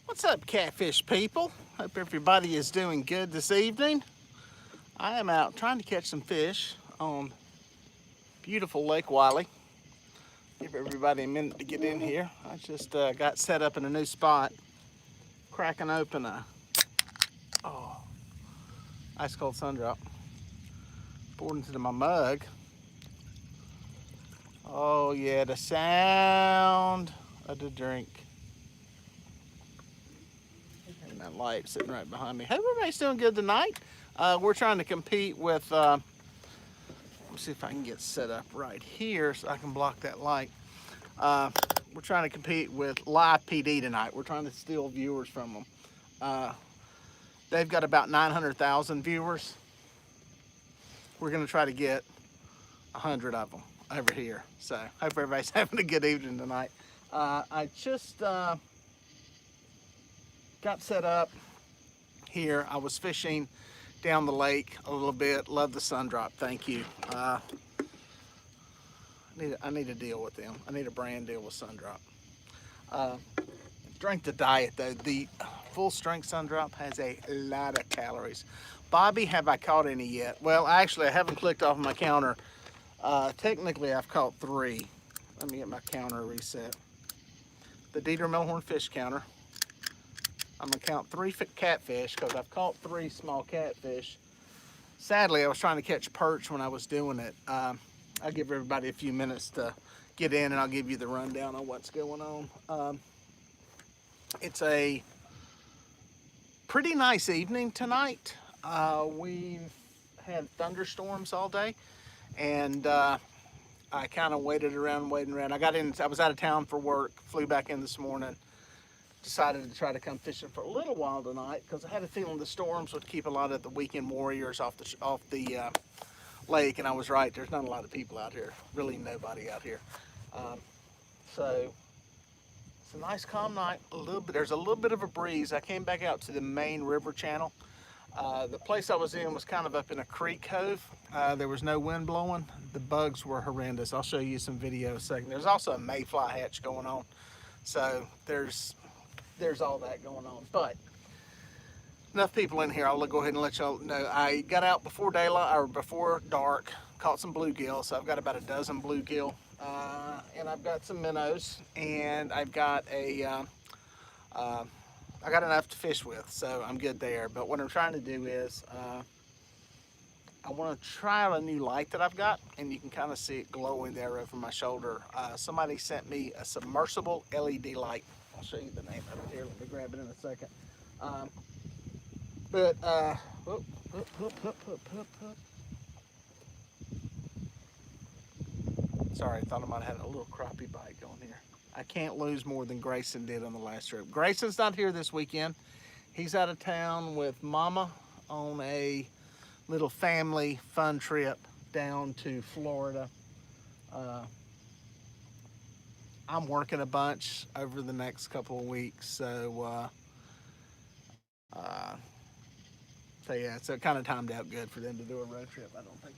What's up, catfish people? Hope everybody is doing good this evening. I am out trying to catch some fish on beautiful Lake Wiley. Give everybody a minute to get in here. I just got set up in a new spot, cracking open a ice cold sun drop. Poured into my mug. Oh yeah, the sound of the drink. And that light sitting right behind me. Hey, everybody's doing good tonight. We're trying to compete with, let me see if I can get set up right here so I can block that light. We're trying to compete with Live PD tonight. We're trying to steal viewers from them. They've got about 900,000 viewers. We're gonna try to get 100 of them over here. So hope everybody's having a good evening tonight. I just got set up here. I was fishing down the lake a little bit. Love the sun drop. Thank you. I need to deal with them. I need a brand deal with sun drop. Drink the diet though. The full strength sun drop has a lot of calories. Bobby, have I caught any yet? Well, actually, I haven't clicked off my counter. Technically, I've caught 3. Let me get my counter reset. The Dieter Melhorn fish counter. I'm gonna count 3 catfish because I've caught 3 small catfish. Sadly, I was trying to catch perch when I was doing it. I'll give everybody a few minutes to get in and I'll give you the rundown on what's going on. It's a pretty nice evening tonight. We've had thunderstorms all day and I kind of waited around. I was out of town for work, flew back in this morning. Decided to try to come fishing for a little while tonight because I had a feeling the storms would keep a lot of the weekend warriors off the lake, and I was right. There's not a lot of people out here, really nobody out here. So it's a nice calm night. There's a little bit of a breeze. I came back out to the main river channel. The place I was in was kind of up in a creek cove. There was no wind blowing. The bugs were horrendous. I'll show you some video in a second. There's also a mayfly hatch going on. So there's all that going on, but enough people in here. I'll go ahead and let y'all know. I got out before daylight or before dark, caught some bluegill. So I've got about a dozen bluegill, and I've got some minnows, and I've got I got enough to fish with, so I'm good there. But what I'm trying to do is I want to try out a new light that I've got, and you can kind of see it glowing there over my shoulder. Somebody sent me a submersible LED light. I'll show you the name of it here. Let me grab it in a second. Sorry, I thought I might have had a little crappie bite going here. I can't lose more than Grayson did on the last trip. Grayson's not here this weekend. He's out of town with Mama on a little family fun trip down to Florida. I'm working a bunch over the next couple of weeks, so yeah, so it kind of timed out good for them to do a road trip. I don't know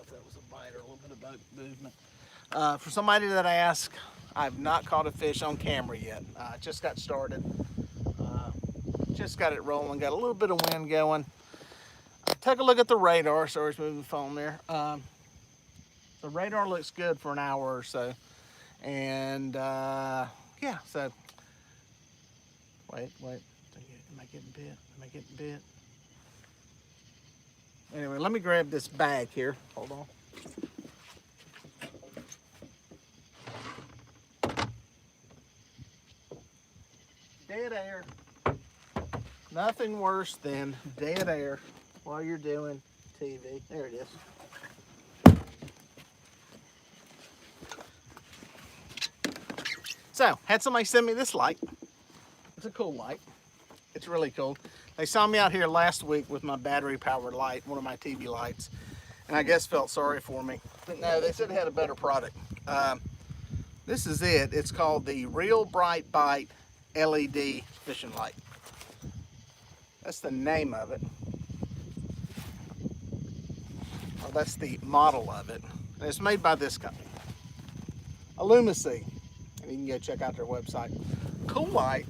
if that was a bite or a little bit of boat movement. For somebody that asked, I've not caught a fish on camera yet. Just got started, just got it rolling, got a little bit of wind going. Take a look at the radar. Sorry, it's moving the phone there. The radar looks good for an hour or so. And yeah, so wait, am I getting bit? Anyway, let me grab this bag here. Hold on. Dead air. Nothing worse than dead air while you're doing TV. There it is. So, had somebody send me this light. It's a cool light. It's really cool. They saw me out here last week with my battery-powered light, one of my TV lights, and I guess felt sorry for me. But no, they said it had a better product. This is it. It's called the Reel Brite Bite LED fishing light. That's the name of it. Well, that's the model of it. And it's made by this company, ILLUMISEA. And you can go check out their website. Cool light.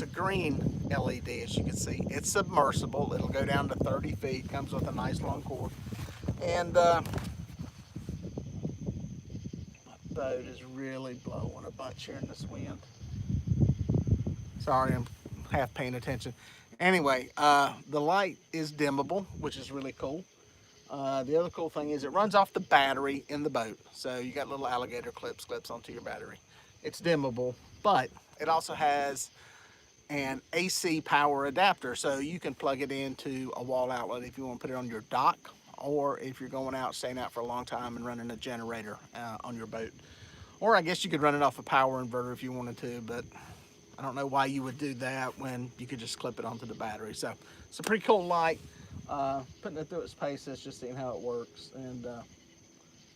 it's a green LED, as you can see. It's submersible. It'll go down to 30 feet. Comes with a nice long cord. And my boat is really blowing a bunch here in this wind. Sorry, I'm half paying attention. Anyway, the light is dimmable, which is really cool. The other cool thing is it runs off the battery in the boat. So you got little alligator clips onto your battery. It's dimmable, but it also has an AC power adapter. So you can plug it into a wall outlet if you want to put it on your dock, or if you're going out, staying out for a long time and running a generator on your boat. Or I guess you could run it off a power inverter if you wanted to, but I don't know why you would do that when you could just clip it onto the battery. So it's a pretty cool light. Putting it through its paces, just seeing how it works. And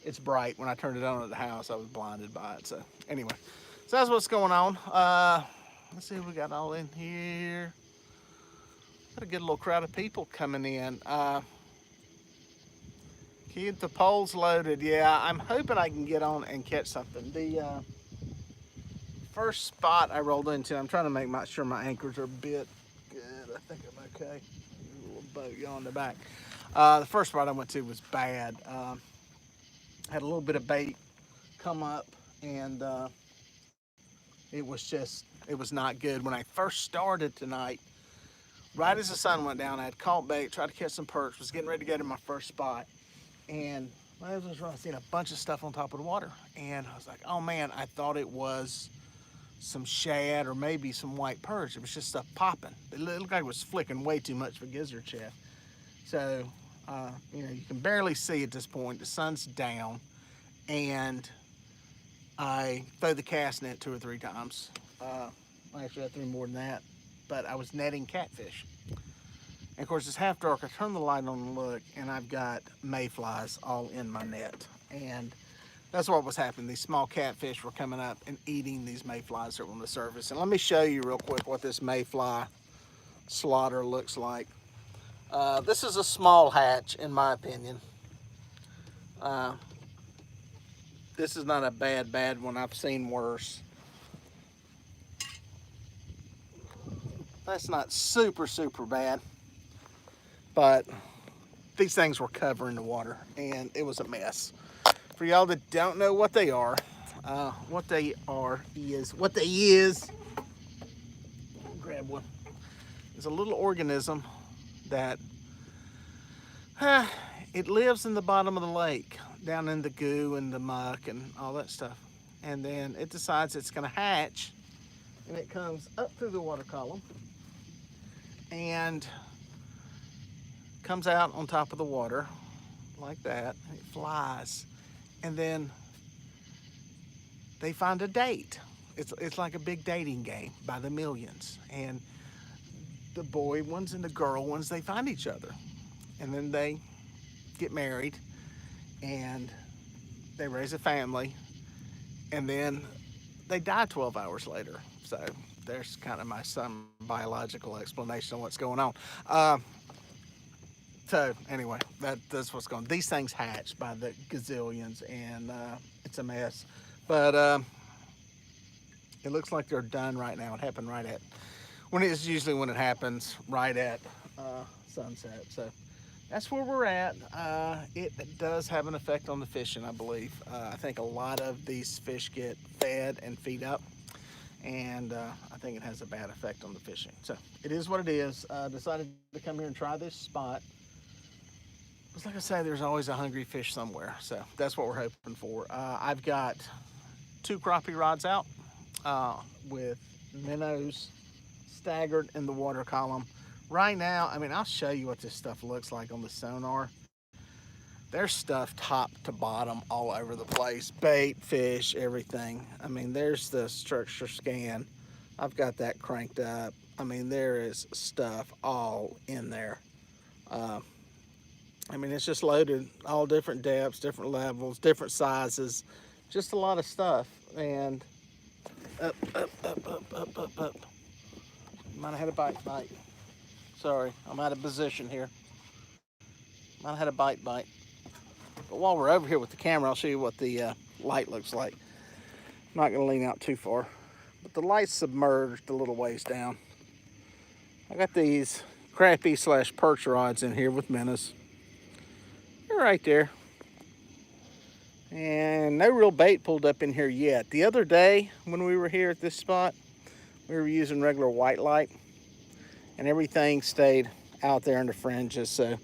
it's bright. When I turned it on at the house, I was blinded by it. So anyway, so that's what's going on. Let's see what we got all in here. Got a good little crowd of people coming in. Keep the poles loaded. Yeah, I'm hoping I can get on and catch something. The first spot I rolled into, I'm trying to make sure my anchors are bit good. I think I'm okay. A little boat going in the back. The first spot I went to was bad. Had a little bit of bait come up, and it was not good. When I first started tonight, right as the sun went down, I had caught bait, tried to catch some perch, was getting ready to get in my first spot, and I was seeing a bunch of stuff on top of the water, and I was like, oh man, I thought it was some shad or maybe some white perch. It was just stuff popping. It looked like it was flicking way too much for gizzard shaft. So, you can barely see at this point. The sun's down, and I threw the cast net 2 or 3 times. Actually, I threw more than that, but I was netting catfish. And of course, it's half dark. I turn the light on and look, and I've got mayflies all in my net. And that's what was happening. These small catfish were coming up and eating these mayflies that were on the surface. And let me show you real quick what this mayfly slaughter looks like. This is a small hatch, in my opinion. This is not a bad one. I've seen worse. That's not super bad, but these things were covering the water, and it was a mess. For y'all that don't know what they are, what they is, grab one. It's a little organism that it lives in the bottom of the lake, down in the goo and the muck and all that stuff. And then it decides it's gonna hatch, and it comes up through the water column and comes out on top of the water like that, and it flies. And then they find a date. It's like a big dating game by the millions. And the boy ones and the girl ones, they find each other. And then they get married, and they raise a family, and then they die 12 hours later. So there's kind of some biological explanation of what's going on. So anyway, that's what's going on. These things hatch by the gazillions, and it's a mess. But it looks like they're done right now. It happened right at, when it happens right at sunset. So that's where we're at. It does have an effect on the fishing, I believe. I think a lot of these fish get fed and feed up, and I think it has a bad effect on the fishing. So it is what it is. Decided to come here and try this spot. Because like I say, there's always a hungry fish somewhere. So that's what we're hoping for. I've got 2 crappie rods out with minnows staggered in the water column. Right now, I mean, I'll show you what this stuff looks like on the sonar. There's stuff top to bottom all over the place. Bait, fish, everything. I mean, there's the structure scan. I've got that cranked up. I mean, there is stuff all in there. I mean, it's just loaded, all different depths, different levels, different sizes, just a lot of stuff. And up. Might have had a bite. Sorry, I'm out of position here. Might have had a bite. But while we're over here with the camera, I'll show you what the light looks like. I'm not gonna lean out too far, but the light's submerged a little ways down. I got these crappie / perch rods in here with minnows. They're right there. And no real bait pulled up in here yet. The other day when we were here at this spot, we were using regular white light and everything stayed out there in the fringes. So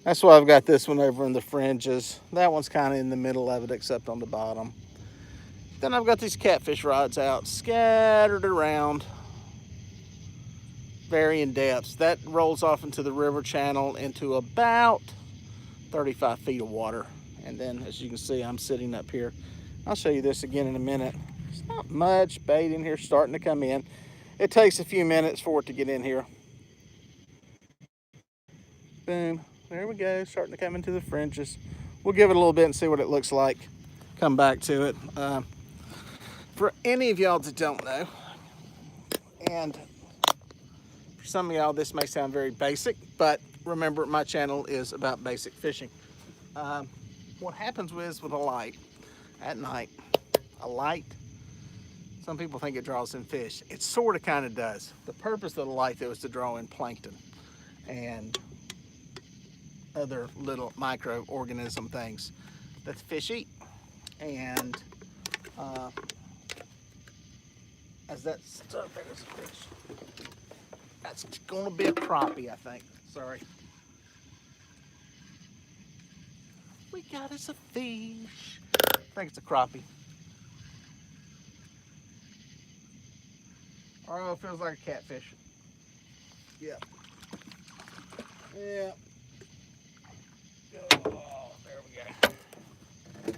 that's why I've got this one over in the fringes. That one's kind of in the middle of it except on the bottom. Then I've got these catfish rods out scattered around, varying depths. That rolls off into the river channel into about 35 feet of water. And then as you can see, I'm sitting up here. I'll show you this again in a minute. There's not much bait in here starting to come in. It takes a few minutes for it to get in here. Boom, there we go, starting to come into the fringes. We'll give it a little bit and see what it looks like. Come back to it. For any of y'all that don't know, and for some of y'all this may sound very basic, but remember my channel is about basic fishing. What happens with a light at night, a light, some people think it draws in fish. It sort of kind of does. The purpose of the light though is to draw in plankton and other little microorganism things that the fish eat. And as that stuff, there's a fish. That's gonna be a crappie, I think. Sorry. We got us a fish. I think it's a crappie. Oh, it feels like a catfish. Yep. Yeah. Oh, there we go.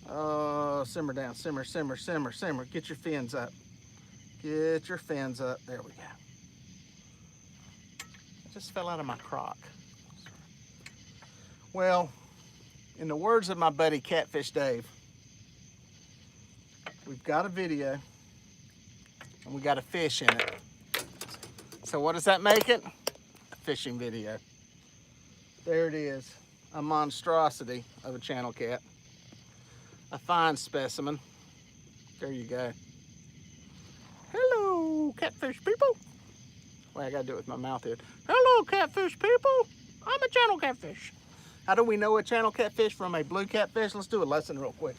Oh, simmer down, simmer, simmer, simmer, simmer. Get your fins up. Get your fins up. There we go. It just fell out of my crock. Well, in the words of my buddy Catfish Dave, we've got a video and we got a fish in it. So what does that make it? A fishing video. There it is, a monstrosity of a channel cat. A fine specimen. There you go. Hello, catfish people. Well, I gotta do it with my mouth here. Hello, catfish people. I'm a channel catfish. How do we know a channel catfish from a blue catfish? Let's do a lesson real quick.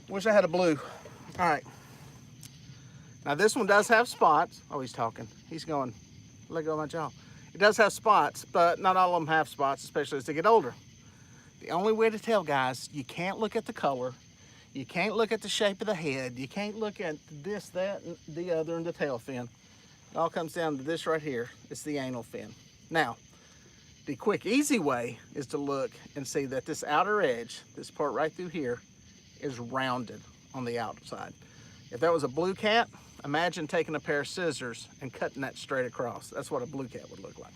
Wish I had a blue. All right. Now this one does have spots. Oh, he's talking. He's going, let go of my jaw. It does have spots, but not all of them have spots, especially as they get older. The only way to tell, guys, you can't look at the color. You can't look at the shape of the head. You can't look at this, that, and the other, and the tail fin. It all comes down to this right here. It's the anal fin. Now, the quick, easy way is to look and see that this outer edge, this part right through here, is rounded on the outside. If that was a blue cat, imagine taking a pair of scissors and cutting that straight across. That's what a blue cat would look like.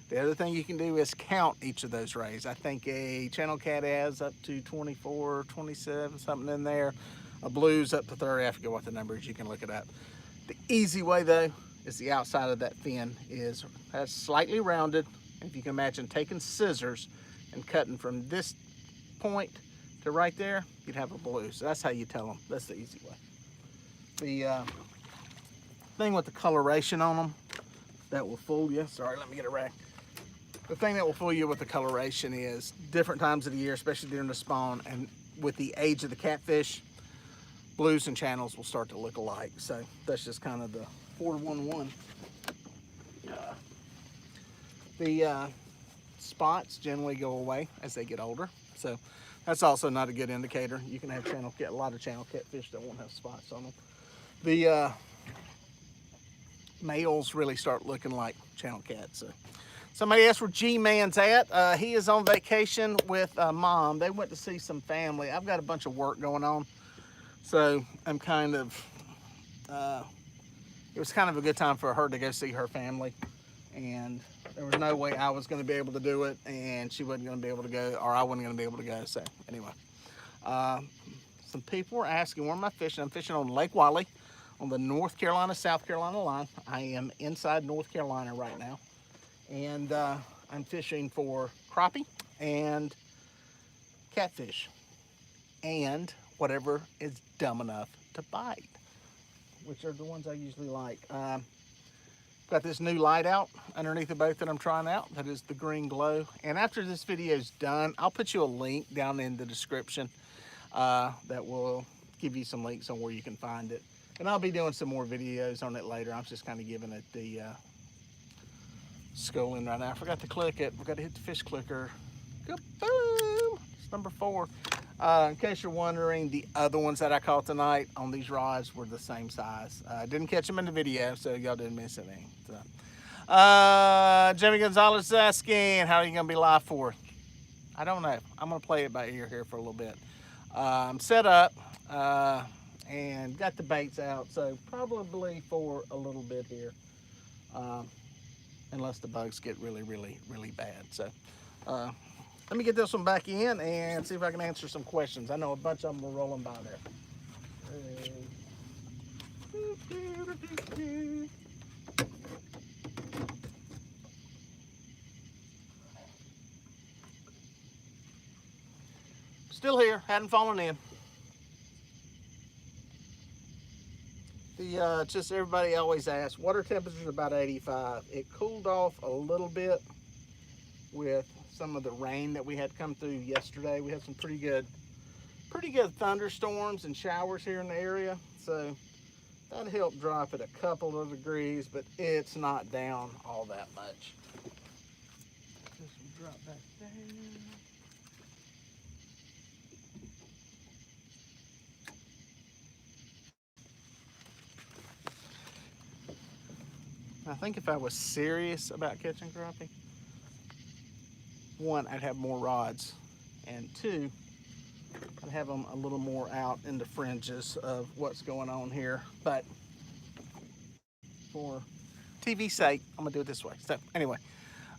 The other thing you can do is count each of those rays. I think a channel cat has up to 24, 27, something in there. A blue's up to 30. I forget what the number is. You can look it up. The easy way, though, is the outside of that fin that's slightly rounded. If you can imagine taking scissors and cutting from this point to right there, you'd have a blue. So that's how you tell them. That's the easy way. The thing with the coloration on them that will fool you. Sorry, let me get a rack. The thing that will fool you with the coloration is different times of the year, especially during the spawn, and with the age of the catfish, blues and channels will start to look alike. So that's just kind of the 4-1-1. The spots generally go away as they get older. So that's also not a good indicator. You can have a lot of channel catfish that won't have spots on them. The males really start looking like channel cats. So somebody asked where G-Man's at. He is on vacation with Mom. They went to see some family. I've got a bunch of work going on. So I'm kind of, it was kind of a good time for her to go see her family. And there was no way I was going to be able to do it, and she wasn't going to be able to go, or I wasn't going to be able to go. So anyway, some people were asking, where am I fishing? I'm fishing on Lake Wylie on the North Carolina, South Carolina line. I am inside North Carolina right now, and I'm fishing for crappie and catfish and whatever is dumb enough to bite. which are the ones I usually like. Got this new light out underneath the boat that I'm trying out. That is the green glow. And after this video is done, I'll put you a link down in the description that will give you some links on where you can find it. And I'll be doing some more videos on it later. I'm just kind of giving it the schooling right now. I forgot to click it. We've got to hit the fish clicker. Boom! It's number 4. In case you're wondering, the other ones that I caught tonight on these rods were the same size. I didn't catch them in the video, so y'all didn't miss anything. So. Jimmy Gonzalez is asking, how are you going to be live for? I don't know. I'm going to play it by ear here for a little bit. I'm set up and got the baits out, so probably for a little bit here, unless the bugs get really, really, really bad. So. Let me get this one back in and see if I can answer some questions. I know a bunch of them were rolling by there. Still here, hadn't fallen in. Just everybody always asks, water temperature about 85. It cooled off a little bit with some of the rain that we had come through yesterday. We had some pretty good thunderstorms and showers here in the area, so that helped drop it a couple of degrees, but it's not down all that much. This will drop back down. I think if I was serious about catching crappie, 1, I'd have more rods, and 2, I'd have them a little more out in the fringes of what's going on here. But for TV's sake, I'm gonna do it this way. So anyway,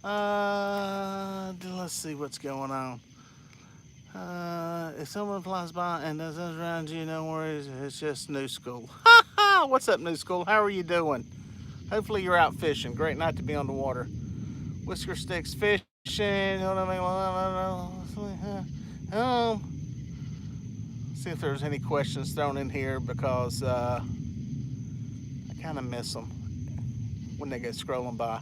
let's see what's going on. If someone flies by and does this around you, no worries, it's just New School. Ha ha! What's up, New School? How are you doing? Hopefully you're out fishing. Great night to be on the water. Whisker Sticks Fish. See if there's any questions thrown in here, because I kind of miss them when they go scrolling by.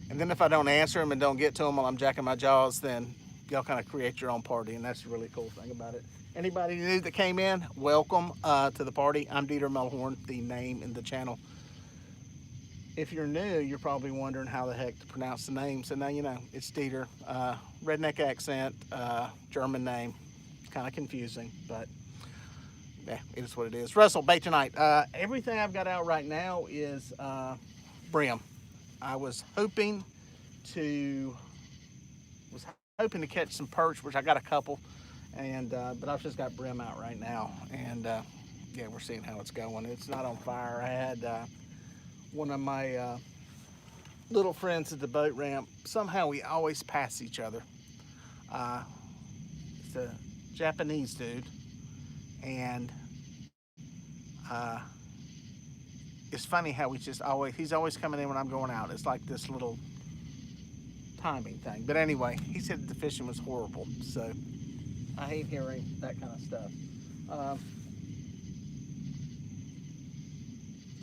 And then if I don't answer them and don't get to them while I'm jacking my jaws, then y'all kind of create your own party, and that's the really cool thing about it. Anybody new that came in, welcome to the party. I'm Dieter Melhorn, the name in the channel. If you're new, you're probably wondering how the heck to pronounce the name. So now you know, it's Dieter. Redneck accent, German name. Kind of confusing, but yeah, it is what it is. Russell, bait tonight. Everything I've got out right now is brim. I was hoping to catch some perch, which I got a couple, and but I've just got brim out right now, and yeah, we're seeing how it's going. It's not on fire. I had one of my little friends at the boat ramp. Somehow we always pass each other. It's a Japanese dude, and it's funny how he's always coming in when I'm going out. It's like this little timing thing. But anyway, he said the fishing was horrible, so I hate hearing that kind of stuff.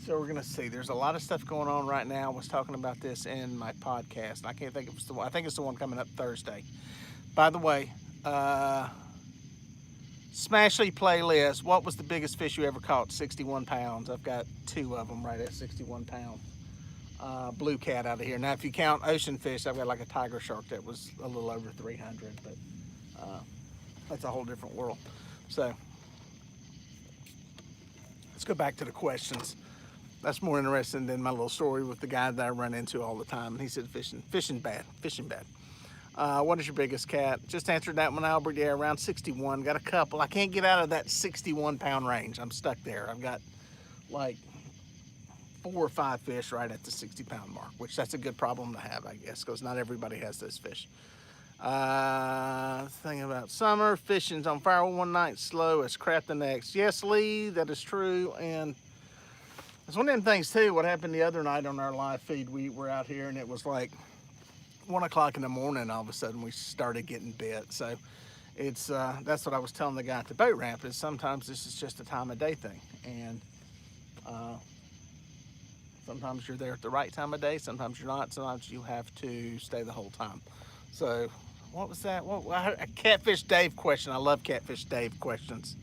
So we're gonna see. There's a lot of stuff going on right now. I was talking about this in my podcast. I can't think of the one. I think it's the one coming up Thursday. By the way, Smashley playlist. What was the biggest fish you ever caught? 61 pounds. I've got 2 of them right at 61 pounds. Blue cat out of here. Now, if you count ocean fish, I've got like a tiger shark that was a little over 300, but that's a whole different world. So let's go back to the questions. That's more interesting than my little story with the guy that I run into all the time. And he said, fishing bad. What is your biggest cat? Just answered that one, Albert. Yeah, around 61. Got a couple. I can't get out of that 61 pound range. I'm stuck there. I've got like 4 or 5 fish right at the 60 pound mark, which that's a good problem to have, I guess, because not everybody has those fish. Thing about summer, fishing's on fire one night, slow as crap the next. Yes, Lee, that is true. And it's one of them things too. What happened the other night on our live feed, we were out here and it was like 1 o'clock in the morning. All of a sudden we started getting bit. So it's that's what I was telling the guy at the boat ramp, is sometimes this is just a time of day thing. And Sometimes you're there at the right time of day, sometimes you're not, sometimes you have to stay the whole time. So, what was that? A Catfish Dave question. I love Catfish Dave questions.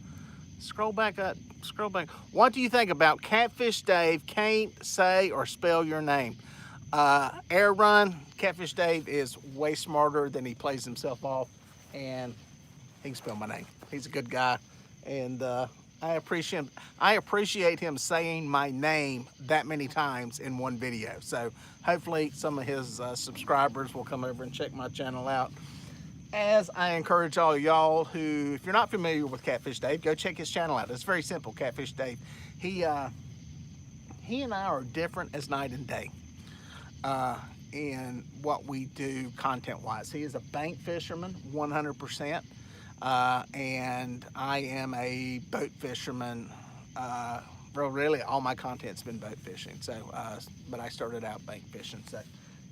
Scroll back up, scroll back. What do you think about Catfish Dave can't say or spell your name? Air run, Catfish Dave is way smarter than he plays himself off, and he can spell my name. He's a good guy, and I appreciate him saying my name that many times in one video. So hopefully some of his subscribers will come over and check my channel out. As I encourage all y'all who, if you're not familiar with Catfish Dave, go check his channel out. It's very simple, Catfish Dave. He and I are different as night and day in what we do content-wise. He is a bank fisherman, 100%. And I am a boat fisherman. Really all my content's been boat fishing, so but I started out bank fishing. So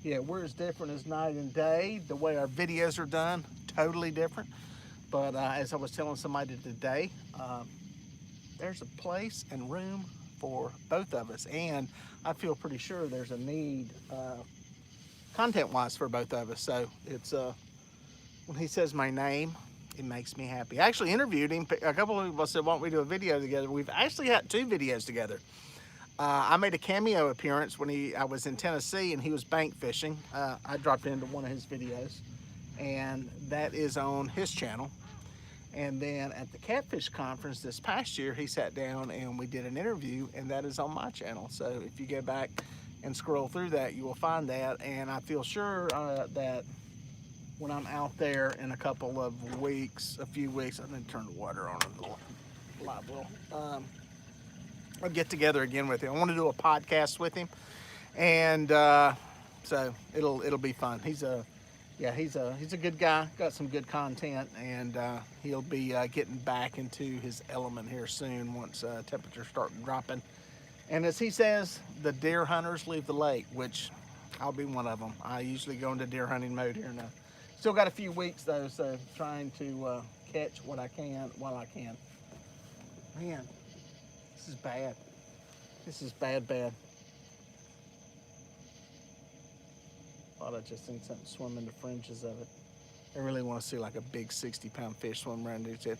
yeah, we're as different as night and day. The way our videos are done, totally different. But as I was telling somebody today, there's a place and room for both of us, and I feel pretty sure there's a need content-wise for both of us. So it's when he says my name, it makes me happy. I actually interviewed him. A couple of people said, why don't we do a video together? We've actually had 2 videos together. I made a cameo appearance when I was in Tennessee and he was bank fishing. I dropped into one of his videos, and that is on his channel. And then at the Catfish Conference this past year, he sat down and we did an interview, and that is on my channel. So if you go back and scroll through that, you will find that. And I feel sure that when I'm out there in a couple of weeks, a few weeks, I'm gonna turn the water on the live well. I'll get together again with him. I want to do a podcast with him, and so it'll be fun. He's a good guy. Got some good content, and he'll be getting back into his element here soon once temperatures start dropping. And as he says, the deer hunters leave the lake, which I'll be one of them. I usually go into deer hunting mode here now. Still got a few weeks though, so trying to catch what I can while I can. Man, this is bad. This is bad. Thought I just seen something swim in the fringes of it. I really want to see like a big 60-pound fish swim around his head.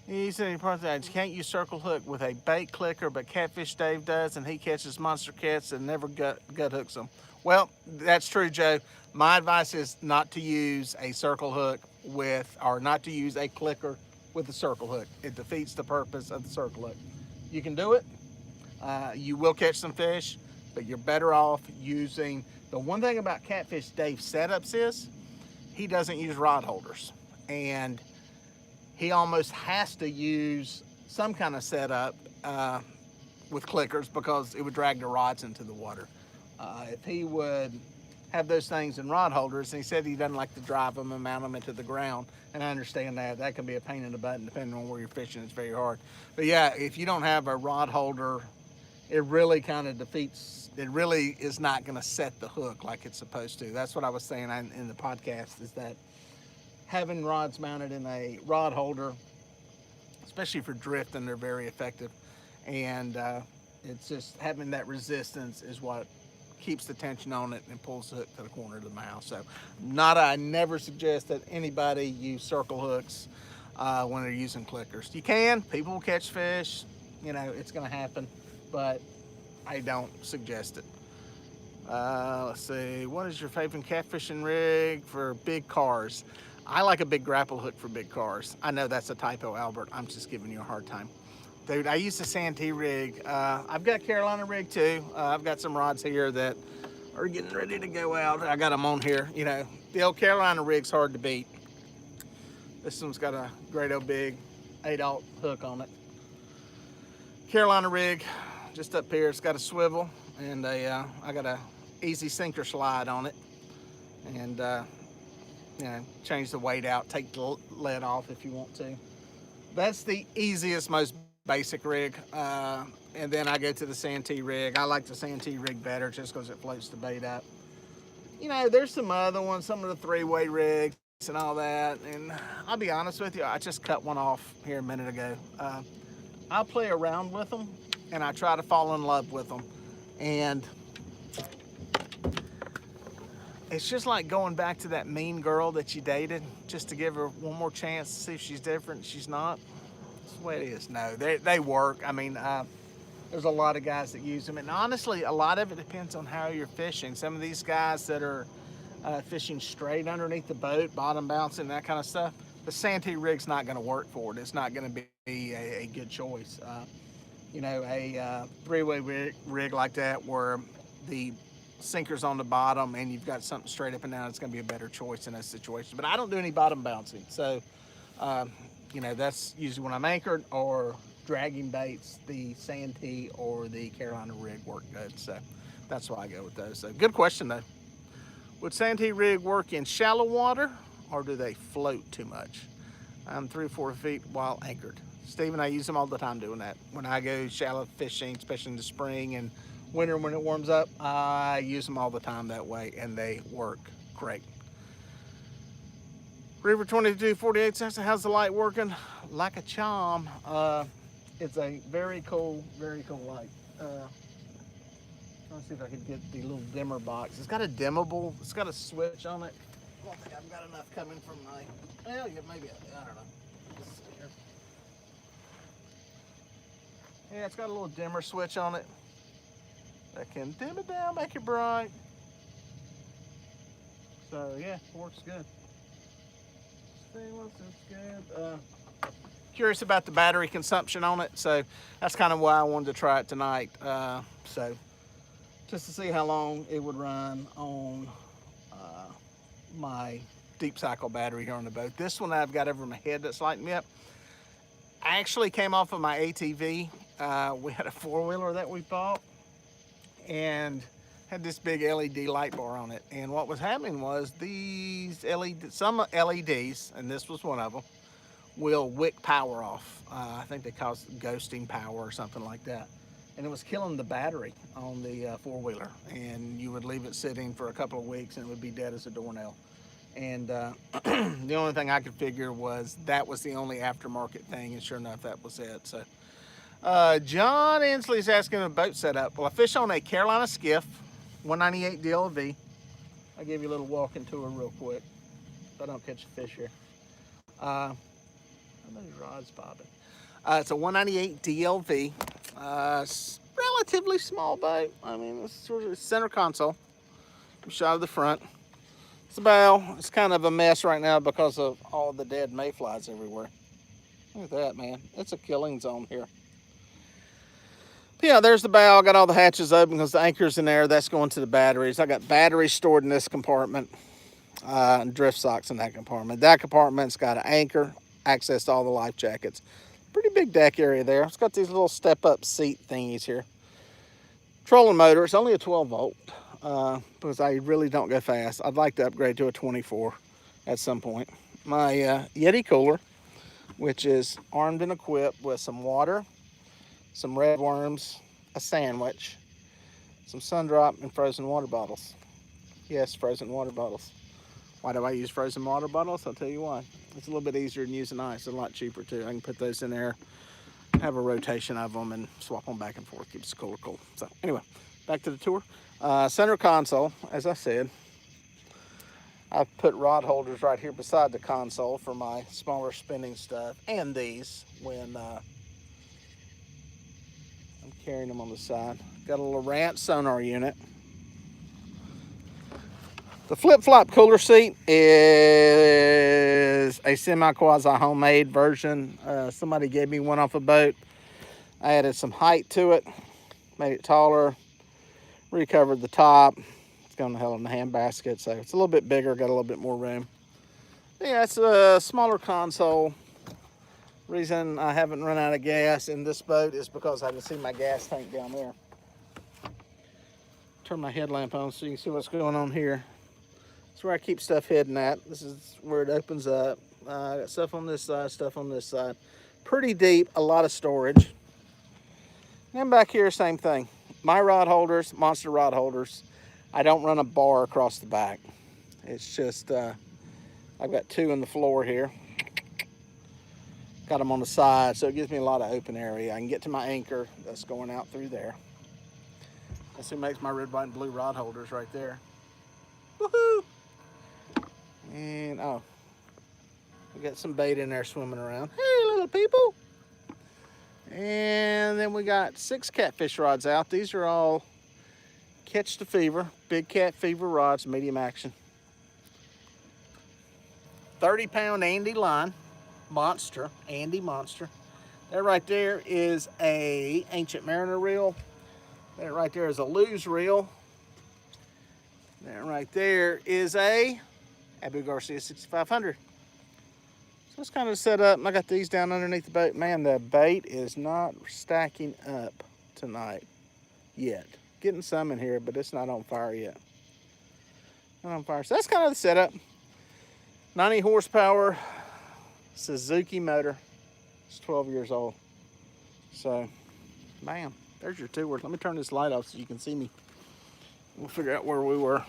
He said, you can't use circle hook with a bait clicker, but Catfish Dave does, and he catches monster cats and never gut hooks them. Well, that's true, Joe. My advice is not to use a circle hook or not to use a clicker with a circle hook. It defeats the purpose of the circle hook. You can do it. You will catch some fish, but you're better off using. The one thing about Catfish Dave's setups is he doesn't use rod holders, and he almost has to use some kind of setup with clickers because it would drag the rods into the water. If he would have those things in rod holders, and he said he doesn't like to drive them and mount them into the ground, and I understand that can be a pain in the butt, and depending on where you're fishing, it's very hard. But yeah, if you don't have a rod holder, it really kind of defeats, it really is not going to set the hook like it's supposed to. That's what I was saying in the podcast, is that having rods mounted in a rod holder, especially for drifting, they're very effective. And it's just having that resistance is what keeps the tension on it and pulls the hook to the corner of the mouth. So I never suggest that anybody use circle hooks when they're using clickers. You can, people will catch fish, it's going to happen, but I don't suggest it. Let's see, what is your favorite catfishing rig for big cars? I like a big grapple hook for big cars. I know that's a typo, Albert. I'm just giving you a hard time. Dude, I use the Santee Rig. I've got Carolina rig too. I've got some rods here that are getting ready to go out. I got them on here. The old Carolina rig's hard to beat. This one's got a great old big 8/0 hook on it. Carolina rig, just up here. It's got a swivel, and I got a easy sinker slide on it. And change the weight out, take the lead off if you want to. That's the easiest, most basic rig. And then I go to the Santee Rig. I like the Santee Rig better just because it floats the bait up. There's some other ones, some of the 3-way rigs and all that. And I'll be honest with you, I just cut one off here a minute ago. I play around with them, and I try to fall in love with them. And it's just like going back to that mean girl that you dated, just to give her one more chance to see if she's different. She's not. That's the way it is. No, they work. I mean, there's a lot of guys that use them, and honestly, a lot of it depends on how you're fishing. Some of these guys that are fishing straight underneath the boat, bottom bouncing, that kind of stuff, the Santee rig's not going to work for it. It's not going to be a good choice. You know, a three-way rig like that where the sinker's on the bottom and you've got something straight up and down, it's going to be a better choice in those situations. But I don't do any bottom bouncing, so you know, that's usually when I'm anchored or dragging baits. The Santee or the Carolina rig work good, so that's why I go with those. So good question though. Would Santee rig work in shallow water, or do they float too much? I'm 3 or 4 feet while anchored. Steve and I use them all the time doing that. When I go shallow fishing, especially in the spring and winter when it warms up, I use them all the time that way, and they work great. River 2248 says, how's the light working? Like a charm. It's a very cool light. Let's see if I can get the little dimmer box. It's got a dimmable, it's got a switch on it. I don't think I've got enough coming from my, well, yeah, maybe, I don't know. Let's see here. Yeah, it's got a little dimmer switch on it that can dim it down, make it bright. So yeah, works good. See what's good. Curious about the battery consumption on it, so that's kind of why I wanted to try it tonight. So just to see how long it would run on my deep cycle battery here on the boat. This one I've got over my head that's lighting me up. I actually came off of my ATV. We had a 4-wheeler that we bought and had this big LED light bar on it. And what was happening was these some LEDs, and this was one of them, will wick power off. I think they call it ghosting power or something like that. And it was killing the battery on the 4-wheeler. And you would leave it sitting for a couple of weeks and it would be dead as a doornail. And the only thing I could figure was that was the only aftermarket thing, and sure enough, that was it. So John Inslee's asking a boat setup. Well, I fish on a Carolina skiff, 198 DLV. I'll give you a little walking tour real quick if I don't catch a fish here. How many rods bobbing? It's a 198 DLV. Relatively small boat. I mean, it's sort of center console. Shot of the front. It's the bow. It's kind of a mess right now because of all the dead mayflies everywhere. Look at that, man. It's a killing zone here. But yeah, there's the bow. I got all the hatches open because the anchor's in there. That's going to the batteries. I got batteries stored in this compartment. And drift socks in that compartment. That compartment's got an anchor, access to all the life jackets. Pretty big deck area there. It's got these little step-up seat thingies here. Trolling motor. It's only a 12 volt. Because I really don't go fast. I'd like to upgrade to a 24 at some point. My Yeti cooler, which is armed and equipped with some water, some red worms, a sandwich, some Sundrop, and frozen water bottles. Yes, frozen water bottles. Why do I use frozen water bottles? I'll tell you why. It's a little bit easier than using ice. It's a lot cheaper too. I can put those in there, have a rotation of them, and swap them back and forth. Keeps the cooler cool. So anyway, back to the tour. Center console, as I said, I've put rod holders right here beside the console for my smaller spinning stuff, and these when I'm carrying them on the side. Got a little Lowrance sonar unit. The flip-flop cooler seat is a semi-quasi homemade version. Somebody gave me one off a boat. I added some height to it, made it taller, recovered the top. It's going to hell in the handbasket, so it's a little bit bigger, got a little bit more room. Yeah, it's a smaller console. Reason I haven't run out of gas in this boat is because I can see my gas tank down there. Turn my headlamp on so you can see what's going on here. It's where I keep stuff hidden at. This is where it opens up. I got stuff on this side, stuff on this side. Pretty deep, a lot of storage. And back here, same thing. My rod holders, monster rod holders. I don't run a bar across the back. It's just, I've got 2 in the floor here. Got them on the side, so it gives me a lot of open area. I can get to my anchor that's going out through there. That's who makes my red, white, and blue rod holders right there. Woohoo! And oh, we got some bait in there swimming around. Hey, little people! And then we got 6 catfish rods out. These are all Catch the Fever, big cat fever rods, medium action. 30-pound Andy line, monster, Andy monster. That right there is a Ancient Mariner reel. That right there is a Lose reel. That right there is a Abu Garcia 6500. So it's kind of set up. I got these down underneath the boat. Man, the bait is not stacking up tonight yet. Getting some in here, but it's not on fire yet. Not on fire. So that's kind of the setup. 90 horsepower Suzuki motor. It's 12 years old. So, bam. There's your tour. Let me turn this light off so you can see me. We'll figure out where we were.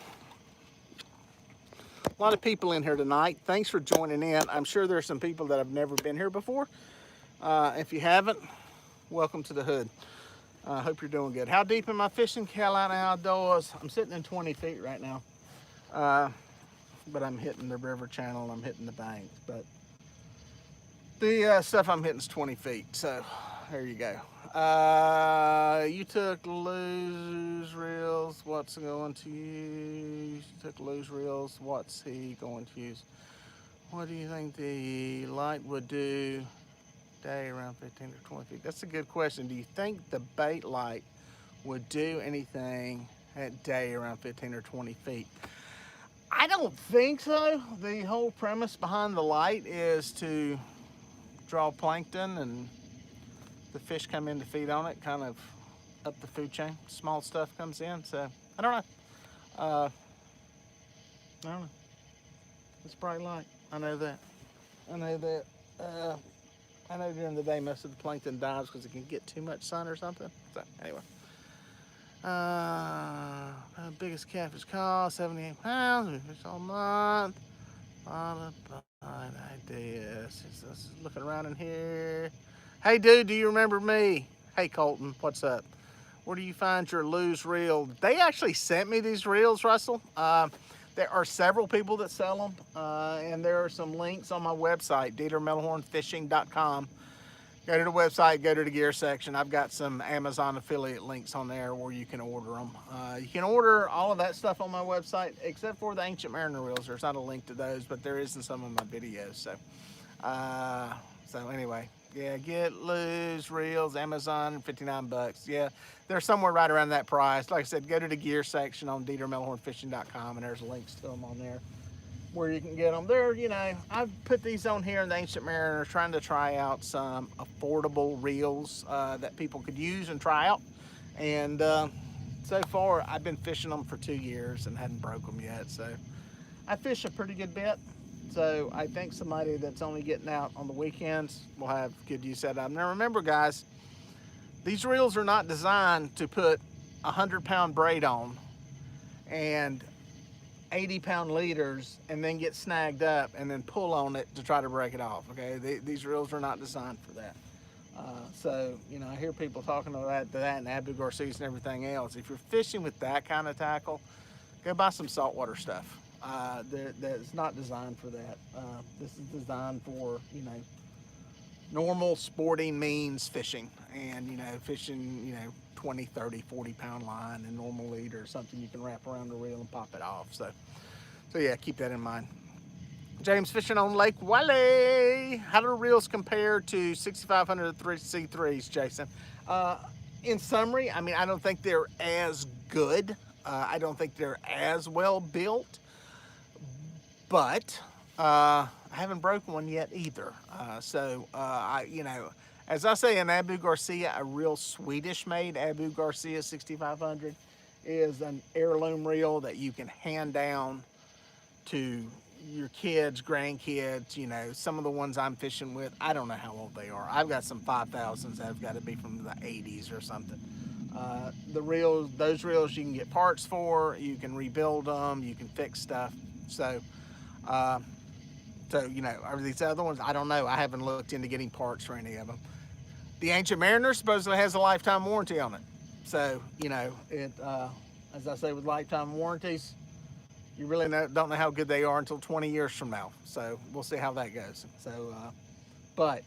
A lot of people in here tonight. Thanks for joining in. I'm sure there's some people that have never been here before. If you haven't, welcome to the hood. I hope you're doing good. How deep am I fishing? Carolina Outdoors. I'm sitting in 20 feet right now. But I'm hitting the river channel. I'm hitting the banks. But the stuff I'm hitting is 20 feet. So there you go. You took Lose reels. What's going to use? You took Lose reels. What's he going to use? What do you think the light would do day around 15 or 20 feet? That's a good question. Do you think the bait light would do anything at day around 15 or 20 feet? I don't think so. The whole premise behind the light is to draw plankton, and the fish come in to feed on it, kind of up the food chain. Small stuff comes in, so I don't know. I don't know. It's bright light. I know that. I know that. I know during the day most of the plankton dies because it can get too much sun or something. So anyway. Biggest catfish caught 78 pounds. We fish all month. Bottom ideas. Just looking around in here. Hey, dude, do you remember me? Hey, Colton, what's up? Where do you find your Lose reel? They actually sent me these reels, Russell. There are several people that sell them, and there are some links on my website, DieterMelhornFishing.com. Go to the website, go to the gear section. I've got some Amazon affiliate links on there where you can order them. You can order all of that stuff on my website, except for the Ancient Mariner reels. There's not a link to those, but there is in some of my videos. So anyway, yeah, get Lose reels, Amazon, 59 bucks. Yeah, they're somewhere right around that price. Like I said, go to the gear section on DieterMelhornFishing.com, and there's links to them on there where you can get them. They're, you know, I've put these on here in the Ancient Mariner trying to try out some affordable reels that people could use and try out. And so far, I've been fishing them for 2 years and hadn't broke them yet. So I fish a pretty good bit. So I think somebody that's only getting out on the weekends will have good use out of them. Now remember, guys, these reels are not designed to put 100-pound braid on and 80-pound leaders and then get snagged up and then pull on it to try to break it off. Okay, these reels are not designed for that. So you know, I hear people talking about that and Abu Garcias and everything else. If you're fishing with that kind of tackle, go buy some saltwater stuff. That's not designed for that. This is designed for, you know, normal sporting means fishing, and you know, fishing, you know, 20, 30, 40-pound line and normal lead or something you can wrap around the reel and pop it off. So yeah, keep that in mind. James fishing on Lake Wally. How do the reels compare to 6500 C3s, Jason? In summary, I mean, I don't think they're as good. I don't think they're as well built, but I haven't broken one yet either. You know, as I say, an Abu Garcia, a real Swedish-made Abu Garcia 6500 is an heirloom reel that you can hand down to your kids, grandkids. You know, some of the ones I'm fishing with, I don't know how old they are. I've got some 5000s that have got to be from the 80s or something. The reels, those reels you can get parts for, you can rebuild them, you can fix stuff. So you know, are these other ones? I don't know. I haven't looked into getting parts for any of them. The Ancient Mariner supposedly has a lifetime warranty on it. So, you know, it, as I say with lifetime warranties, you really don't know how good they are until 20 years from now. So we'll see how that goes. So, but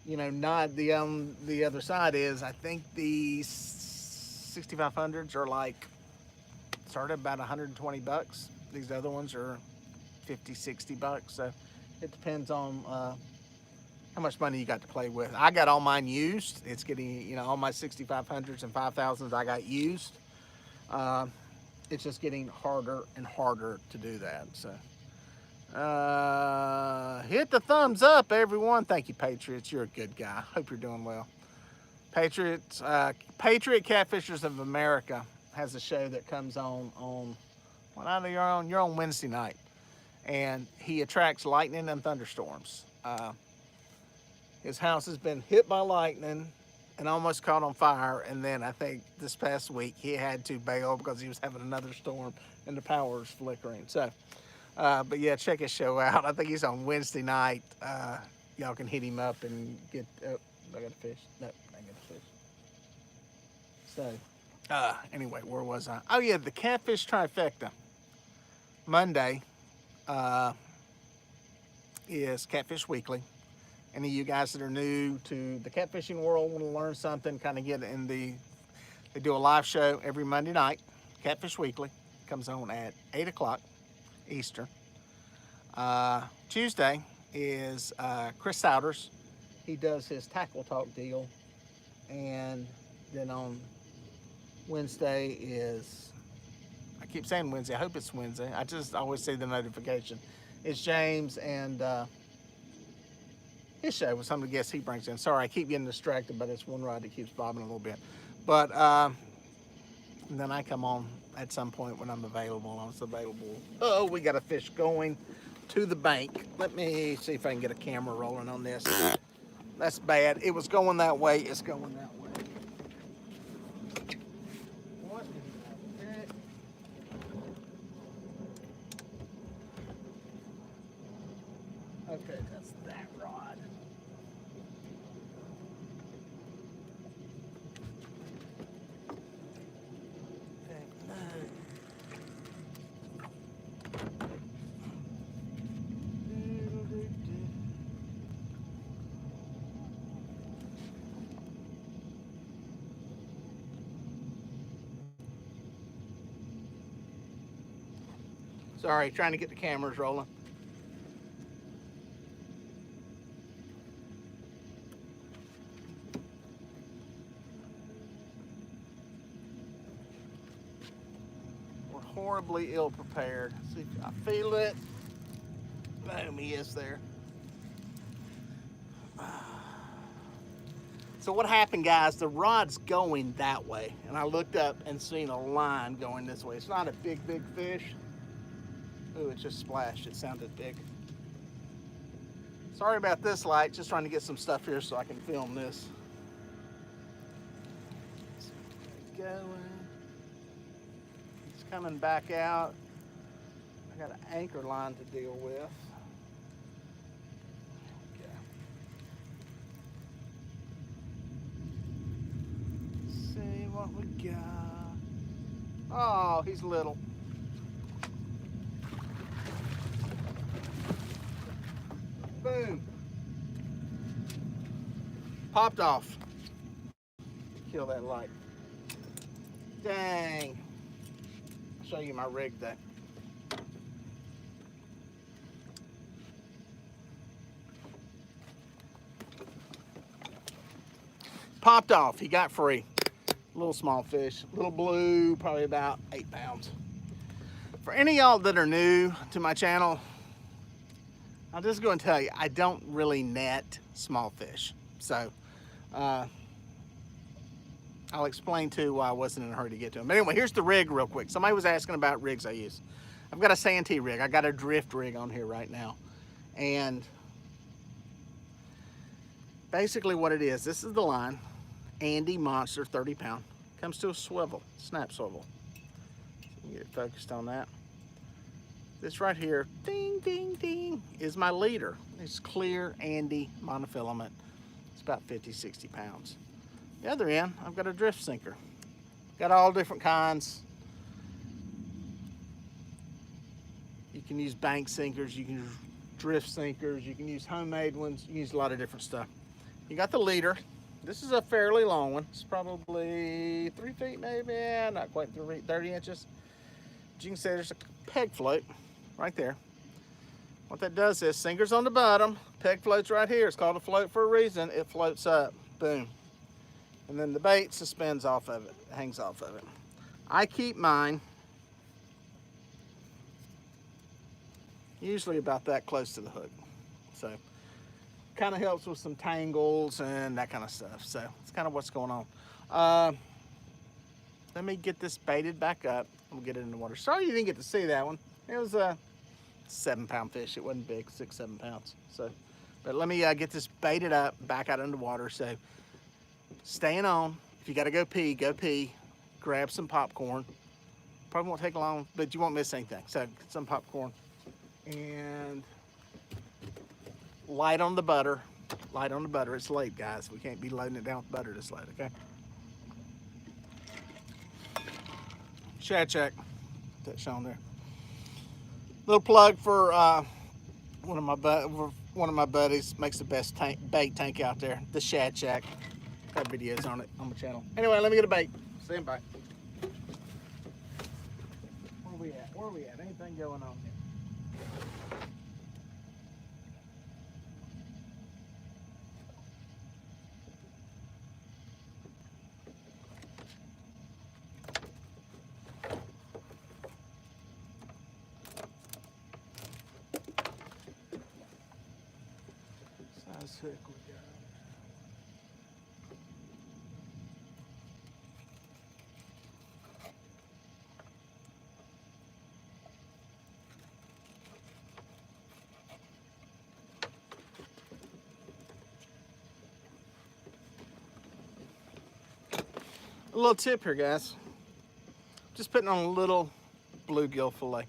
you know, not the other side is I think the 6500s are like start at about 120 bucks. These other ones are 50, 60 bucks. So it depends on how much money you got to play with. I got all mine used. It's getting, you know, all my 6500s and 5000s I got used. It's just getting harder and harder to do that. So hit the thumbs up, everyone. Thank you, Patriots. You're a good guy. Hope you're doing well. Patriots, Patriot Catfishers of America has a show that comes on well, either you're on Wednesday night, and he attracts lightning and thunderstorms. His house has been hit by lightning and almost caught on fire, and then I think this past week he had to bail because he was having another storm and the power was flickering. So, but yeah, check his show out. I think he's on Wednesday night. Y'all can hit him up and get. Oh, I got a fish. No, I got a fish. So, anyway, where was I? Oh yeah, the Catfish Trifecta. Monday is Catfish Weekly. Any of you guys that are new to the catfishing world want to learn something, kind of get in they do a live show every Monday night, Catfish Weekly. Comes on at 8 o'clock Eastern. Tuesday is Chris Souders. He does his Tackle Talk deal. And then on Wednesday is, I keep saying Wednesday, I hope it's Wednesday. I just always see the notification. It's James and his show with some of the guests he brings in. Sorry, I keep getting distracted by this one rod that keeps bobbing a little bit. But then I come on at some point when I'm available. I was available. Oh, we got a fish going to the bank. Let me see if I can get a camera rolling on this. That's bad. It was going that way. It's going that way. What in the heck? Okay, that's that rod. Sorry, trying to get the cameras rolling. We're horribly ill prepared. See if I feel it. Boom, he is there. So what happened, guys, the rod's going that way, and I looked up and seen a line going this way. It's not a big fish. Ooh, it just splashed. It sounded big. Sorry about this light. Just trying to get some stuff here so I can film this. It's going. It's coming back out. I got an anchor line to deal with. Okay. Let's see what we got. Oh, he's little. Boom. Popped off. Kill that light. Dang. I'll show you my rig there. Popped off. He got free. Little small fish. Little blue, probably about 8 pounds. For any of y'all that are new to my channel, I'm just going to tell you, I don't really net small fish. So, I'll explain too why I wasn't in a hurry to get to them. But anyway, here's the rig real quick. Somebody was asking about rigs I use. I've got a Santee rig. I got a drift rig on here right now. And basically what it is, this is the line. Andy Monster 30 pound. Comes to a swivel, snap swivel. So get it focused on that. This right here, ding, ding, ding, is my leader. It's clear Andy monofilament. It's about 50, 60 pounds. The other end, I've got a drift sinker. Got all different kinds. can use bank sinkers, you can use drift sinkers, you can use homemade ones, you can use a lot of different stuff. You got the leader. This is a fairly long one. It's probably 3 feet maybe, not quite 30 inches. As you can see, there's a peg float right there. What that does is, sinker's on the bottom, peg floats right here. It's called a float for a reason. It floats up, boom. And then the bait suspends off of it, hangs off of it. I keep mine usually about that close to the hook. So, kind of helps with some tangles and that kind of stuff. So, it's kind of what's going on. Let me get this baited back up. We'll get it in the water. Sorry you didn't get to see that one. It was a 7-pound fish. It wasn't big, 6-7 pounds. So, but let me get this baited up, back out in the water. So, staying on. If you got to go pee, go pee. Grab some popcorn. Probably won't take long, but you won't miss anything. So, get some popcorn. And light on the butter. Light on the butter. It's late, guys. We can't be loading it down with butter this late, okay? Shad check. That's shown there. Little plug for one of my buddies. Makes the best bait tank out there. The Shad Shack. Got videos on it on my channel. Anyway, let me get a bait. Stand by. Where we at? Where we at? Anything going on here? Size hook we got. A little tip here, guys. Just putting on a little bluegill fillet.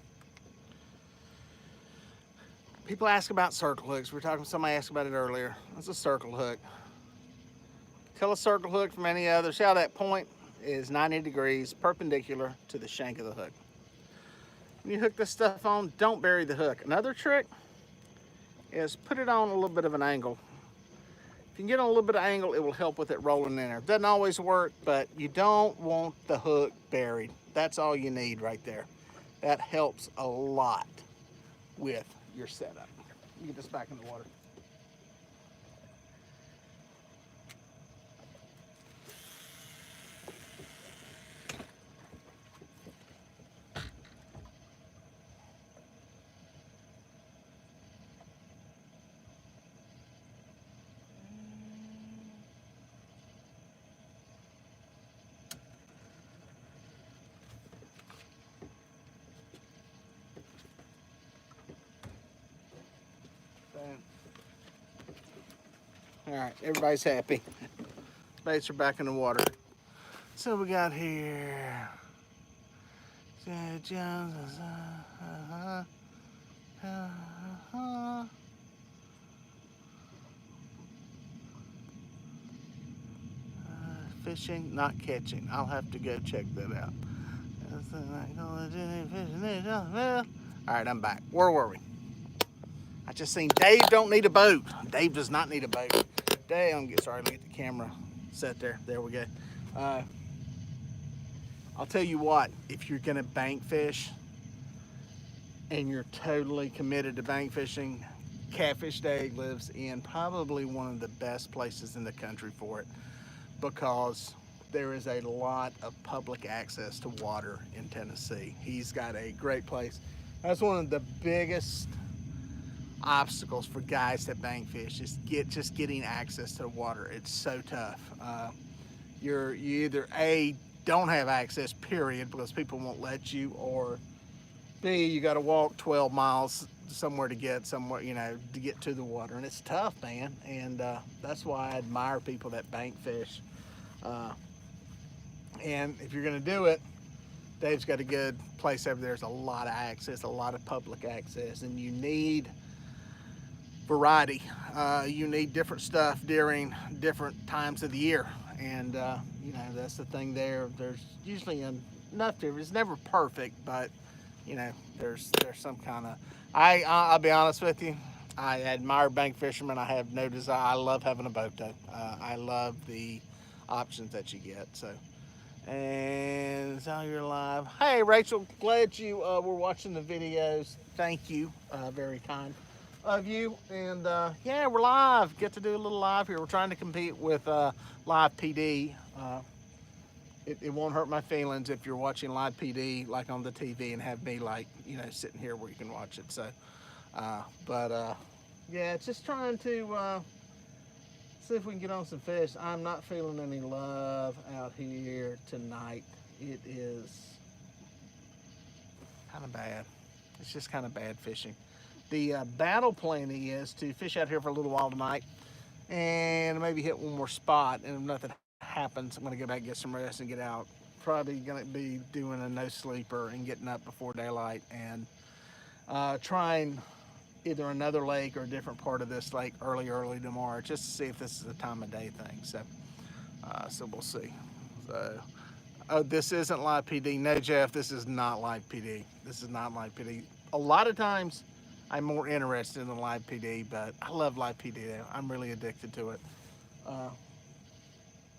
People ask about circle hooks. Somebody asked about it earlier. It's a circle hook. Tell a circle hook from any other. See how that point is 90 degrees perpendicular to the shank of the hook. When you hook this stuff on, don't bury the hook. Another trick is put it on a little bit of an angle. If you can get on a little bit of angle, it will help with it rolling in there. Doesn't always work, but you don't want the hook buried. That's all you need right there. That helps a lot with your setup. You get this back in the water. All right, everybody's happy. Baits are back in the water. So we got here. Fishing, not catching. I'll have to go check that out. All right, I'm back. Where were we? I just seen Dave don't need a boat. Dave does not need a boat. Dave, sorry, let me get the camera set there. There we go. I'll tell you what, if you're gonna bank fish and you're totally committed to bank fishing, Catfish Dave lives in probably one of the best places in the country for it, because there is a lot of public access to water in Tennessee. He's got a great place. That's one of the biggest obstacles for guys that bank fish, is just getting access to the water. It's so tough. You either A, don't have access, period, because people won't let you, or B, you got to walk 12 miles somewhere to get somewhere, to get to the water, and it's tough, man. And that's why I admire people that bank fish. And if you're gonna do it, Dave's got a good place over there. There's a lot of access, a lot of public access, and you need variety. You need different stuff during different times of the year, and that's the thing there. There's usually enough to, it's never perfect, but there's some kind of, I'll be honest with you, I admire bank fishermen. I have no desire. I love having a boat though. I love the options that you get. So, and so you're live. Hey Rachel, glad you were watching the videos. Thank you, very kind of you. And yeah, we're live. Get to do a little live here. We're trying to compete with live PD. It won't hurt my feelings if you're watching live PD like on the TV and have me like, you know, sitting here where you can watch it. So, yeah, it's just trying to see if we can get on some fish. I'm not feeling any love out here tonight. It is kind of bad. It's just kind of bad fishing. The battle plan is to fish out here for a little while tonight and maybe hit one more spot, and if nothing happens, I'm going to go back and get some rest and get out. Probably going to be doing a no sleeper and getting up before daylight and trying either another lake or a different part of this lake early tomorrow, just to see if this is a time of day thing. So so we'll see. So oh, this isn't live PD. No, Jeff, this is not live PD. This is not live PD. A lot of times I'm more interested in the live PD, but I love live PD though. I'm really addicted to it.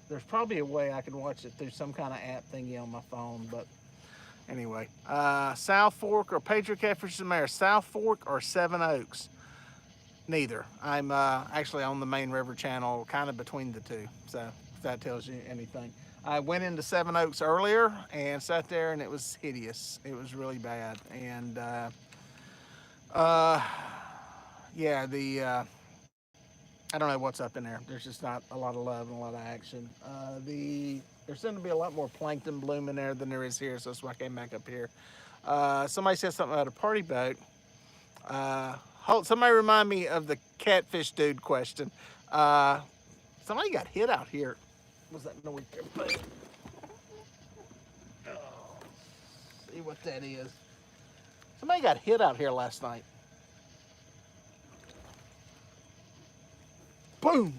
There's probably a way I could watch it through some kind of app thingy on my phone, but anyway. South Fork or Patriot Catfish and Mare, South Fork or Seven Oaks? Neither. I'm actually on the main river channel, kind of between the two, so if that tells you anything. I went into Seven Oaks earlier and sat there, and it was hideous. It was really bad, and yeah, I don't know what's up in there. There's just not a lot of love and a lot of action. There seemed to be a lot more plankton bloom in there than there is here, so that's why I came back up here. Somebody said something about a party boat. Somebody remind me of the catfish dude question. Somebody got hit out here. What's that noise there? Oh, see what that is. Somebody got hit out here last night. Boom!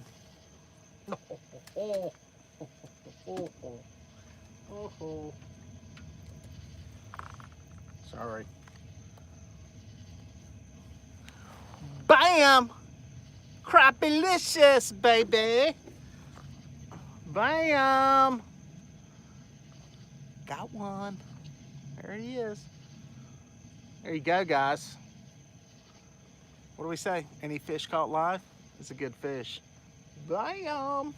Sorry. Bam! Crappylicious, baby! Bam! Got one. There he is. There you go, guys. What do we say? Any fish caught live? It's a good fish. Bam!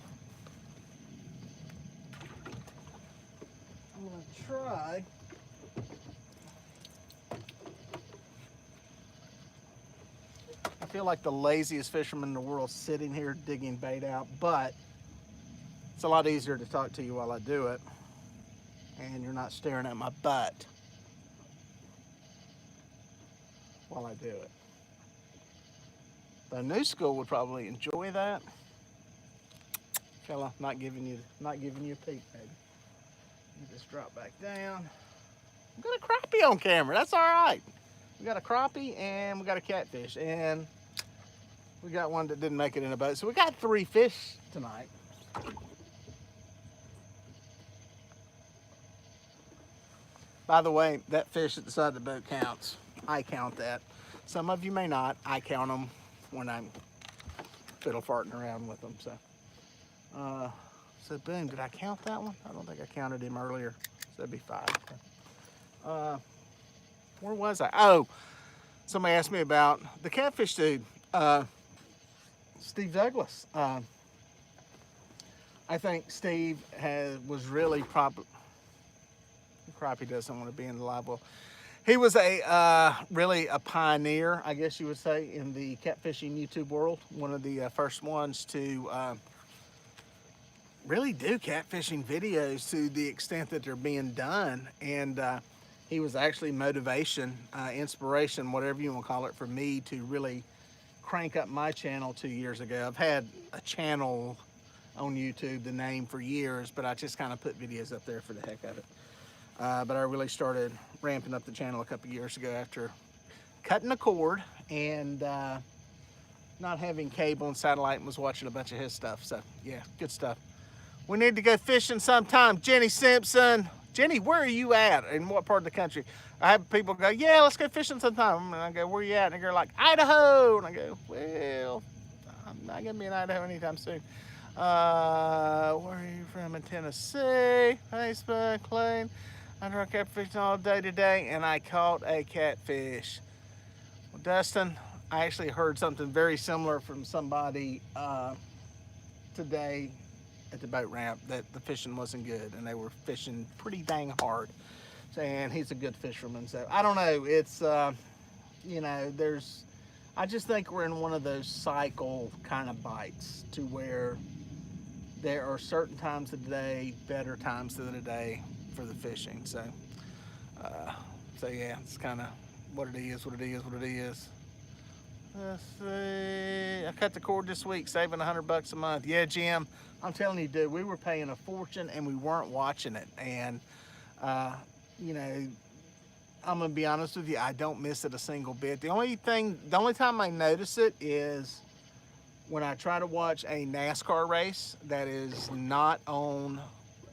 I'm gonna try. I feel like the laziest fisherman in the world sitting here digging bait out, but it's a lot easier to talk to you while I do it, and you're not staring at my butt while I do it. The new school would probably enjoy that. Fella, not giving you a peek, baby. You just drop back down. We got a crappie on camera. That's all right. We got a crappie and we got a catfish, and we got one that didn't make it in a boat. So we got 3 fish tonight. By the way, that fish at the side of the boat counts. I count that. Some of you may not. I count them when I'm fiddle farting around with them. So boom, did I count that one? I don't think I counted him earlier. So that'd be 5. Where was I? Oh, somebody asked me about the catfish dude, Steve Douglas. I think Steve was really crappie doesn't want to be in the live well. He was really a pioneer, I guess you would say, in the catfishing YouTube world. One of the first ones to really do catfishing videos to the extent that they're being done. And he was actually motivation, inspiration, whatever you want to call it, for me to really crank up my channel 2 years ago. I've had a channel on YouTube, the name, for years, but I just kind of put videos up there for the heck of it. But I really started ramping up the channel a couple years ago after cutting the cord and not having cable and satellite, and was watching a bunch of his stuff. So yeah, good stuff. We need to go fishing sometime. Jenny Simpson, Jenny, where are you at? In what part of the country? I have people go, yeah, let's go fishing sometime. And I go, where you at? And they're like, Idaho. And I go, well, I'm not going to be in Idaho anytime soon. Where are you from? In Tennessee. Facebook, Clayton. I draw catfish all day today, and I caught a catfish. Well, Dustin, I actually heard something very similar from somebody today at the boat ramp, that the fishing wasn't good and they were fishing pretty dang hard. And he's a good fisherman. So I don't know. It's, you know, I just think we're in one of those cycle kind of bites to where there are certain times of the day, better times of the day for the fishing. So yeah, it's kind of what it is. Let's see. I cut the cord this week, saving $100 a month. Yeah, Jim, I'm telling you, dude, we were paying a fortune and we weren't watching it. And, you know, I'm gonna be honest with you, I don't miss it a single bit. The only time I notice it is when I try to watch a NASCAR race that is not on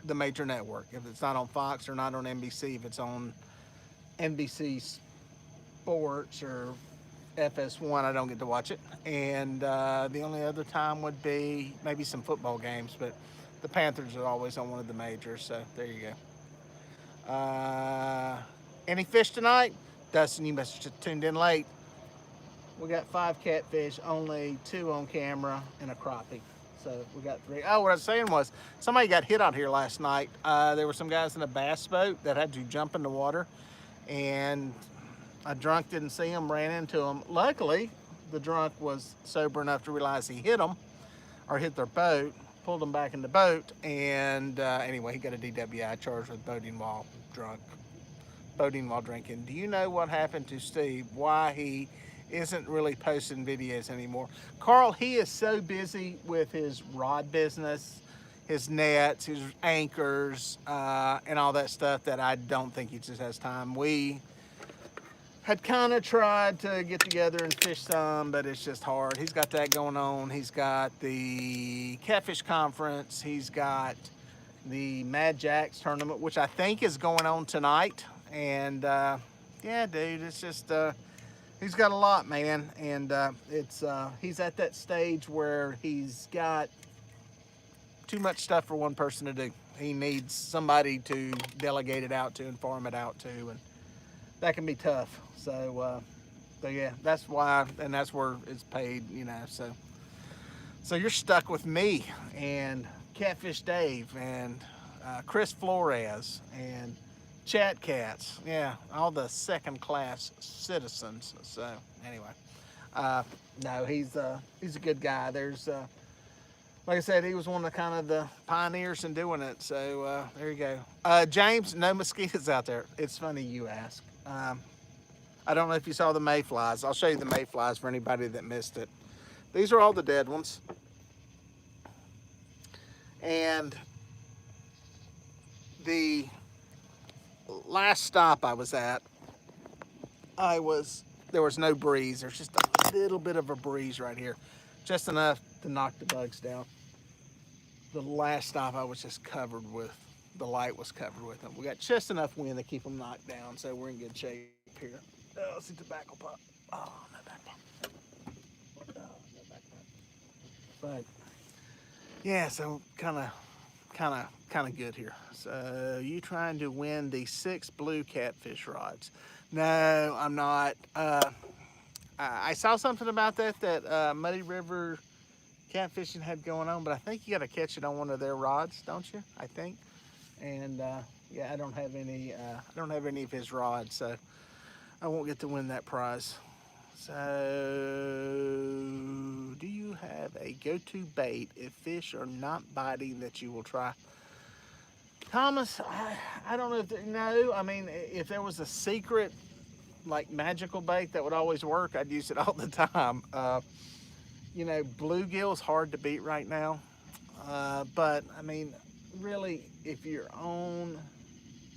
the major network. If it's not on Fox or not on NBC, if it's on NBC Sports or FS1, I don't get to watch it. And the only other time would be maybe some football games, but the Panthers are always on one of the majors, so there you go. Any fish tonight? Dustin, you must have tuned in late. We got 5 catfish, only 2 on camera, and a crappie. So we got 3. Oh, what I was saying was, somebody got hit out here last night. There were some guys in a bass boat that had to jump in the water, and a drunk didn't see him, ran into him. Luckily, the drunk was sober enough to realize he hit them, or hit their boat, pulled them back in the boat, and anyway, he got a DWI charged with boating while drinking. Do you know what happened to Steve? Why he isn't really posting videos anymore? Carl, he is so busy with his rod business, his nets, his anchors, and all that stuff that I don't think he just has time. We had kind of tried to get together and fish some, but it's just hard. He's got that going on. He's got the Catfish Conference. He's got the Mad Jacks tournament, which I think is going on tonight. And yeah, dude, it's just, he's got a lot, man. And he's at that stage where he's got too much stuff for one person to do. He needs somebody to delegate it out to and farm it out to, and that can be tough. So yeah, that's why, and that's where it's paid, you know. So you're stuck with me and Catfish Dave and Chris Flores and Chat Cats. Yeah, all the second-class citizens. So anyway, no, he's a good guy. There's like I said, he was one of the pioneers in doing it. So there you go. James, no mosquitoes out there. It's funny you ask. I don't know if you saw the mayflies. I'll show you the mayflies for anybody that missed it. These are all the dead ones. And the last stop I was at, there was no breeze. There's just a little bit of a breeze right here. Just enough to knock the bugs down. The last stop I was just covered with, the light was covered with them. We got just enough wind to keep them knocked down, so we're in good shape here. Oh, see tobacco pop. Oh, no back pop. Oh, no back pop. But yeah, so kind of good here. So you trying to win the 6 blue catfish rods? No, I'm not. I saw something about that Muddy River catfishing had going on, but I think you got to catch it on one of their rods, don't you? I think. And yeah, I don't have any. I don't have any of his rods, so I won't get to win that prize. So, do you have a go-to bait if fish are not biting that you will try? Thomas, I don't know if no. I mean, if there was a secret, like magical bait that would always work, I'd use it all the time. You know, bluegill's hard to beat right now, but I mean, really, if you're on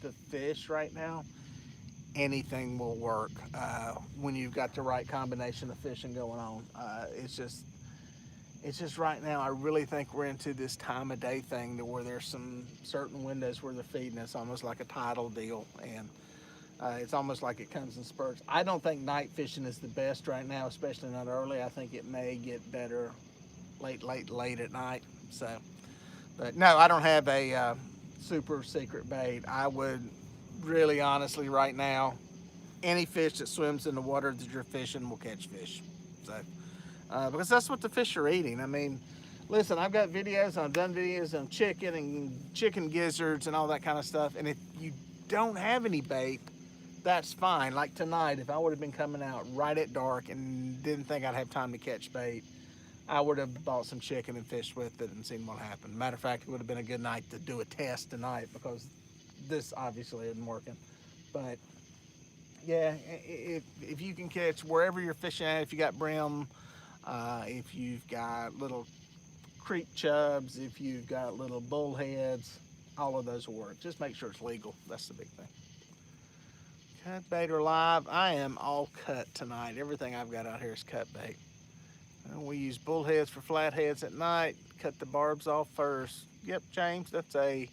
the fish right now, anything will work when you've got the right combination of fishing going on. It's just right now, I really think we're into this time of day thing to where there's some certain windows where they're feeding us, almost like a tidal deal. And it's almost like it comes in spurts. I don't think night fishing is the best right now, especially not early. I think it may get better late at night. So, but no, I don't have a super secret bait. I would really honestly right now, any fish that swims in the water that you're fishing will catch fish. So, because that's what the fish are eating. I mean, listen, I've got videos, I've done videos on chicken and chicken gizzards and all that kind of stuff. And if you don't have any bait, that's fine. Like tonight, if I would have been coming out right at dark and didn't think I'd have time to catch bait, I would have bought some chicken and fished with it and seen what happened. Matter of fact, it would have been a good night to do a test tonight because this obviously isn't working. But yeah, if you can catch wherever you're fishing at, if you got brim, if you've got little creek chubs, if you've got little bullheads, all of those will work. Just make sure it's legal. That's the big thing. Cut bait or live. I am all cut tonight. Everything I've got out here is cut bait. We use bullheads for flatheads at night. Cut the barbs off first. Yep, James, that's a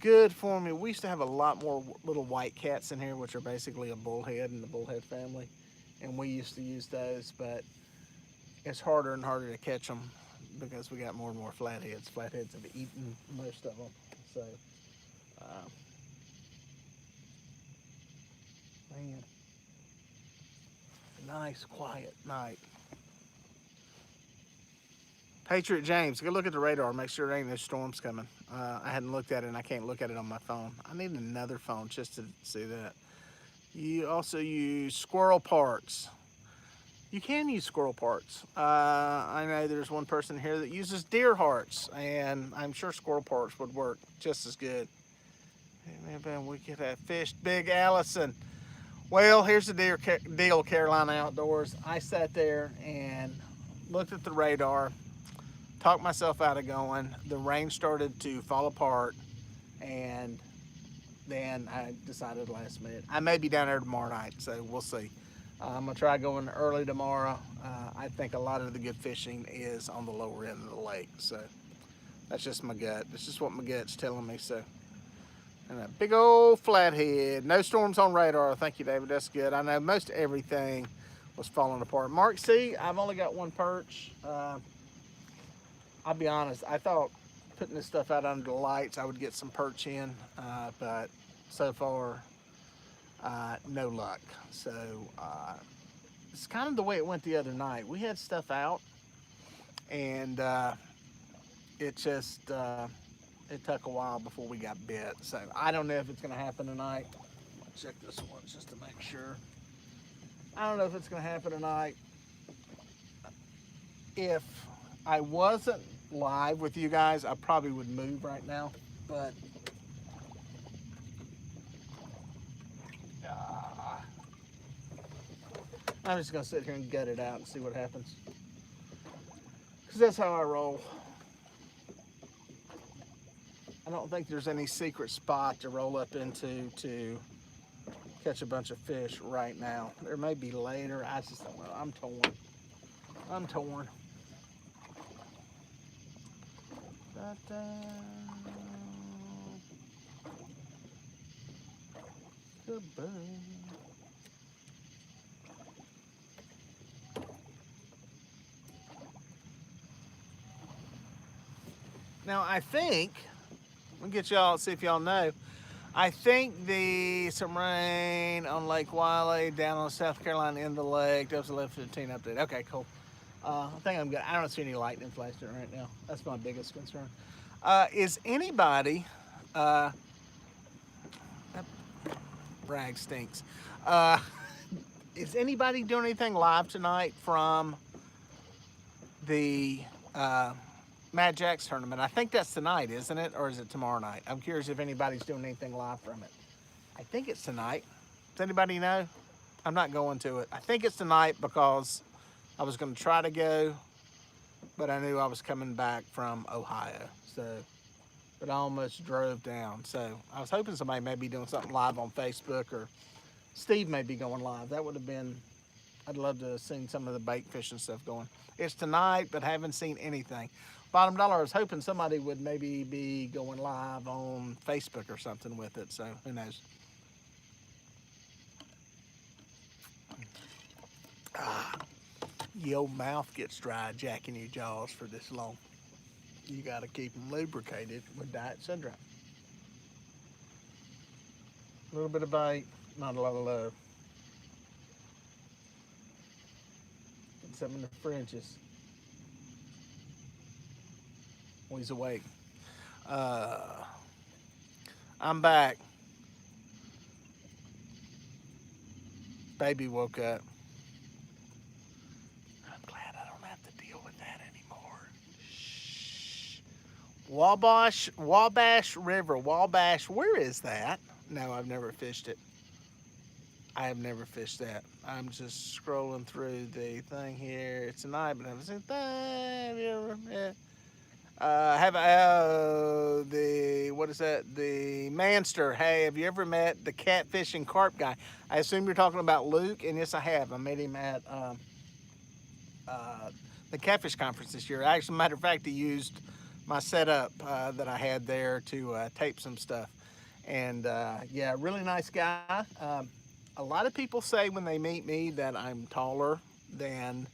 good formula. We used to have a lot more little white cats in here, which are basically a bullhead in the bullhead family. And we used to use those, but it's harder and harder to catch them because we got more and more flatheads. Flatheads have eaten most of them. So, man, nice quiet night. Patriot James, go look at the radar, make sure there ain't no storms coming. I hadn't looked at it and I can't look at it on my phone. I need another phone just to see that. You also use squirrel parts. You can use squirrel parts. I know there's one person here that uses deer hearts, and I'm sure squirrel parts would work just as good. Maybe we could have fished Big Allison. Well, here's the deal, Carolina Outdoors. I sat there and looked at the radar, talked myself out of going. The rain started to fall apart, and then I decided last minute. I may be down there tomorrow night, so we'll see. I'm gonna try going early tomorrow. I think a lot of the good fishing is on the lower end of the lake, so that's just my gut. That's just what my gut's telling me. So, and a big old flathead. No storms on radar. Thank you, David. That's good. I know most everything was falling apart. Mark C, I've only got one perch. I'll be honest, I thought putting this stuff out under the lights I would get some perch in, but so far no luck. So it's kind of the way it went the other night. We had stuff out, and it just it took a while before we got bit. So I don't know if it's going to happen tonight. Check this one just to make sure. I don't know if it's going to happen tonight. If I wasn't live with you guys, I probably would move right now, but I'm just gonna sit here and gut it out and see what happens, because that's how I roll. I don't think there's any secret spot to roll up into to catch a bunch of fish right now. There may be later. I just don't know. I'm torn. I'm torn. But, goodbye. Now I think, let me get y'all, see if y'all know, I think some rain on Lake Wiley, down on South Carolina in the lake. That was 11:15 update. Okay, cool. I think I'm good. I don't see any lightning flashing right now. That's my biggest concern. Is anybody, that rag stinks. Is anybody doing anything live tonight from the Mad Jack's tournament? I think that's tonight, isn't it? Or is it tomorrow night? I'm curious if anybody's doing anything live from it. I think it's tonight. Does anybody know? I'm not going to it. I think it's tonight because I was going to try to go, but I knew I was coming back from Ohio. So, but I almost drove down. So I was hoping somebody may be doing something live on Facebook, or Steve may be going live. That would have been I'd love to have seen some of the bait fishing stuff going. It's tonight, but haven't seen anything. Bottom dollar, I was hoping somebody would maybe be going live on Facebook or something with it, so who knows. Your mouth gets dry jacking your jaws for this long. You got to keep them lubricated with diet syndrome. A little bit of bite, not a lot of love. Get some in the fringes. Well, he's awake. I'm back. Baby woke up. I'm glad I don't have to deal with that anymore. Shh. Wabash River. Wabash, where is that? No, I've never fished it. I have never fished that. I'm just scrolling through the thing here. It's a night, but I haven't seen the thing. Have you ever? Yeah. The what is that? The Manster. Hey, have you ever met the catfish and carp guy? I assume you're talking about Luke, and yes, I have. I met him at uh, the catfish conference this year. Actually, matter of fact, he used my setup that I had there to tape some stuff. And yeah, really nice guy. A lot of people say when they meet me that I'm taller than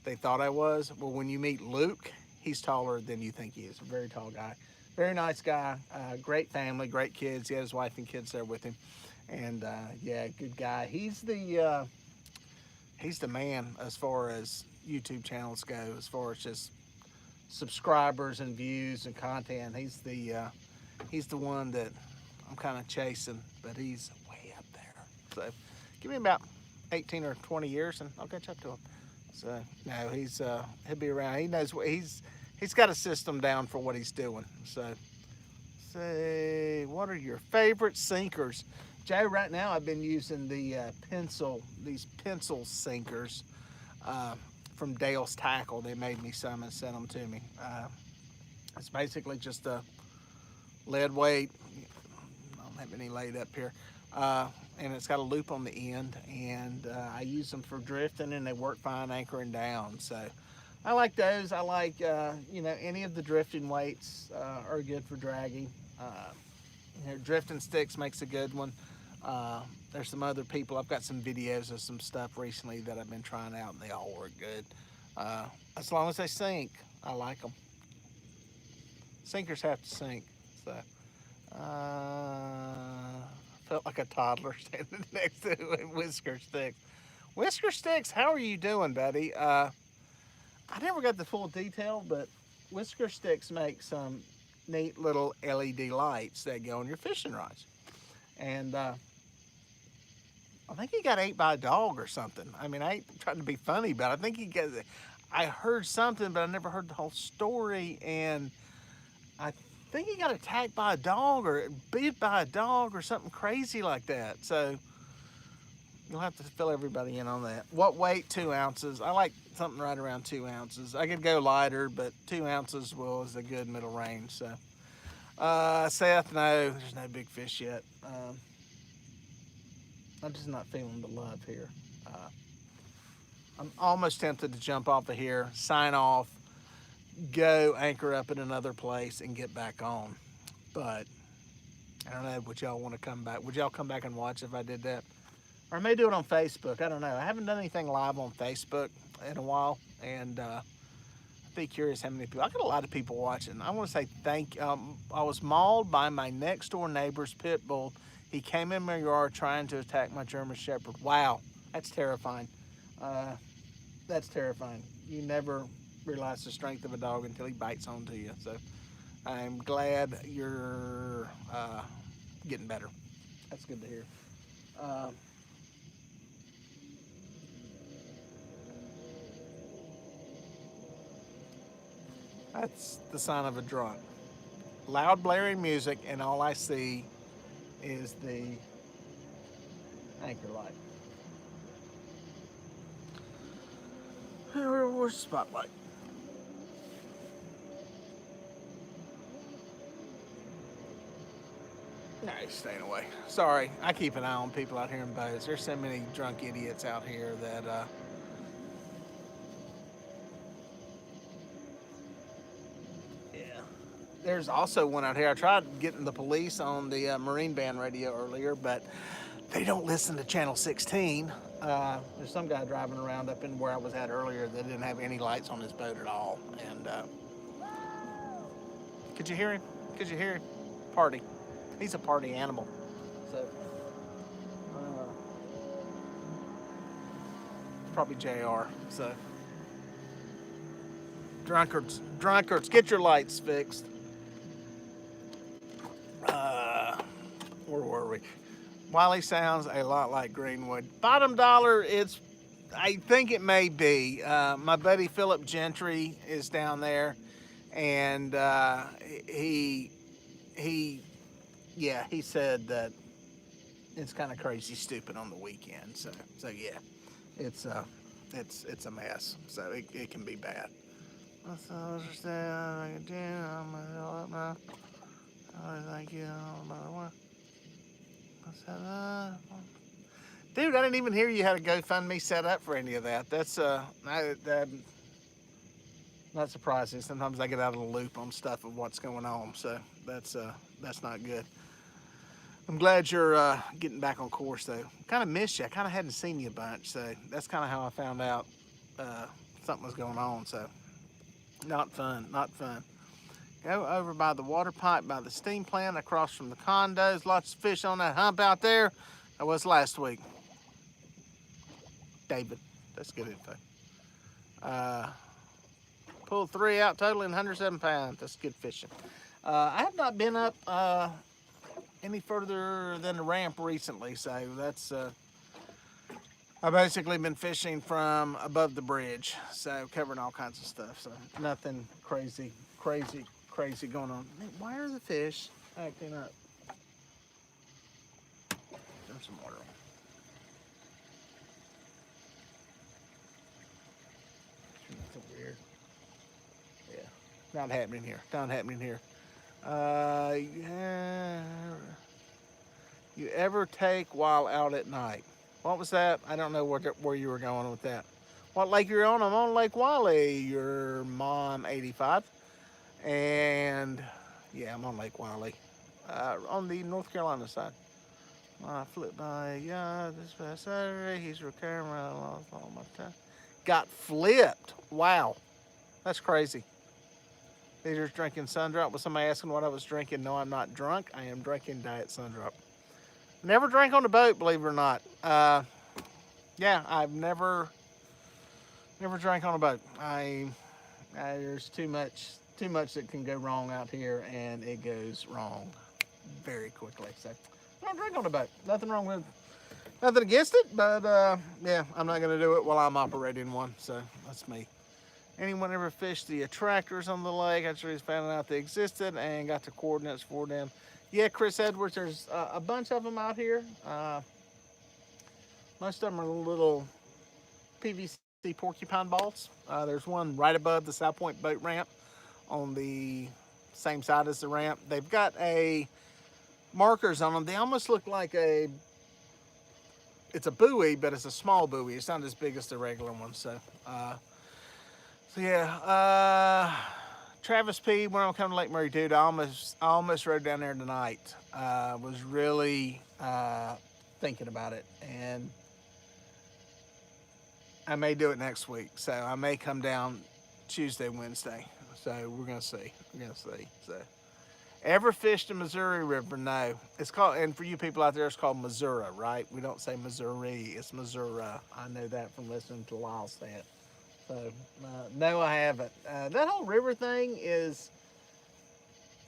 they thought I was. Well, when you meet Luke, he's taller than you think he is. A very tall guy. Very nice guy. Great family, great kids. He had his wife and kids there with him. And yeah, good guy. He's the man as far as YouTube channels go, as far as just subscribers and views and content. He's the one that I'm kind of chasing, but he's way up there. So give me about 18 or 20 years and I'll catch up to him. So no, he'll be around. He knows what he's got a system down for what he's doing. So say, what are your favorite sinkers? Jay, right now I've been using these pencil sinkers from Dale's Tackle. They made me some and sent them to me. It's basically just a lead weight. I don't have any laid up here. And it's got a loop on the end, and I use them for drifting, and they work fine anchoring down. So I like those. I like, any of the drifting weights are good for dragging. Drifting sticks makes a good one. There's some other people. I've got some videos of some stuff recently that I've been trying out, and they all work good. As long as they sink, I like them. Sinkers have to sink. So felt like a toddler standing next to Whisker Sticks. Whisker Sticks, how are you doing, buddy? I never got the full detail, but Whisker Sticks make some neat little LED lights that go on your fishing rods. And I think he got ate by a dog or something. I mean, I ain't trying to be funny, but I think I heard something, but I never heard the whole story. And I think he got attacked by a dog or bit by a dog or something crazy like that. So you'll have to fill everybody in on that. What weight? 2 ounces. I like something right around 2 ounces. I could go lighter, but 2 ounces is a good middle range. So Seth, no, there's no big fish yet. I'm just not feeling the love here. I'm almost tempted to jump off of here, sign off, go anchor up in another place, and get back on. But I don't know. Would y'all want to come back? Would y'all come back and watch if I did that? Or I may do it on Facebook. I don't know. I haven't done anything live on Facebook in a while, and I'd be curious how many people. I got a lot of people watching. I want to say I was mauled by my next door neighbor's pit bull. He came in my yard trying to attack my German Shepherd. Wow, that's terrifying. That's terrifying. You never realize the strength of a dog until he bites onto you. So I'm glad you're getting better. That's good to hear. That's the sign of a drunk. Loud blaring music, and all I see is the anchor light. Where's the spotlight? No, he's staying away. Sorry, I keep an eye on people out here in boats. There's so many drunk idiots out here that, yeah. There's also one out here. I tried getting the police on the Marine Band radio earlier, but they don't listen to Channel 16. There's some guy driving around up in where I was at earlier that didn't have any lights on his boat at all. And could you hear him? Could you hear him? Party. He's a party animal. So, probably JR. So, drunkards, get your lights fixed. Where were we? Wiley sounds a lot like Greenwood. Bottom dollar, I think it may be. My buddy Philip Gentry is down there, and he said that it's kind of crazy stupid on the weekend. So yeah, it's a mess. So it can be bad. Thank you. Dude, I didn't even hear you had a GoFundMe set up for any of that. That's not surprising. Sometimes I get out of the loop on stuff of what's going on, so that's not good. I'm glad you're getting back on course though. Kind of missed you. I kind of hadn't seen you a bunch, so that's kind of how I found out something was going on. So not fun. Go over by the water pipe, by the steam plant, across from the condos. Lots of fish on that hump out there. That was last week. David, that's good info. Pulled 3 out, totaling 107 pounds. That's good fishing. I have not been up any further than the ramp recently, so that's... I've basically been fishing from above the bridge, so covering all kinds of stuff. So nothing crazy going on. Why are the fish acting up? There's some water on. That's weird. Yeah, not happening here. Yeah. You ever take while out at night? What was that? I don't know where you were going with that. What lake you're on? I'm on Lake Wiley. Your mom 85. And yeah, I'm on Lake Wiley, on the North Carolina side. I flipped by this past Saturday. He's recovering around all my time. Got flipped. Wow, that's crazy. These are drinking Sundrop. Was somebody asking what I was drinking? No, I'm not drunk. I am drinking Diet Sundrop. Never drank on the boat, believe it or not. Yeah, I've never drank on a boat. There's too much that can go wrong out here, and it goes wrong very quickly. So I don't drink on a boat. Nothing wrong with, nothing against it, but yeah, I'm not going to do it while I'm operating one. So that's me. Anyone ever fished the attractors on the lake? I just found out they existed and got the coordinates for them. Yeah, Chris Edwards, there's a bunch of them out here. Most of them are little PVC porcupine balls. There's one right above the South Point boat ramp on the same side as the ramp. They've got markers on them. They almost look like it's a buoy, but it's a small buoy. It's not as big as the regular one. So yeah. Travis P, when I'm coming to Lake Murray, dude, I almost rode down there tonight. Was really thinking about it, and I may do it next week. So I may come down Tuesday, Wednesday. So we're gonna see. So, ever fished the Missouri River? No. It's called, and for you people out there, it's called Missouri, right? We don't say Missouri. It's Missouri. I know that from listening to Lyle say it. So, no, I haven't. That whole river thing is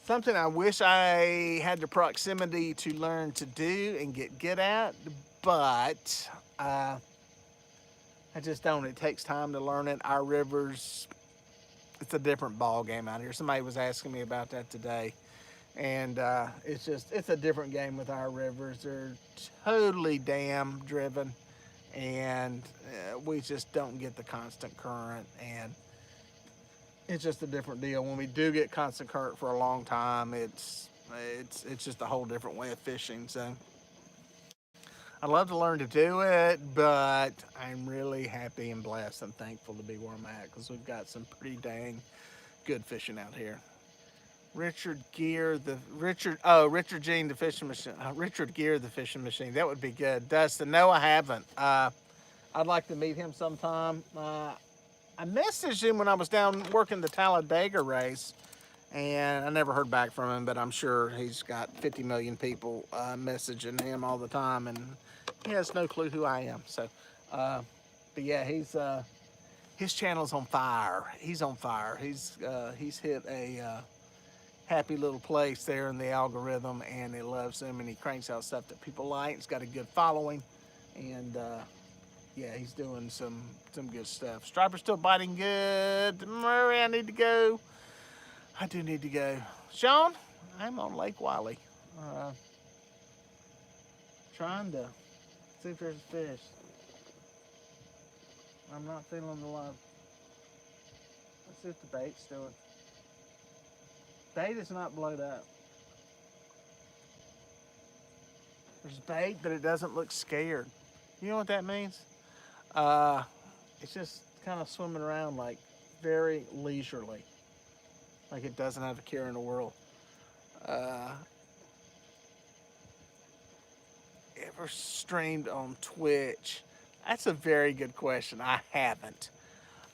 something I wish I had the proximity to learn to do and get good at, but I just don't. It takes time to learn it. Our rivers, it's a different ball game out here. Somebody was asking me about that today, and it's a different game with our rivers. They're totally dam driven, and we just don't get the constant current, and it's just a different deal. When we do get constant current for a long time, it's It's just a whole different way of fishing. So I'd love to learn to do it, but I'm really happy and blessed and thankful to be where I'm at because we've got some pretty dang good fishing out here. Richard Gene, the fishing machine. Richard Gere, the fishing machine. That would be good. Dustin, no, I haven't. I'd like to meet him sometime. I messaged him when I was down working the Talladega race, and I never heard back from him. But I'm sure he's got 50 million people messaging him all the time, and he has no clue who I am. So, but yeah, his channel's on fire. He's on fire. He's hit a happy little place there in the algorithm, and it loves him, and he cranks out stuff that people like. He's got a good following, and yeah, he's doing some good stuff. Striper's still biting good. Murray, I need to go. I do need to go. Sean, I'm on Lake Wiley, trying to see if there's a fish. I'm not feeling the love. Let's see if the bait's doing. Bait is not blowed up. There's bait, but it doesn't look scared. You know what that means? It's just kind of swimming around like very leisurely, like it doesn't have a care in the world. Ever streamed on Twitch? That's a very good question. I haven't.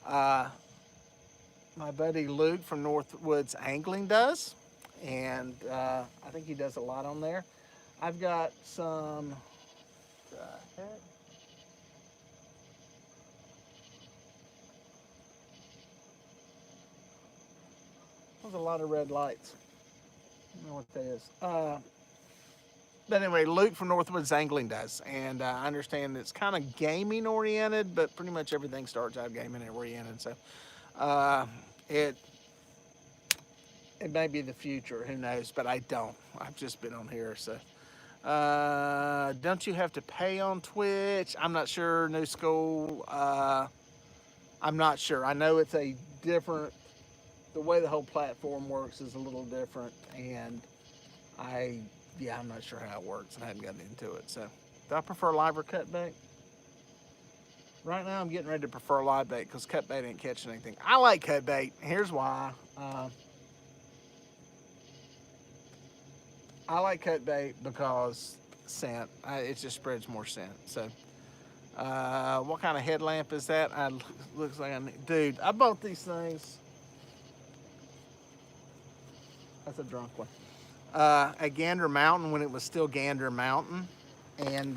My buddy Luke from Northwoods Angling does, and I think he does a lot on there. I've got some. There's a lot of red lights. I don't know what that is. But anyway, Luke from Northwoods Angling does, and I understand it's kind of gaming oriented, but pretty much everything starts out gaming oriented. So it may be the future, who knows? But I don't. I've just been on here, so. Don't you have to pay on Twitch? I'm not sure. New school. I'm not sure. I know it's a different. The way the whole platform works is a little different, and I'm not sure how it works. I hadn't gotten into it. So, do I prefer live or cut bait? Right now, I'm getting ready to prefer live bait because cut bait ain't catching anything. I like cut bait. Here's why. I like cut bait because scent. It just spreads more scent. So, what kind of headlamp is that? Looks like dude. I bought these things. That's a drunk one. At Gander Mountain when it was still Gander Mountain, and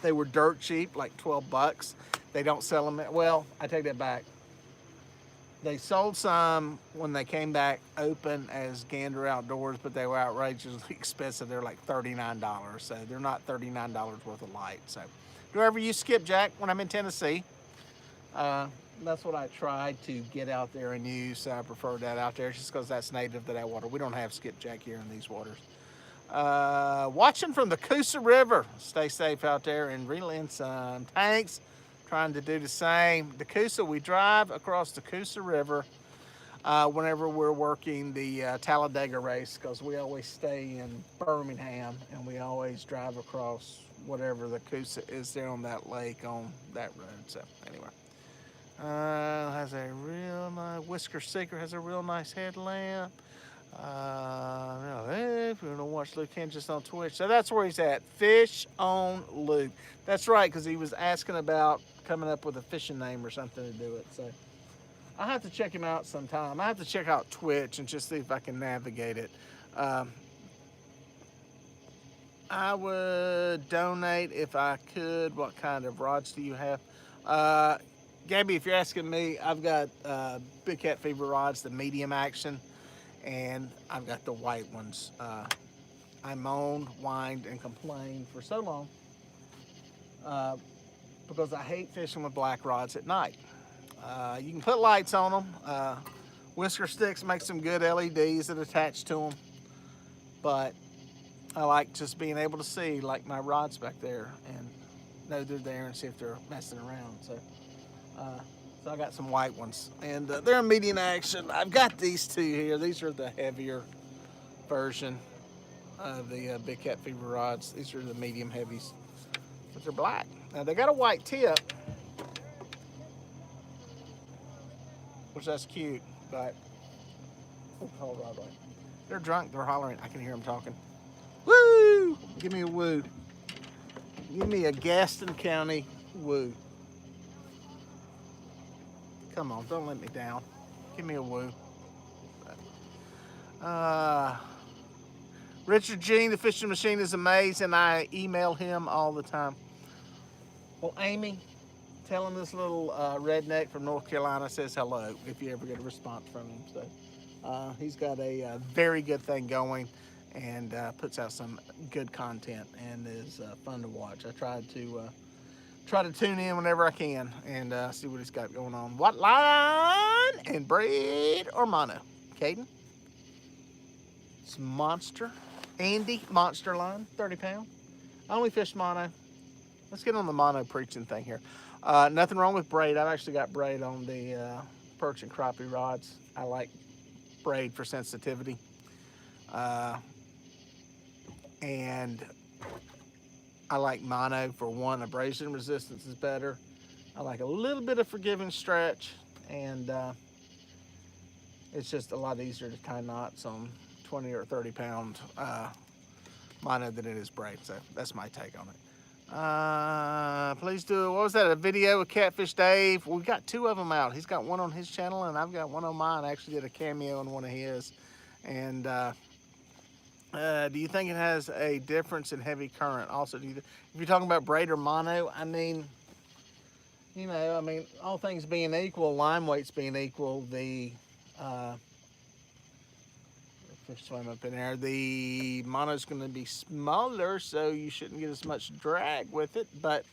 they were dirt cheap, like $12. They don't sell them. Well, I take that back. They sold some when they came back open as Gander Outdoors, but they were outrageously expensive. They're like $39, so they're not $39 worth of light. So, do I ever use skipjack when I'm in Tennessee? That's what I tried to get out there and use. So I prefer that out there just because that's native to that water. We don't have skipjack here in these waters. Watching from the Coosa River. Stay safe out there and reel in some tanks. Trying to do the same. The Coosa, we drive across the Coosa River whenever we're working the Talladega race because we always stay in Birmingham and we always drive across whatever the Coosa is there on that lake on that road. So anyway. Has a real nice Whisker Seeker has a real nice headlamp. If you want to watch Luke Hinges on Twitch, so that's where he's at. Fish on Luke. That's right, because he was asking about coming up with a fishing name or something to do it. So I'll have to check him out sometime. I have to check out Twitch and just see if I can navigate it. I would donate if I could. What kind of rods do you have? Gabby, if you're asking me, I've got Big Cat Fever rods, the medium action, and I've got the white ones. I moaned, whined, and complained for so long because I hate fishing with black rods at night. You can put lights on them. Whisker Sticks make some good LEDs that attach to them, but I like just being able to see like my rods back there and know they're there and see if they're messing around. So I got some white ones, and they're a medium action. I've got these two here. These are the heavier version. the big cat fever rods. These are the medium heavies, but they're black. Now they got a white tip, which that's cute, but hold on, right. They're drunk. They're hollering. I can hear them talking. Woo! Give me a woo. Give me a Gaston County woo. Come on, don't let me down. Give me a woo. Richard Jean, the fishing machine is amazing. I email him all the time. Well, Amy, tell him this little redneck from North Carolina says hello if you ever get a response from him. So he's got a very good thing going and puts out some good content and is fun to watch. I try to tune in whenever I can and see what he's got going on. What line and braid or mono? Caden? It's monster. Andy, monster line, 30 pound. I only fish mono. Let's get on the mono preaching thing here. Nothing wrong with braid. I've actually got braid on the perch and crappie rods. I like braid for sensitivity. And I like mono for one, abrasion resistance is better. I like a little bit of forgiving stretch, and it's just a lot easier to tie knots on 20 or 30 pound mono than it is braid. So that's my take on it. Please do, what was that, a video with Catfish Dave? We've got two of them out. He's got one on his channel and I've got one on mine. I actually did a cameo on one of his. And do you think it has a difference in heavy current? Also, if you're talking about braid or mono, I mean, you know, I mean, all things being equal, line weights being equal, the fish swim up in there, the mono's going to be smaller, so you shouldn't get as much drag with it. But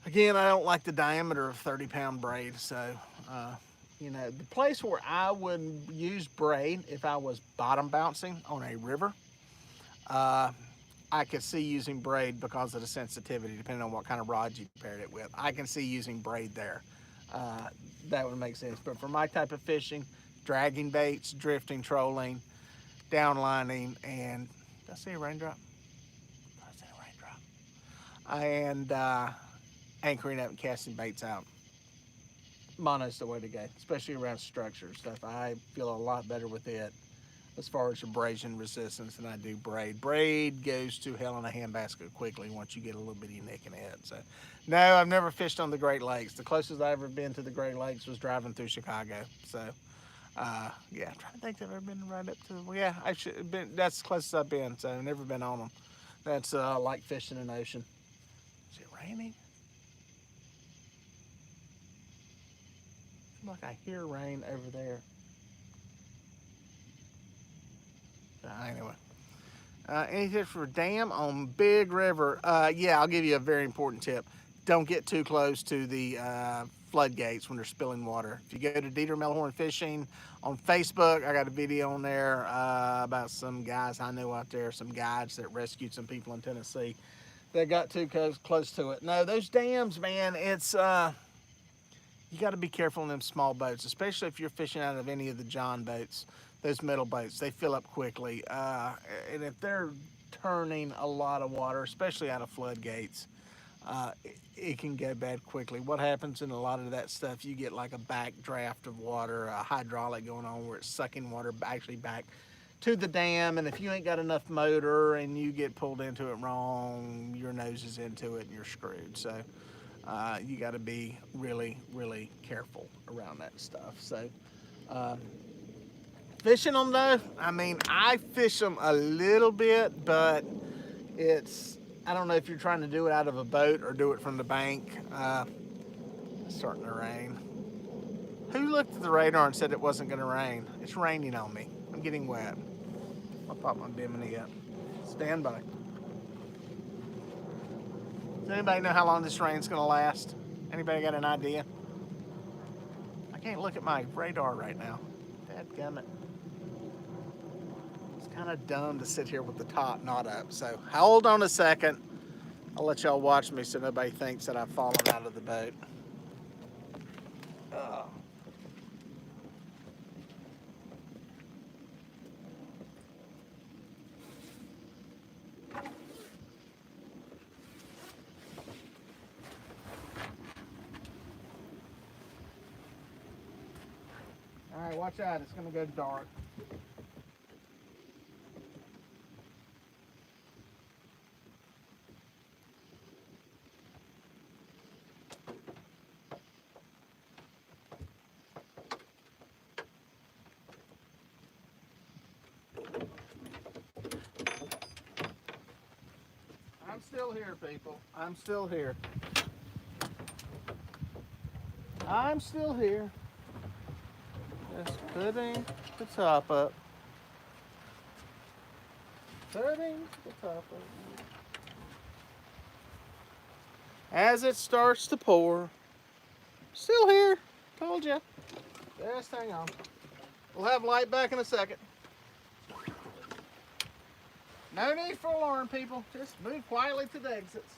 again, I don't like the diameter of 30 pound braid, so you know, the place where I would use braid if I was bottom bouncing on a river, I could see using braid because of the sensitivity, depending on what kind of rod you paired it with. I can see using braid there. That would make sense. But for my type of fishing, dragging baits, drifting, trolling, downlining, and did I see a raindrop? I see a raindrop. And anchoring up and casting baits out. Mono's the way to go, especially around structure stuff. I feel a lot better with it as far as abrasion resistance than I do braid. Braid goes to hell in a handbasket quickly once you get a little bitty nick in the head. So, no, I've never fished on the Great Lakes. The closest I've ever been to the Great Lakes was driving through Chicago. So, yeah, I'm trying to think if I've ever been right up to, well, yeah, I should have been, that's the closest I've been, so I've never been on them. That's like fishing an ocean. Is it raining? Like I hear rain over there. Anyway, any tips for dam on Big River? Yeah, I'll give you a very important tip. Don't get too close to the floodgates when they're spilling water. If you go to Dieter Melhorn Fishing on Facebook, I got a video on there about some guys I know out there, some guides that rescued some people in Tennessee that got too close to it. No, those dams, man, it's you got to be careful in them small boats, especially if you're fishing out of any of the John boats, those metal boats. They fill up quickly. And if they're turning a lot of water, especially out of floodgates, it can go bad quickly. What happens in a lot of that stuff, you get like a backdraft of water, a hydraulic going on where it's sucking water actually back to the dam. And if you ain't got enough motor and you get pulled into it wrong, your nose is into it and you're screwed. So you got to be really, really careful around that stuff. So fishing them though, I mean, I fish them a little bit, but it's, I don't know if you're trying to do it out of a boat or do it from the bank. It's starting to rain. Who looked at the radar and said it wasn't going to rain? It's raining on me. I'm getting wet. I'll pop my bimini up. Stand by. Does anybody know how long this rain's going to last? Anybody got an idea? I can't look at my radar right now. Dadgummit. It's kind of dumb to sit here with the top not up. So hold on a second. I'll let y'all watch me so nobody thinks that I've fallen out of the boat. Hey, watch out, it's gonna go dark. I'm still here, people. I'm still here. I'm still here. Just putting the top up. Putting the top up. As it starts to pour. Still here. Told you. Just hang on. We'll have light back in a second. No need for alarm, people. Just move quietly to the exits.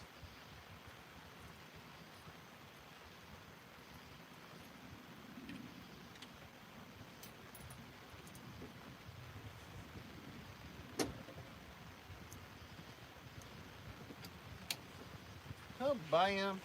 Oh, bam.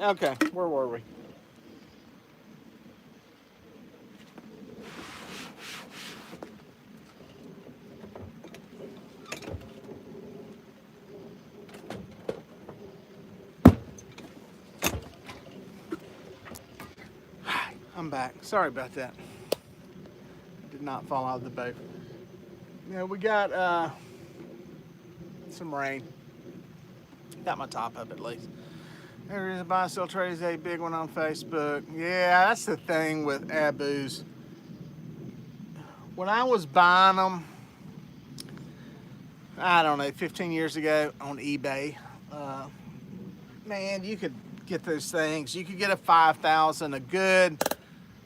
Okay, where were we? I'm back. Sorry about that. Did not fall out of the boat. Yeah, we got some rain. Got my top up at least. There is a buy sell trade is a big one on Facebook. Yeah, that's the thing with abus. When I was buying them, I don't know, 15 years ago on eBay, man, you could get those things. You could get a 5,000, a good.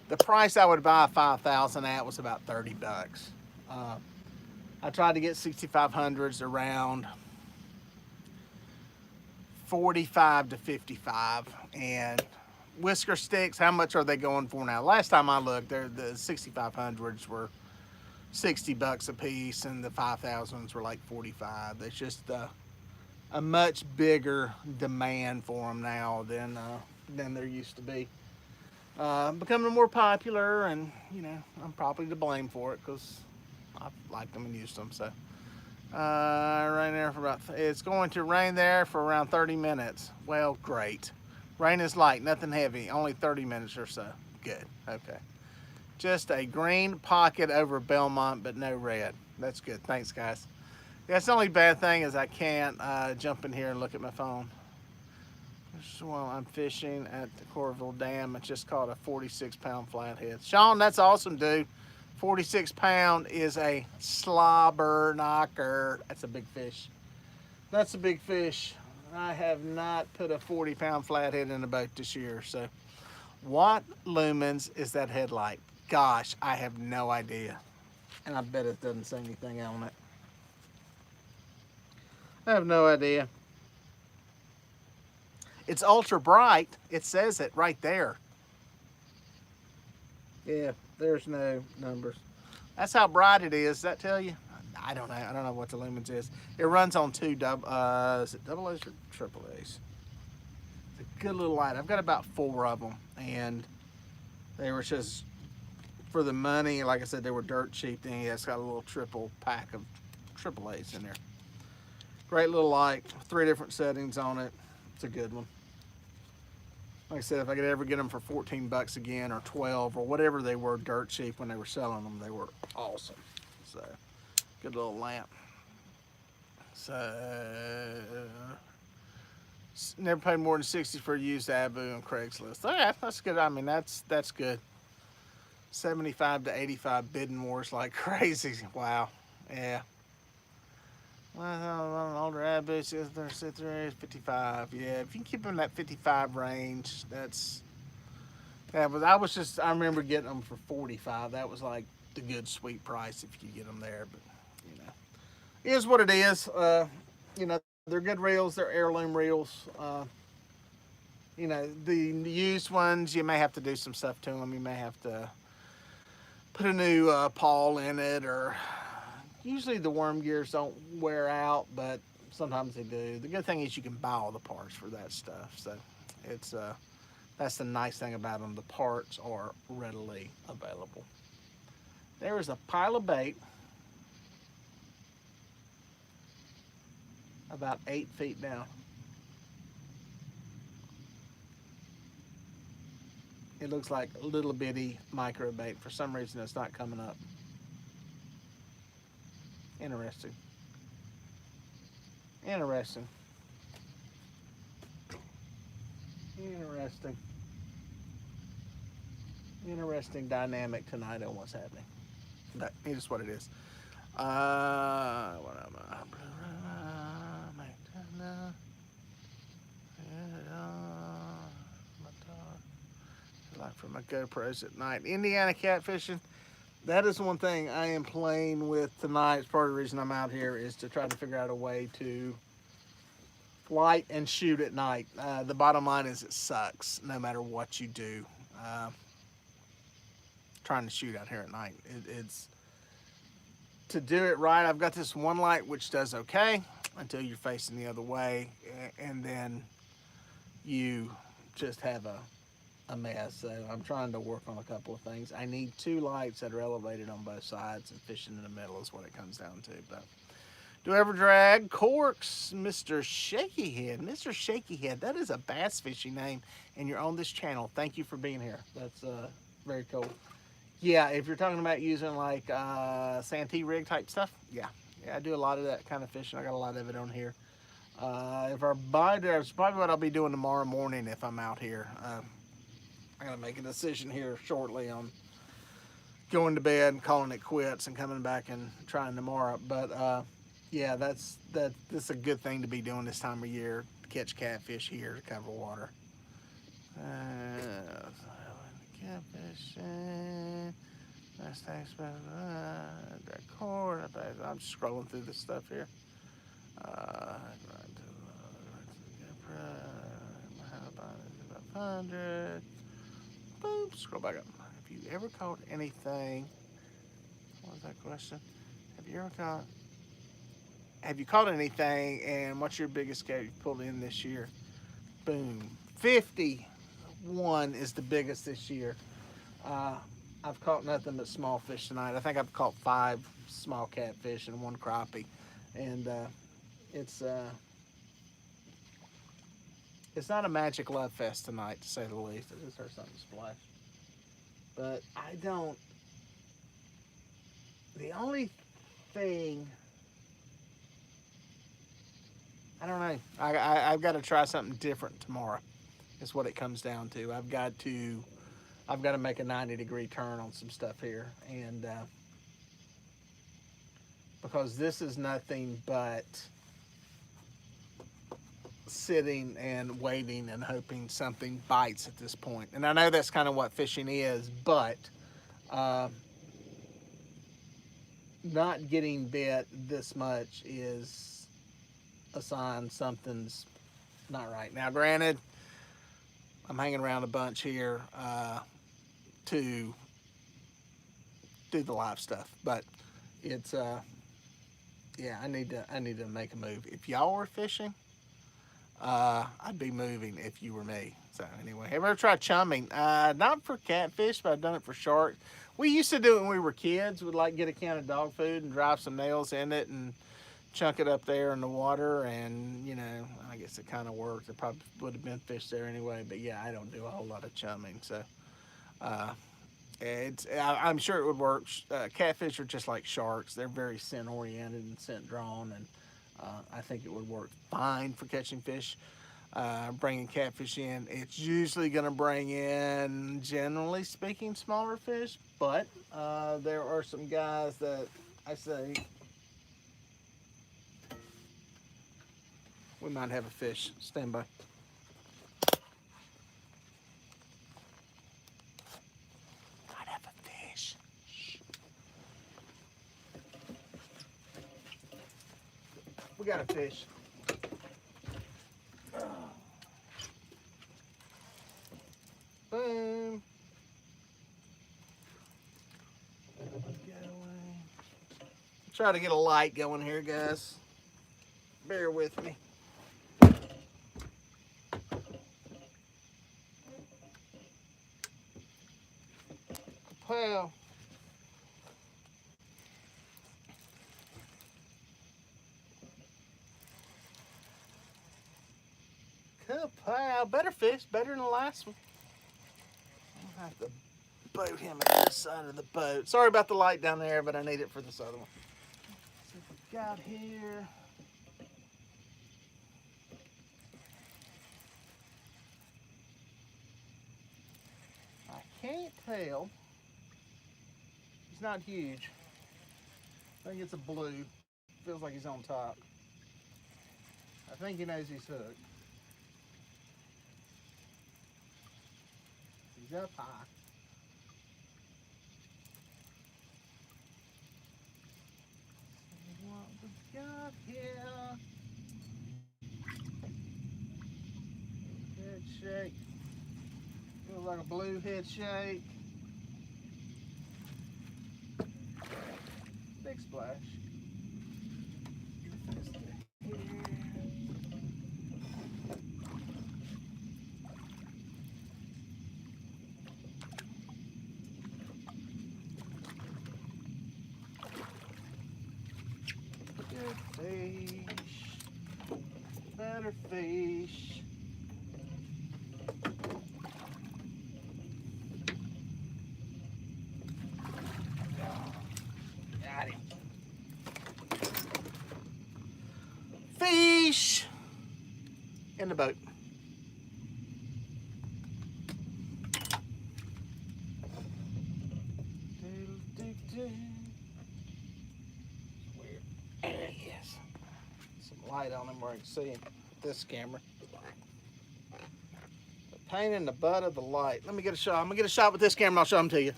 The price I would buy a 5,000 at was about 30 bucks. I tried to get 6,500s around 45 to 55, and whisker sticks, how much are they going for now? Last time I looked, the 6,500s were 60 bucks a piece, and the 5,000s were like 45. There's just a much bigger demand for them now than there used to be. Becoming more popular, and you know, I'm probably to blame for it because I've liked them and used them. So rain there for about, it's going to rain there for around 30 minutes. Well, great. Rain is light, nothing heavy, only 30 minutes or so. Good. Okay. Just a green pocket over Belmont, but no red. That's good. Thanks, guys. That's the only bad thing is I can't jump in here and look at my phone. While I'm fishing at the Corville Dam, I just caught a 46-pound flathead. Sean, that's awesome, dude. 46-pound is a slobber knocker. That's a big fish. That's a big fish. I have not put a 40-pound flathead in a boat this year. So, what lumens is that headlight? Gosh, I have no idea. And I bet it doesn't say anything on it. I have no idea. It's ultra bright. It says it right there. Yeah, there's no numbers. That's how bright it is. Does that tell you? I don't know. I don't know what the lumens is. It runs on two is it double A's or triple A's? It's a good little light. I've got about 4 of them, and they were just for the money. Like I said, they were dirt cheap. Then it's got a little triple pack of triple A's in there. Great little light. 3 different settings on it. It's a good one. Like I said, if I could ever get them for 14 bucks again, or 12, or whatever they were, dirt cheap when they were selling them, they were awesome. So, good little lamp. So, never paid more than 60 for a used Abu on Craigslist. Oh, yeah, that's good. I mean, that's good. 75 to 85 bidding wars like crazy. Wow. Yeah. Well, older Abu, they're 55. Yeah, if you can keep them in that 55 range, that's. Yeah, but I remember getting them for 45. That was like the good sweet price if you could get them there. But, you know, it is what it is. You know, they're good reels. They're heirloom reels. You know, the used ones, you may have to do some stuff to them. You may have to put a new pawl in it, or usually the worm gears don't wear out, but sometimes they do. The good thing is you can buy all the parts for that stuff. So it's that's the nice thing about them. The parts are readily available. There is a pile of bait about 8 feet down. It looks like a little bitty micro bait. For some reason, it's not coming up. Interesting. Interesting. Interesting. Interesting dynamic tonight on what's happening. But it is what it is. What am I? Like for my GoPros at night. Indiana catfishing. That is one thing I am playing with tonight. It's part of the reason I'm out here is to try to figure out a way to flight and shoot at night. The bottom line is it sucks no matter what you do. Trying to shoot out here at night. It's to do it right. I've got this one light which does okay until you're facing the other way, and then you just have a mess. So I'm trying to work on a couple of things. I need 2 lights that are elevated on both sides, and fishing in the middle is what it comes down to. But do I ever drag corks, Mr. Shaky Head? Mr. Shaky Head, that is a bass fishing name, and you're on this channel. Thank you for being here. That's very cool. Yeah, if you're talking about using like Santee Rig type stuff, yeah, I do a lot of that kind of fishing. I got a lot of it on here. If our bite, that's probably what I'll be doing tomorrow morning if I'm out here. I gotta make a decision here shortly on going to bed and calling it quits and coming back and trying tomorrow. But yeah, that's a good thing to be doing this time of year, to catch catfish here to cover water. Catfish. I'm just scrolling through this stuff here. Boop, scroll back up. Have you ever caught anything? What was that question? Have you caught anything, and what's your biggest catch you pulled in this year? Boom. 51 is the biggest this year. I've caught nothing but small fish tonight. I think I've caught 5 small catfish and 1 crappie, and it's not a magic love fest tonight, to say the least. I just heard something splash, but I don't. The only thing, I don't know. I've got to try something different tomorrow. Is what it comes down to. I've got to make a 90-degree turn on some stuff here, and because this is nothing but sitting and waiting and hoping something bites at this point. And I know that's kind of what fishing is, but not getting bit this much is a sign something's not right. Now, granted, I'm hanging around a bunch here to do the live stuff, but it's yeah, I need to make a move. If y'all were fishing, I'd be moving if you were me. So anyway, have you ever tried chumming? Not for catfish, but I've done it for sharks. We used to do it when we were kids. We'd like get a can of dog food and drive some nails in it and chunk it up there in the water, and you know, I guess it kind of worked. There probably would have been fish there anyway, but yeah, I don't do a whole lot of chumming, so I'm sure it would work. Catfish are just like sharks. They're very scent oriented and scent drawn, and I think it would work fine for catching fish. Bringing catfish in, it's usually going to bring in, generally speaking, smaller fish, but there are some guys that I say we might have a fish. Stand by. Might have a fish. Shh. We got a fish. Try to get a light going here, guys. Bear with me. Well, kapow. Better fish, better than the last one. I'll have to boat him at this side of the boat. Sorry about the light down there, but I need it for this other one. Let's see what we got here. I can't tell. He's not huge. I think it's a blue. Feels like he's on top. I think he knows he's hooked. He's up high. See what we got here. Head shake. Feels like a blue head shake. Big splash. Good fish. Better fish. Got him. Fish in the boat. Weird. There he is. Some light on him where I can see him with this camera. The pain in the butt of the light. Let me get a shot. I'm gonna get a shot with this camera. I'll show him to you.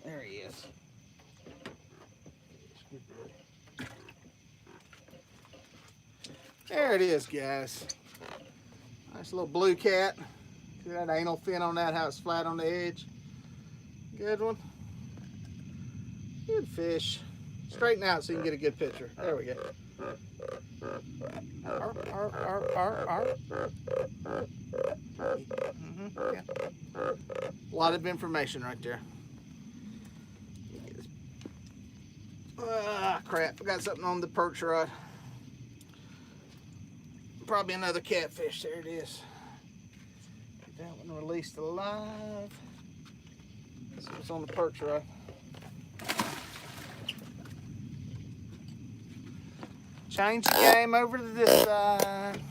There he is. There it is, guys. Nice little blue cat. See that anal fin on that, how it's flat on the edge? Good one. Good fish. Straighten out so you can get a good picture. There we go. Yeah. A lot of information right there. Ah, crap. I got something on the perch rod. Probably another catfish. There it is. Get that one released alive. This one's on the perch rod. Change the game over to this side.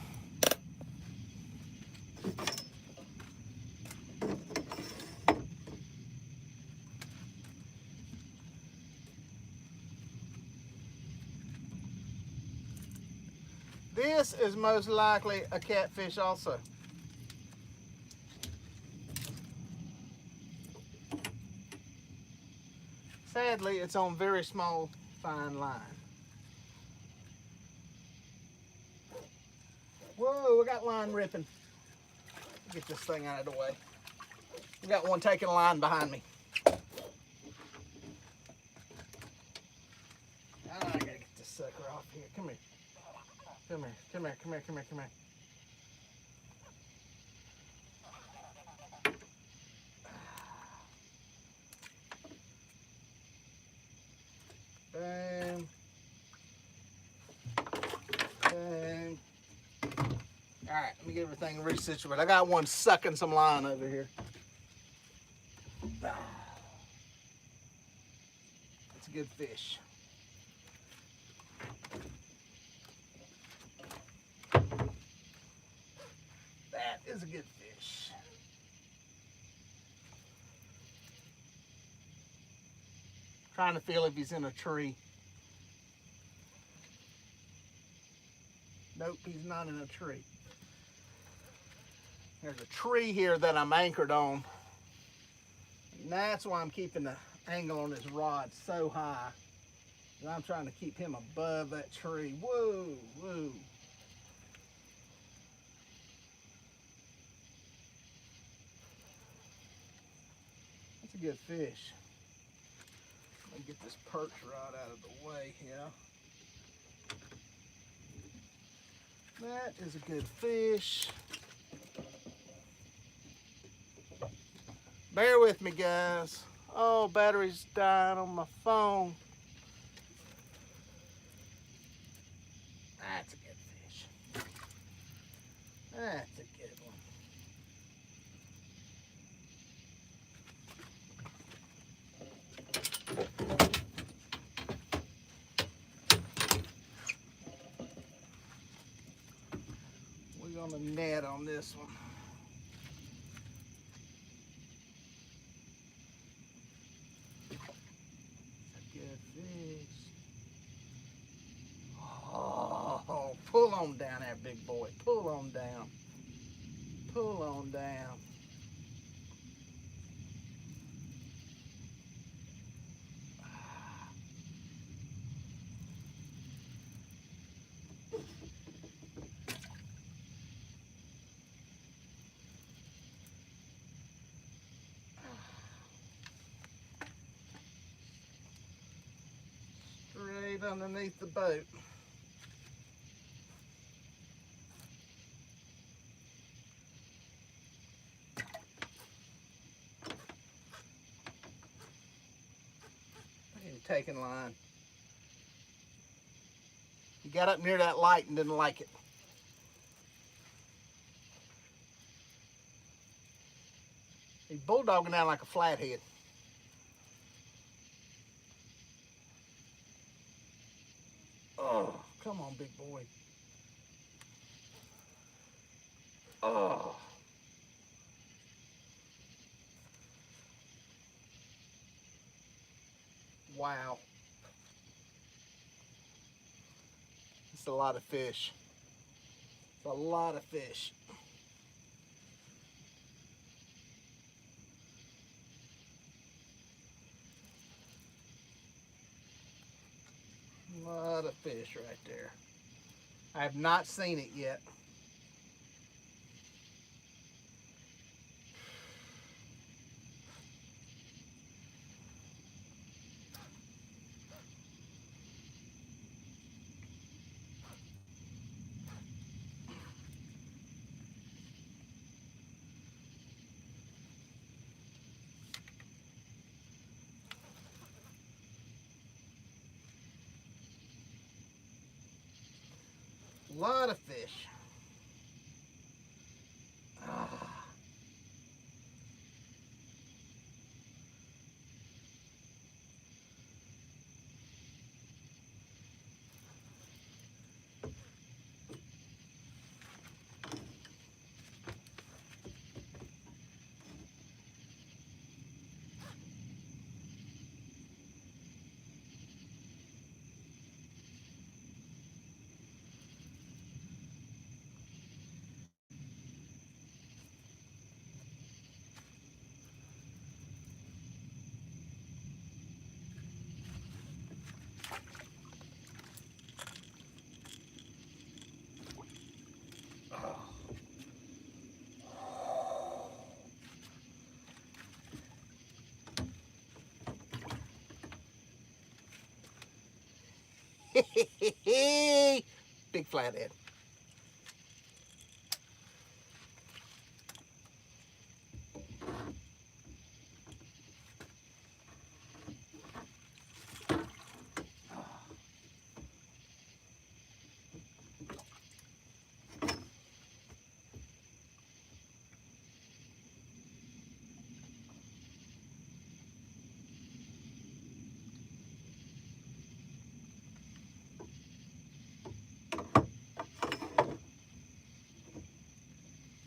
This is most likely a catfish also. Sadly, it's on very small, fine line. Whoa, we got line ripping. Get this thing out of the way. We got one taking a line behind me. I gotta get this sucker off here. Come here. Come here, come here, come here, come here, come here. Bang. Bang. All right, let me get everything resituated. I got one sucking some line over here. That's a good fish. That is a good fish. Trying to feel if he's in a tree. Nope, he's not in a tree. There's a tree here that I'm anchored on. And that's why I'm keeping the angle on this rod so high. And I'm trying to keep him above that tree. Whoa, whoa. That's a good fish. Let me get this perch rod out of the way here. That is a good fish. Bear with me, guys. Oh, battery's dying on my phone. That's a good fish. That's a good one. We're gonna net on this one. Good fish. Oh, pull on down there, big boy. Pull on down. Pull on down. Straight underneath the boat. Taking line. He got up near that light and didn't like it. He's bulldogging down like a flathead. Oh, come on, big boy. Oh. Wow. It's a lot of fish. It's a lot of fish. A lot of fish right there. I have not seen it yet. A lot of fish. Ah. Big flathead.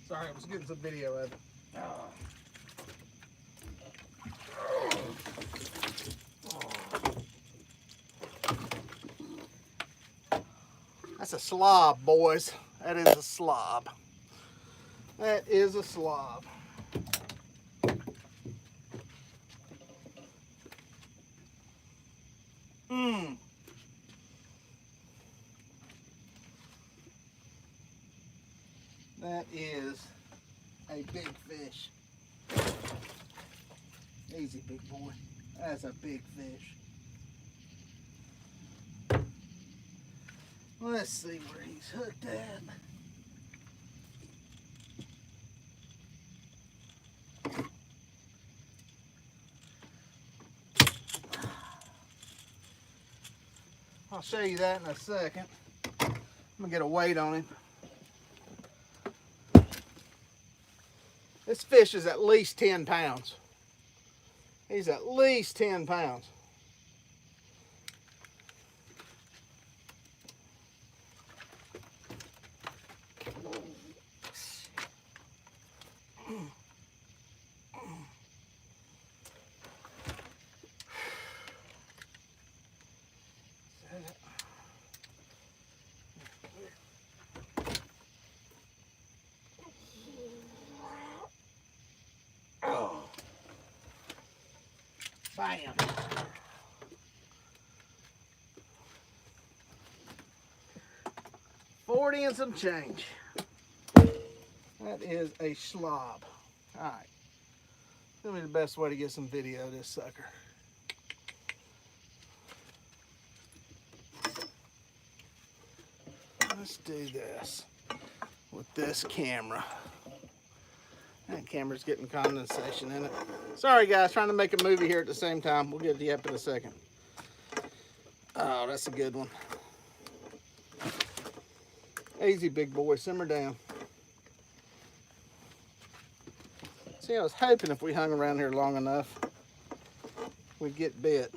Sorry, I was getting some video of it. That's a slob, boys. That is a slob. That is a slob. Mmm. That is a big fish. Easy, big boy. That's a big fish. Let's see where he's hooked at. I'll show you that in a second. I'm gonna get a weight on him. This fish is at least 10 pounds. He's at least 10 pounds. Bam. $40 and some change. That is a slob. All right. Tell me the best way to get some video of this sucker. Let's do this with this camera. That camera's getting condensation in it. Sorry guys, trying to make a movie here at the same time. We'll get to you up in a second. Oh, that's a good one. Easy, big boy, simmer down. See, I was hoping if we hung around here long enough, we'd get bit.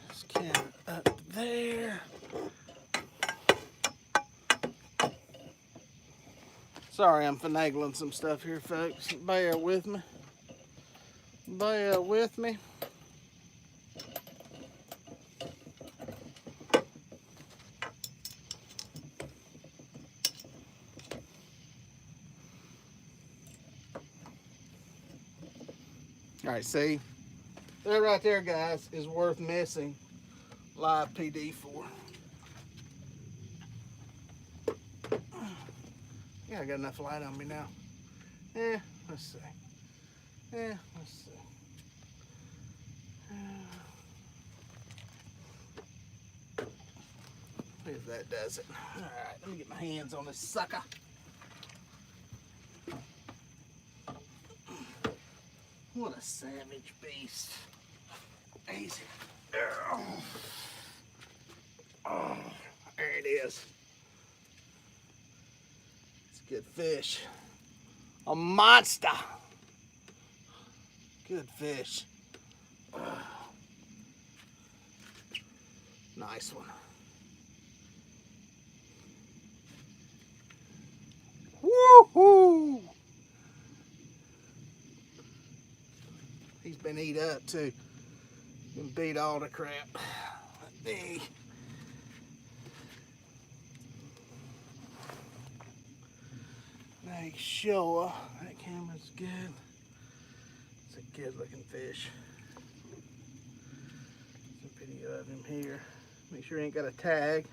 This camera up there. Sorry, I'm finagling some stuff here, folks. Bear with me. Bear with me. All right, see? That right there, guys, is worth missing live PD for. Yeah, I got enough light on me now. Yeah, let's see. Yeah, let's see. See if that does it. All right, let me get my hands on this sucker. What a savage beast. Easy. Oh, there it is. It's a good fish. A monster. Good fish. Nice one. Woo-hoo! He's been eat up too. Been beat all the crap. Let's make sure that camera's good. It's a good looking fish. Some video of him here. Make sure he ain't got a tag.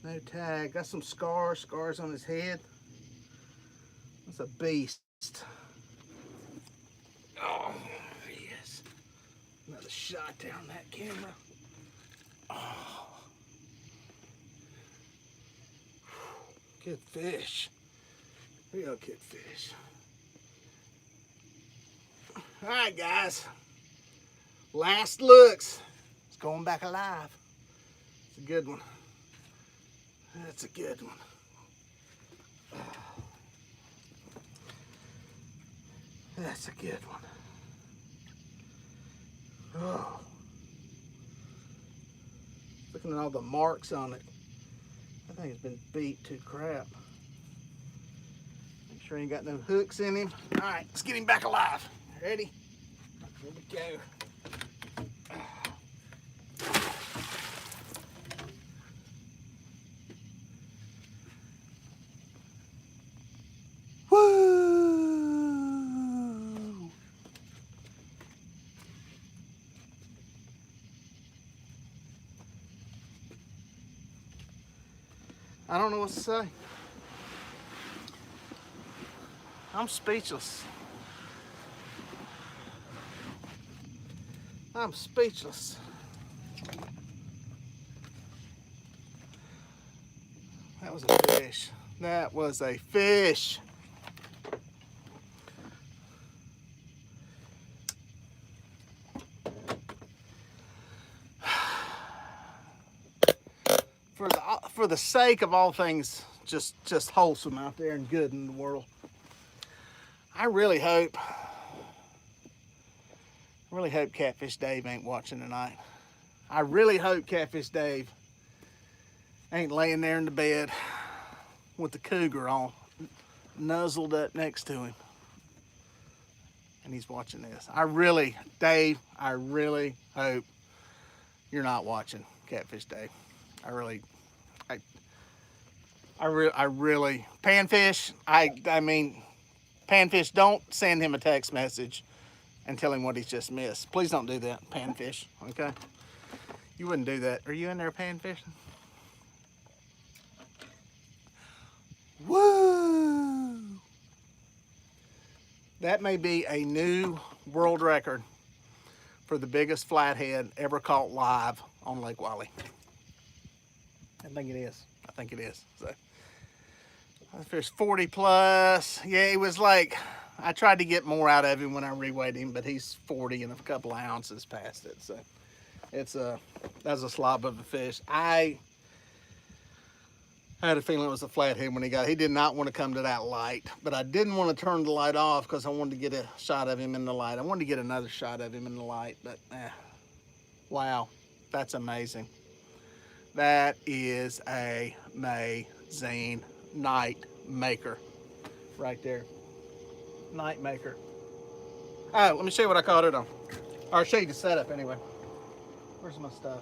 No tag. Got some scars on his head. That's a beast. Oh, yes. Another shot down that camera. Oh. Good fish. Real good fish. All right, guys. Last looks. It's going back alive. It's a good one. That's a good one. That's a good one. Oh. Looking at all the marks on it. I think it's been beat to crap. Make sure he ain't got no hooks in him. All right, let's get him back alive. Ready? Here we go. I don't know what to say. I'm speechless. I'm speechless. That was a fish. That was a fish. For the sake of all things just wholesome out there and good in the world, I really hope Catfish Dave ain't watching tonight. I really hope Catfish Dave ain't laying there in the bed with the cougar all nuzzled up next to him and he's watching this. Dave, I really hope you're not watching, Catfish Dave. I really, Panfish, I mean, Panfish, don't send him a text message and tell him what he's just missed. Please don't do that, Panfish, okay? You wouldn't do that. Are you in there, Panfish? Woo! That may be a new world record for the biggest flathead ever caught live on Lake Wylie. I think it is. So, I fished 40 plus. Yeah, it was like, I tried to get more out of him when I reweighed him, but he's 40 and a couple of ounces past it. So that's a slob of a fish. I had a feeling it was a flathead when he did not want to come to that light, but I didn't want to turn the light off because I wanted to get a shot of him in the light. I wanted to get another shot of him in the light, but wow, that's amazing. That is a amazing night maker right there. Night maker. Oh, let me show you what I caught it on. Or I'll show you the setup anyway. Where's my stuff?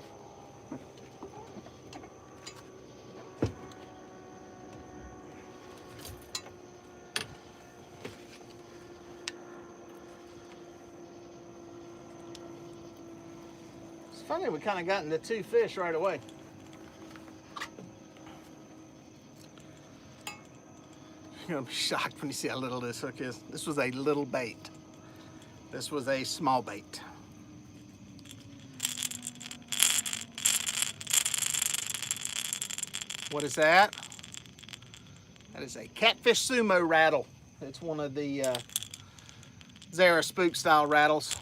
It's funny, we kind of got into two fish right away. You're gonna be shocked when you see how little this hook is. This was a little bait. This was a small bait. What is that? That is a catfish sumo rattle. It's one of the Zara spook style rattles.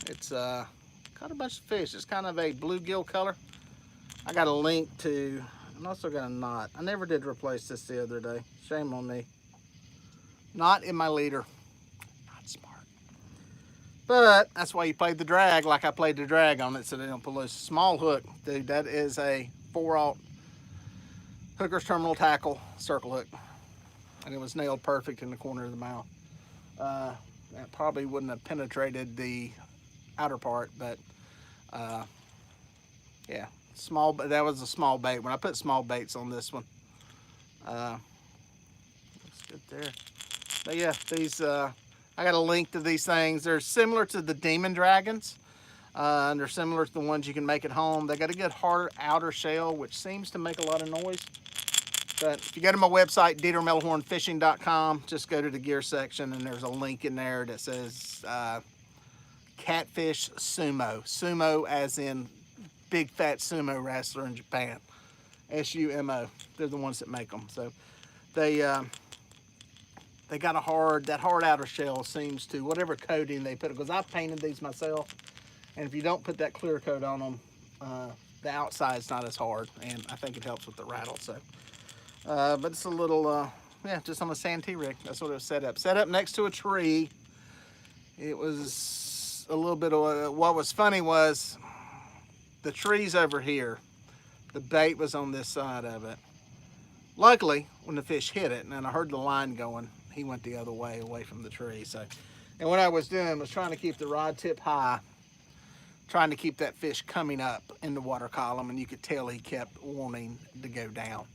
It's caught a bunch of fish. It's kind of a bluegill color. I got a link to, and also got a knot. I never did replace this the other day. Shame on me. Not in my leader. Not smart. But that's why you played the drag like I played the drag on it so they don't pull loose. Small hook, dude. That is a 4/0 hooker's terminal tackle circle hook. And it was nailed perfect in the corner of the mouth. That probably wouldn't have penetrated the outer part, but yeah. That was a small bait. When I put small baits on this one, that's good there. But yeah, these I got a link to these things. They're similar to the Demon Dragons, and they're similar to the ones you can make at home. They got a good hard outer shell, which seems to make a lot of noise. But if you go to my website, DieterMelhornFishing.com, just go to the gear section, and there's a link in there that says Catfish Sumo. Sumo as in big fat sumo wrestler in Japan. S-U-M-O. They're the ones that make them. So they got that hard outer shell seems to, whatever coating they put, because I've painted these myself, and if you don't put that clear coat on them, the outside's not as hard, and I think it helps with the rattle. So, but it's a little, yeah, just on a Santee rig. That's what it was set up. Set up next to a tree. It was a little bit of, what was funny was, the tree's over here. The bait was on this side of it. Luckily, when the fish hit it, and then I heard the line going, he went the other way, away from the tree. So, and what I was doing was trying to keep the rod tip high, trying to keep that fish coming up in the water column, and you could tell he kept wanting to go down.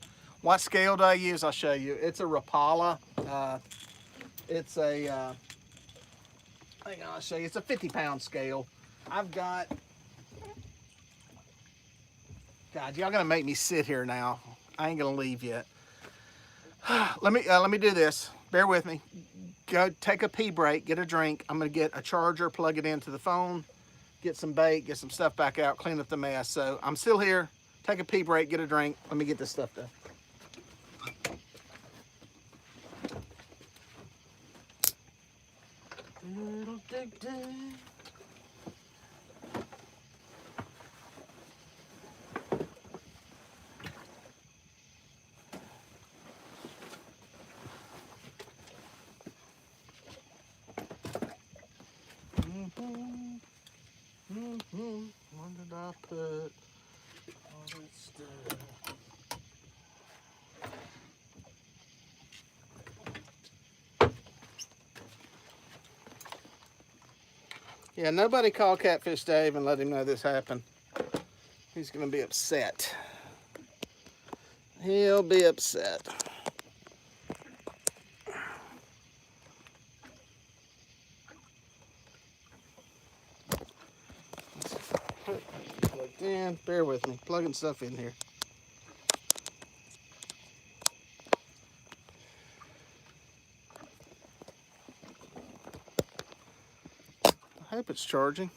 What scale do I use? I'll show you. It's a Rapala. It's a, hang on, I'll show you. It's a 50-pound scale. I've got, God, y'all gonna make me sit here now. I ain't gonna leave yet. Let me do this. Bear with me. go take a pee break, get a drink. I'm gonna get a charger, plug it into the phone, get some bait, get some stuff back out, clean up the mess. So I'm still here. Take a pee break, get a drink. Let me get this stuff done. What did I put? All that stuff. Yeah, nobody call Catfish Dave and let him know this happened. He's gonna be upset. He'll be upset. Plugged in. Bear with me. Plugging stuff in here. I hope it's charging.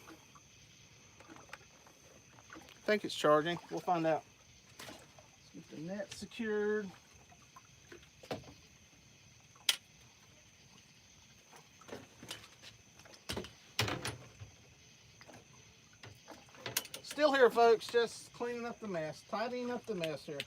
I think it's charging. We'll find out. Let's get the net secured. Still here, folks. Just cleaning up the mess, tidying up the mess here.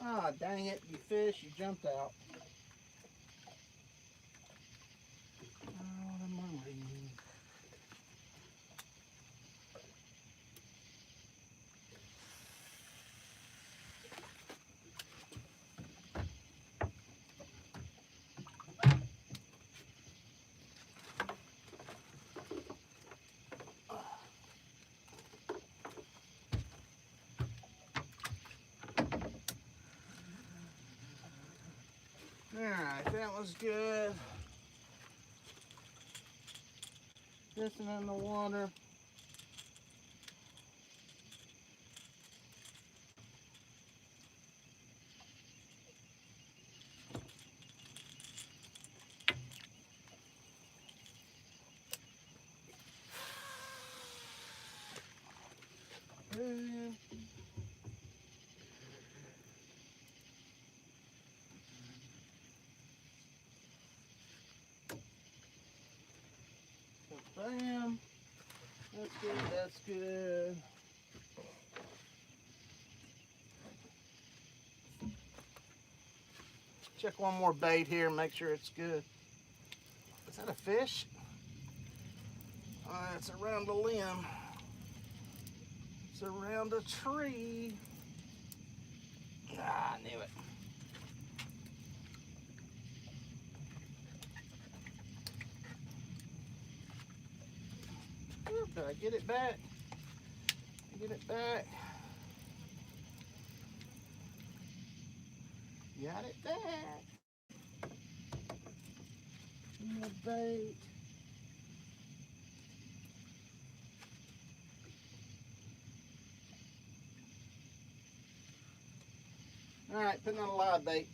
Ah, dang it, you fish, you jumped out. Oh, what am I reading? Alright, that was good. This one in the water. Bam. That's good, that's good. Check one more bait here and make sure it's good. Is that a fish? It's around a limb. It's around a tree. Ah, I knew it. Did I get it back? Get it back. Got it back. More bait. All right, putting on a live bait.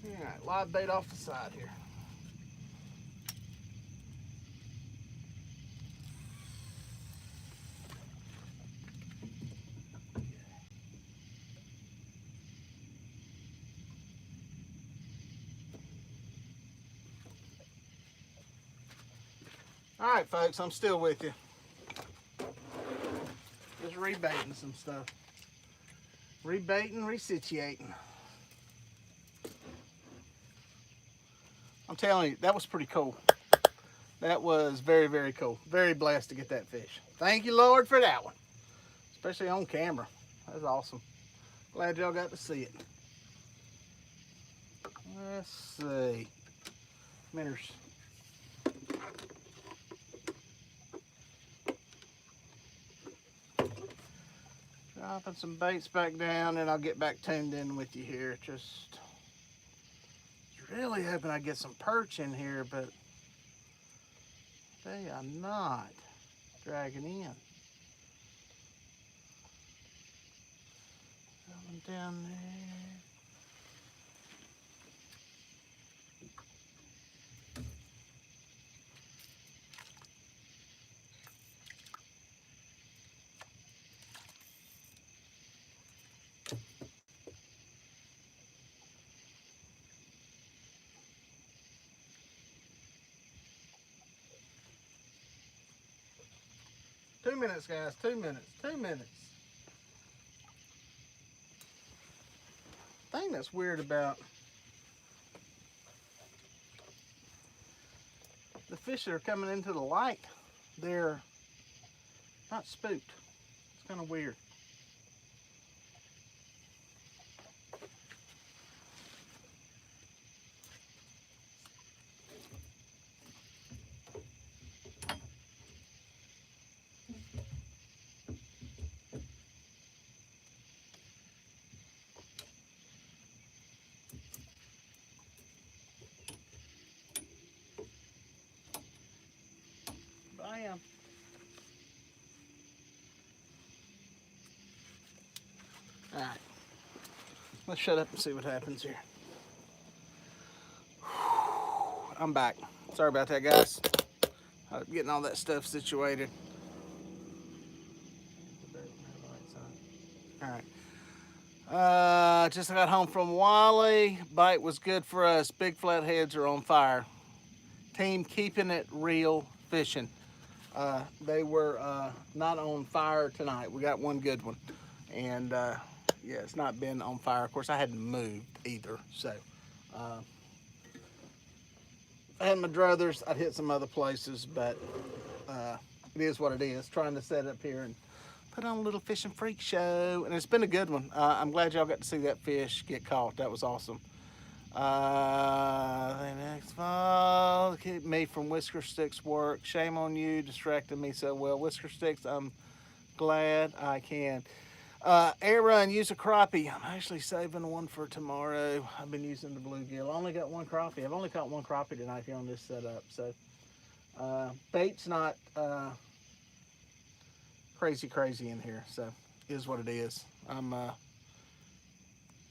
All right, live bait off the side here. All right, folks, I'm still with you. Just rebaiting some stuff. Rebaiting, resituating. I'm telling you, that was pretty cool. That was very, very cool. Very blessed to get that fish. Thank you, Lord, for that one. Especially on camera. That was awesome. Glad y'all got to see it. Let's see. Minnows. Dropping some baits back down, and I'll get back tuned in with you here. Just really hoping I get some perch in here, but they are not dragging in. Coming down there. Two minutes, guys. 2 minutes. 2 minutes. The thing that's weird about the fish that are coming into the light, they're not spooked. It's kind of weird. I am. Alright. Let's shut up and see what happens here. I'm back. Sorry about that, guys. I'm getting all that stuff situated. Alright. Just got home from Wally. Bite was good for us. Big flatheads are on fire. Team keeping it real fishing. They were not on fire tonight. We got one good one. And yeah, it's not been on fire. Of course, I hadn't moved either. So I had my druthers. I'd hit some other places, but it is what it is. Trying to set up here and put on a little fishing freak show. And it's been a good one. I'm glad y'all got to see that fish get caught. That was awesome. Next fall, keep me from Whisker Sticks work. Shame on you, distracting me so well. Whisker Sticks, I'm glad I can. Air run, use a crappie. I'm actually saving one for tomorrow. I've been using the bluegill. I only got one crappie. I've only caught one crappie tonight here on this setup. So bait's not crazy in here. So is what it is.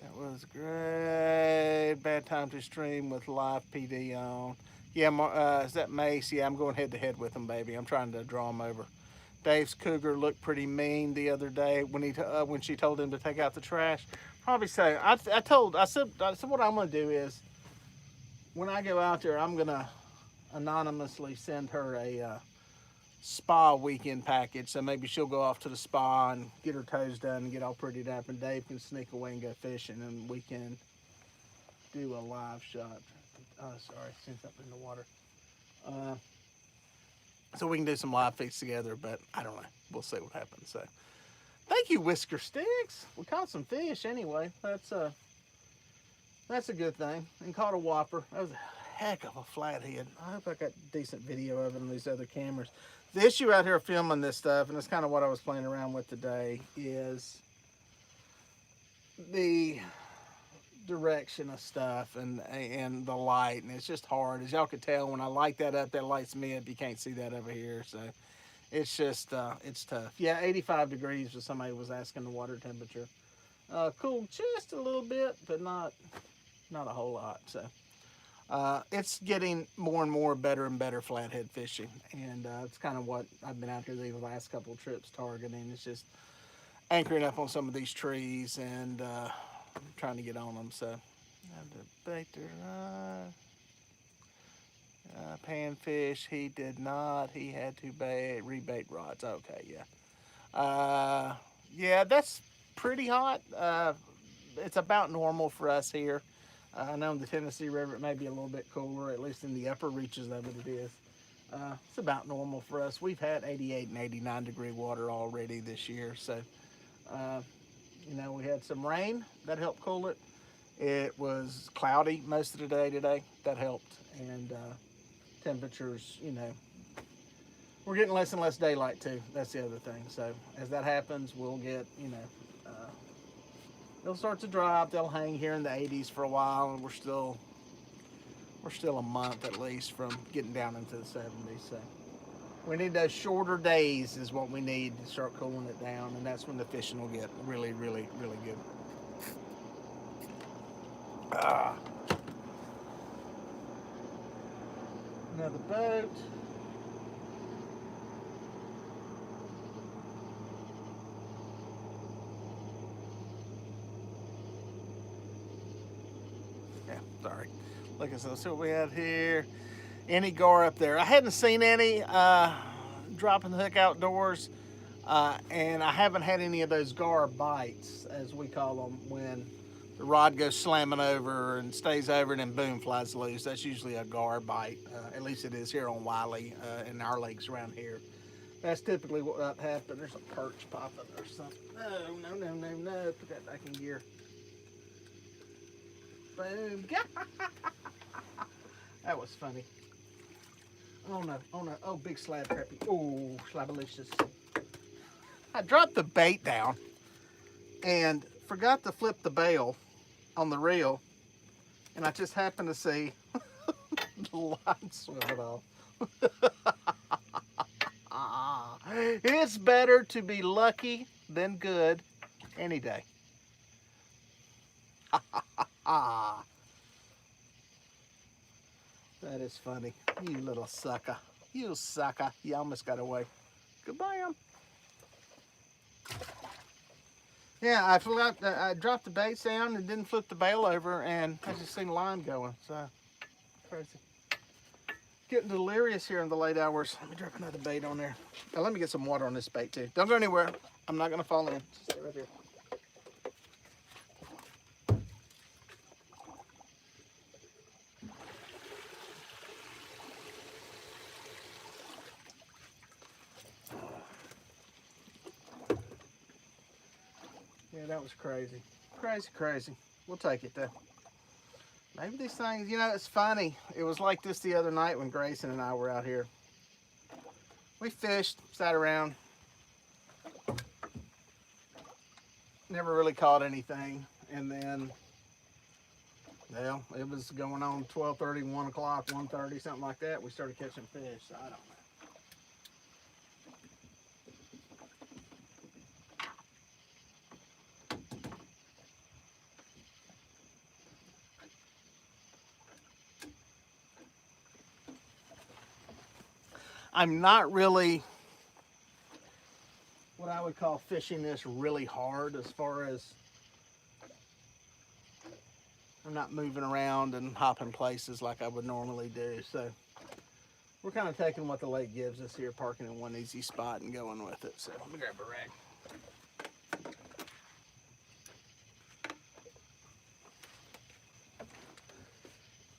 That was great. Bad time to stream with live PD on. Yeah, is that Mace? Yeah, I'm going head to head with him, baby. I'm trying to draw him over. Dave's cougar looked pretty mean the other day when she told him to take out the trash. Probably so. I said what I'm gonna do is when I go out there, I'm gonna anonymously send her a spa weekend package. So maybe she'll go off to the spa and get her toes done and get all prettied up, and Dave can sneak away and go fishing, and we can do a live shot. Oh, sorry, seen something in the water. So we can do some live feeds together, but I don't know. We'll see what happens. So thank you, Whisker Sticks. We caught some fish anyway. That's a good thing. And caught a whopper. That was a heck of a flathead. I hope I got decent video of it on these other cameras. The issue out here filming this stuff, and it's kind of what I was playing around with today, is the direction of stuff and the light, and it's just hard. As y'all can tell, when I light that up, that lights me up. You can't see that over here, so it's just it's tough. Yeah, 85 degrees was somebody was asking the water temperature. Cool just a little bit, but not a whole lot. So it's getting more and more better and better flathead fishing, and it's kind of what I've been out here these last couple of trips targeting. It's just anchoring up on some of these trees and trying to get on them. So the baiter, panfish, he did not. He had to rebait rods. Okay, yeah. Yeah, that's pretty hot. It's about normal for us here. I know in the Tennessee River it may be a little bit cooler, at least in the upper reaches of it is. It's about normal for us. We've had 88 and 89 degree water already this year, so you know, we had some rain that helped cool it. It was cloudy most of the day today. That helped, and temperatures, you know, we're getting less and less daylight too. That's the other thing. So as that happens, we'll get, you know, they'll start to drop. They'll hang here in the 80s for a while, and we're still a month at least from getting down into the 70s. So we need those shorter days is what we need to start cooling it down, and that's when the fishing will get really, really, really good. Another boat. Yeah, sorry. Look at this. See what we had here. Any gar up there? I hadn't seen any dropping the hook outdoors, and I haven't had any of those gar bites, as we call them, when the rod goes slamming over and stays over and then boom, flies loose. That's usually a gar bite. At least it is here on Wiley in our lakes around here. That's typically what happens. There's a perch popping or something. No, no, no, no, no. Put that back in gear. Boom. That was funny. Oh no, oh no. Oh, big slab crappie. Oh, slabalicious. I dropped the bait down and forgot to flip the bail on the reel, and I just happened to see the line swivel off. It's better to be lucky than good any day. That is funny. You little sucker. You sucker. You almost got away. Goodbye, Yeah, I forgot. I dropped the baits down and didn't flip the bail over, and I just seen the line going. So crazy. Getting delirious here in the late hours. Let me drop another bait on there. Now let me get some water on this bait too. Don't go anywhere. I'm not gonna fall in. Just stay right here. Yeah, that was crazy. Crazy, crazy. We'll take it though. Maybe these things, you know, it's funny. It was like this the other night when Grayson and I were out here. We fished, sat around. Never really caught anything. And then, well, it was going on 12:30, 1 o'clock, 1:30, something like that. We started catching fish, so I don't know. I'm not really what I would call fishing this really hard, as far as I'm not moving around and hopping places like I would normally do. So we're kind of taking what the lake gives us here, parking in one easy spot and going with it. So let me grab a rag.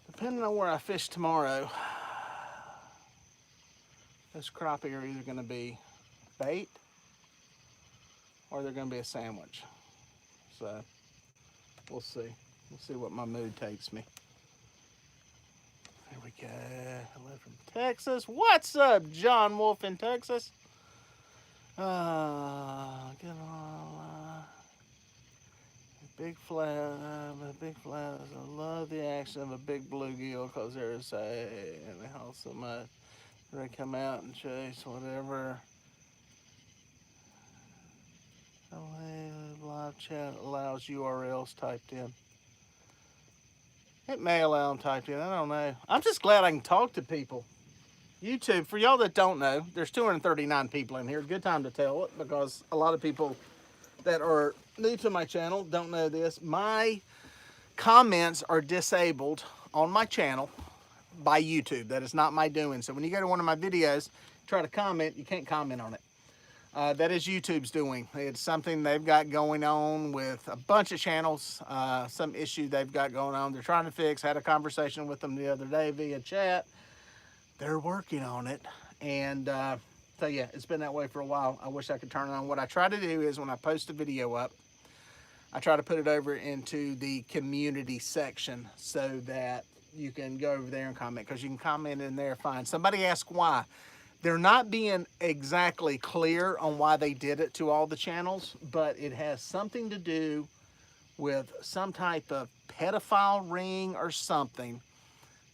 Depending on where I fish tomorrow, those crappie are either going to be bait or they're going to be a sandwich. So we'll see. We'll see what my mood takes me. There we go. Hello from Texas. What's up, John Wolf in Texas? Get on. Big flat. I love the action of a big bluegill because there's and they haul so much. They come out and chase whatever. Live chat allows URLs typed in. It may allow them typed in. I don't know. I'm just glad I can talk to people. YouTube, for y'all that don't know, there's 239 people in here. Good time to tell it, because a lot of people that are new to my channel don't know this. My comments are disabled on my channel by YouTube. That is not my doing. So when you go to one of my videos, try to comment, you can't comment on it. That is YouTube's doing. It's something they've got going on with a bunch of channels, some issue they've got going on. They're trying to fix. Had a conversation with them the other day via chat. They're working on it. And so yeah, it's been that way for a while. I wish I could turn it on. What I try to do is when I post a video up, I try to put it over into the community section so that you can go over there and comment, because you can comment in there fine. Somebody asked why. They're not being exactly clear on why they did it to all the channels, but it has something to do with some type of pedophile ring or something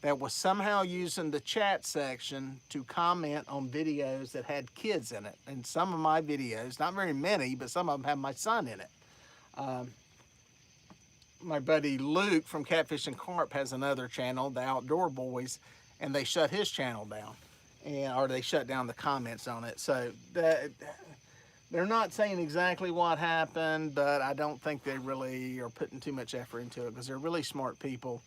that was somehow using the chat section to comment on videos that had kids in it. And some of my videos, not very many, but some of them have my son in it. My buddy Luke from Catfish and Carp has another channel, the Outdoor Boys, and they shut his channel down, or they shut down the comments on it. So they're not saying exactly what happened, but I don't think they really are putting too much effort into it because they're really smart people.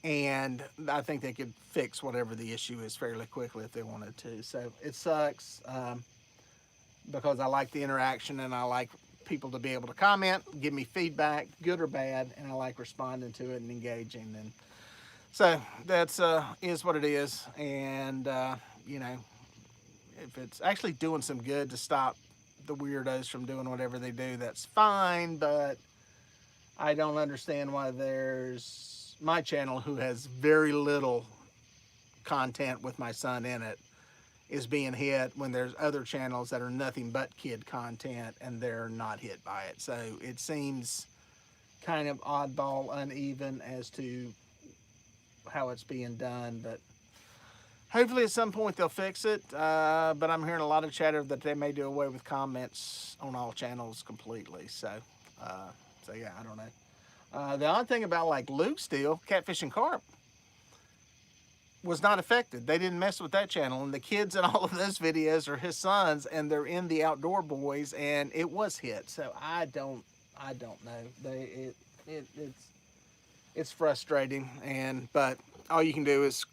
And I think they could fix whatever the issue is fairly quickly if they wanted to. So it sucks because I like the interaction and I like people to be able to comment, give me feedback, good or bad, and I like responding to it and engaging. And so that's is what it is. And you know, if it's actually doing some good to stop the weirdos from doing whatever they do, that's fine. But I don't understand why there's my channel, who has very little content with my son in it, is being hit when there's other channels that are nothing but kid content and they're not hit by it. So it seems kind of oddball, uneven as to how it's being done, but hopefully at some point they'll fix it. But I'm hearing a lot of chatter that they may do away with comments on all channels completely. So yeah, I don't know. The odd thing about like Luke's deal, Catfish and Carp, was not affected. They didn't mess with that channel, and the kids in all of those videos are his sons, and they're in the Outdoor Boys, and it was hit. So I don't know. It's frustrating, but all you can do is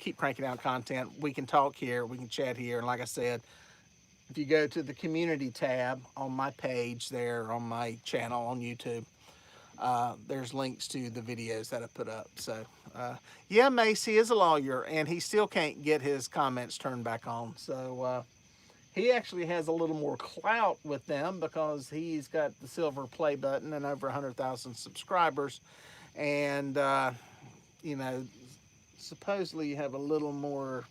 keep cranking out content. We can talk here, we can chat here, and like I said, if you go to the community tab on my page there on my channel on YouTube, there's links to the videos that I put up. So yeah, Macy is a lawyer and he still can't get his comments turned back on. So he actually has a little more clout with them because he's got the silver play button and over 100,000 subscribers. And, you know, supposedly you have a little more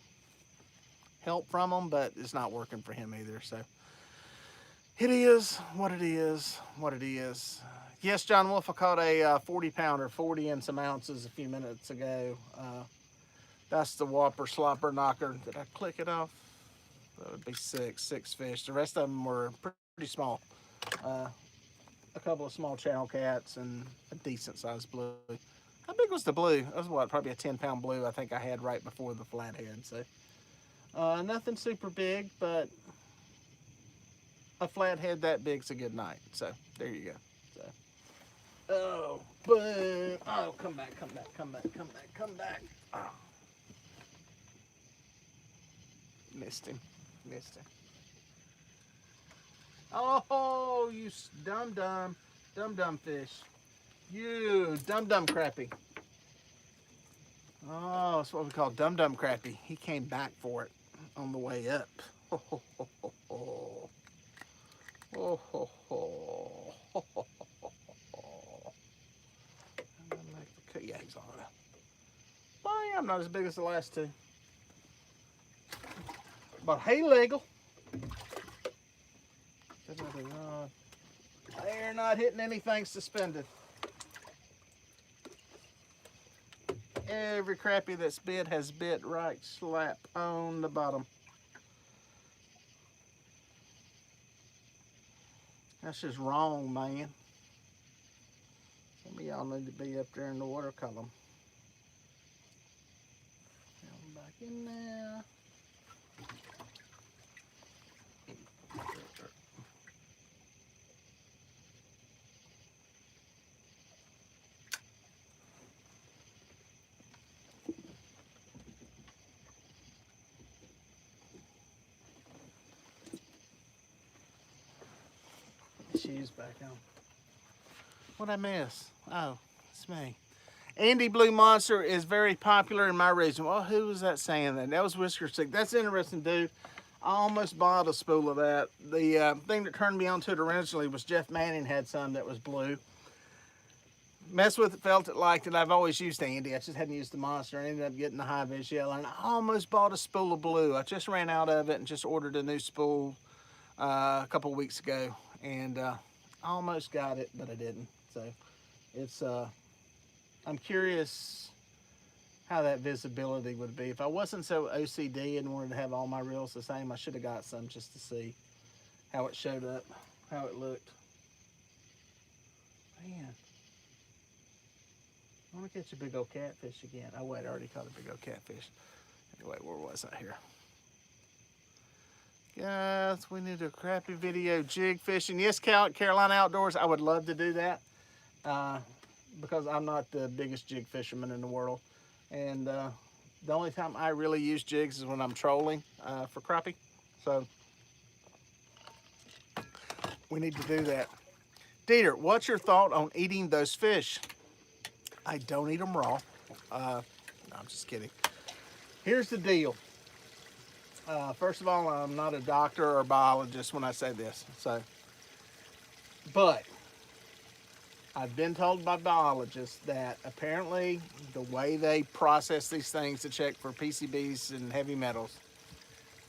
help from him, but it's not working for him either. So it is what it is, what it is. Yes, John Wolf, I caught a 40 pounder, 40 and some ounces a few minutes ago. That's the whopper slopper knocker. Did I click it off? That would be six fish. The rest of them were pretty small. A couple of small channel cats and a decent sized blue. How big was the blue? That was what, probably a 10-pound blue I think I had right before the flathead. So nothing super big, but a flathead that big's a good night. So there you go. So, oh, boom. Oh, come back. Oh. Missed him. Oh, you dumb fish. You dumb crappie. Oh, that's what we call dumb crappie. He came back for it on the way up. Oh, ho, ho, ho, ho. Oh, ho, ho. Ho, ho, ho, ho. Yeah, he's on it. Boy, I'm not as big as the last two. But hey, legal. They're not hitting anything suspended. Every crappie that's bit has bit right slap on the bottom. That's just wrong, man. Some of y'all need to be up there in the water column. Come back in there. Shoes back on. What'd I miss? Oh, it's me. Andy Blue Monster is very popular in my region. Well, who was that saying that? That was Whisker Stick. That's interesting, dude. I almost bought a spool of that. The thing that turned me onto it originally was Jeff Manning had some that was blue. Messed with it, felt it, liked it. I've always used Andy. I just hadn't used the Monster. I ended up getting the high-vis yellow, and I almost bought a spool of blue. I just ran out of it and just ordered a new spool a couple weeks ago, and I almost got it, but I didn't. So it's I'm curious how that visibility would be. If I wasn't so OCD and wanted to have all my reels the same, I should have got some just to see how it showed up, how it looked. Man, I want to catch a big old catfish again. Oh wait, I already caught a big old catfish. Anyway, where was I here? Guys, we need a crappy video jig fishing. Yes, Carolina Outdoors, I would love to do that because I'm not the biggest jig fisherman in the world. And the only time I really use jigs is when I'm trolling for crappie. So we need to do that. Dieter, what's your thought on eating those fish? I don't eat them raw. No, I'm just kidding. Here's the deal. First of all, I'm not a doctor or biologist when I say this. But I've been told by biologists that apparently the way they process these things to check for PCBs and heavy metals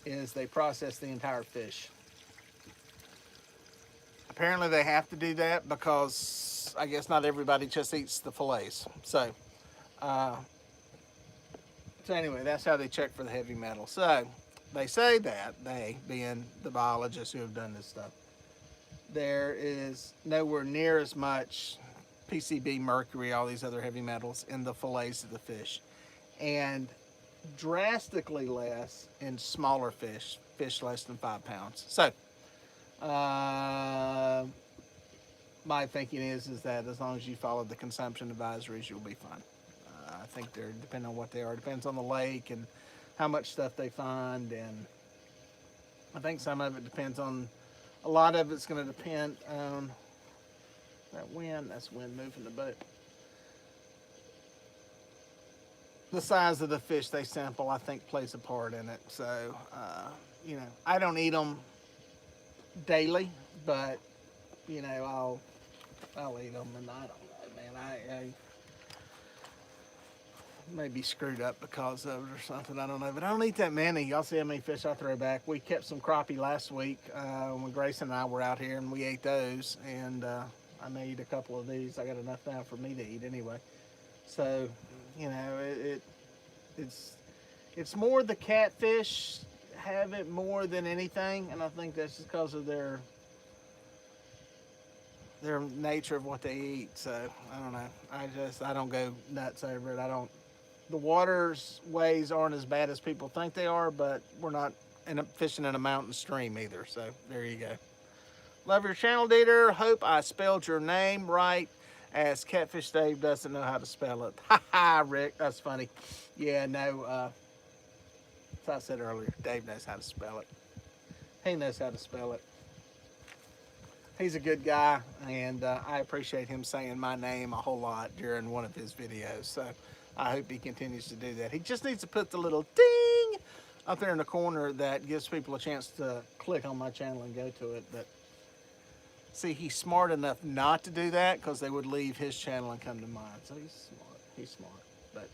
is they process the entire fish. Apparently they have to do that because I guess not everybody just eats the fillets. So anyway, that's how they check for the heavy metal. So they say that, they being the biologists who have done this stuff, there is nowhere near as much PCB, mercury, all these other heavy metals in the fillets of the fish, and drastically less in smaller fish less than 5 pounds. So my thinking is that as long as you follow the consumption advisories, you'll be fine. I think they're, depending on what they are, depends on the lake and how much stuff they find, and I think some of it depends on, a lot of it's going to depend on that wind. That's wind moving the boat. The size of the fish they sample, I think, plays a part in it. So, you know, I don't eat them daily, but, you know, I'll eat them, and I don't know, man. I may be screwed up because of it or something, I don't know, but I don't eat that many. Y'all see how many fish I throw back. We kept some crappie last week when Grayson and I were out here, and we ate those, and I may eat a couple of these. I got enough now for me to eat anyway. So, you know, it's more the catfish have it more than anything, and I think that's just because of their nature of what they eat. So I don't know. I don't go nuts over it. The water's ways aren't as bad as people think they are, but we're not fishing in a mountain stream either. So there you go. Love your channel, Dieter. Hope I spelled your name right, as Catfish Dave doesn't know how to spell it. Ha ha, Rick, that's funny. Yeah, no, as I said earlier, Dave knows how to spell it. He knows how to spell it. He's a good guy, and I appreciate him saying my name a whole lot during one of his videos. So I hope he continues to do that. He just needs to put the little ding up there in the corner that gives people a chance to click on my channel and go to it. But see, he's smart enough not to do that because they would leave his channel and come to mine. So he's smart. He's smart. But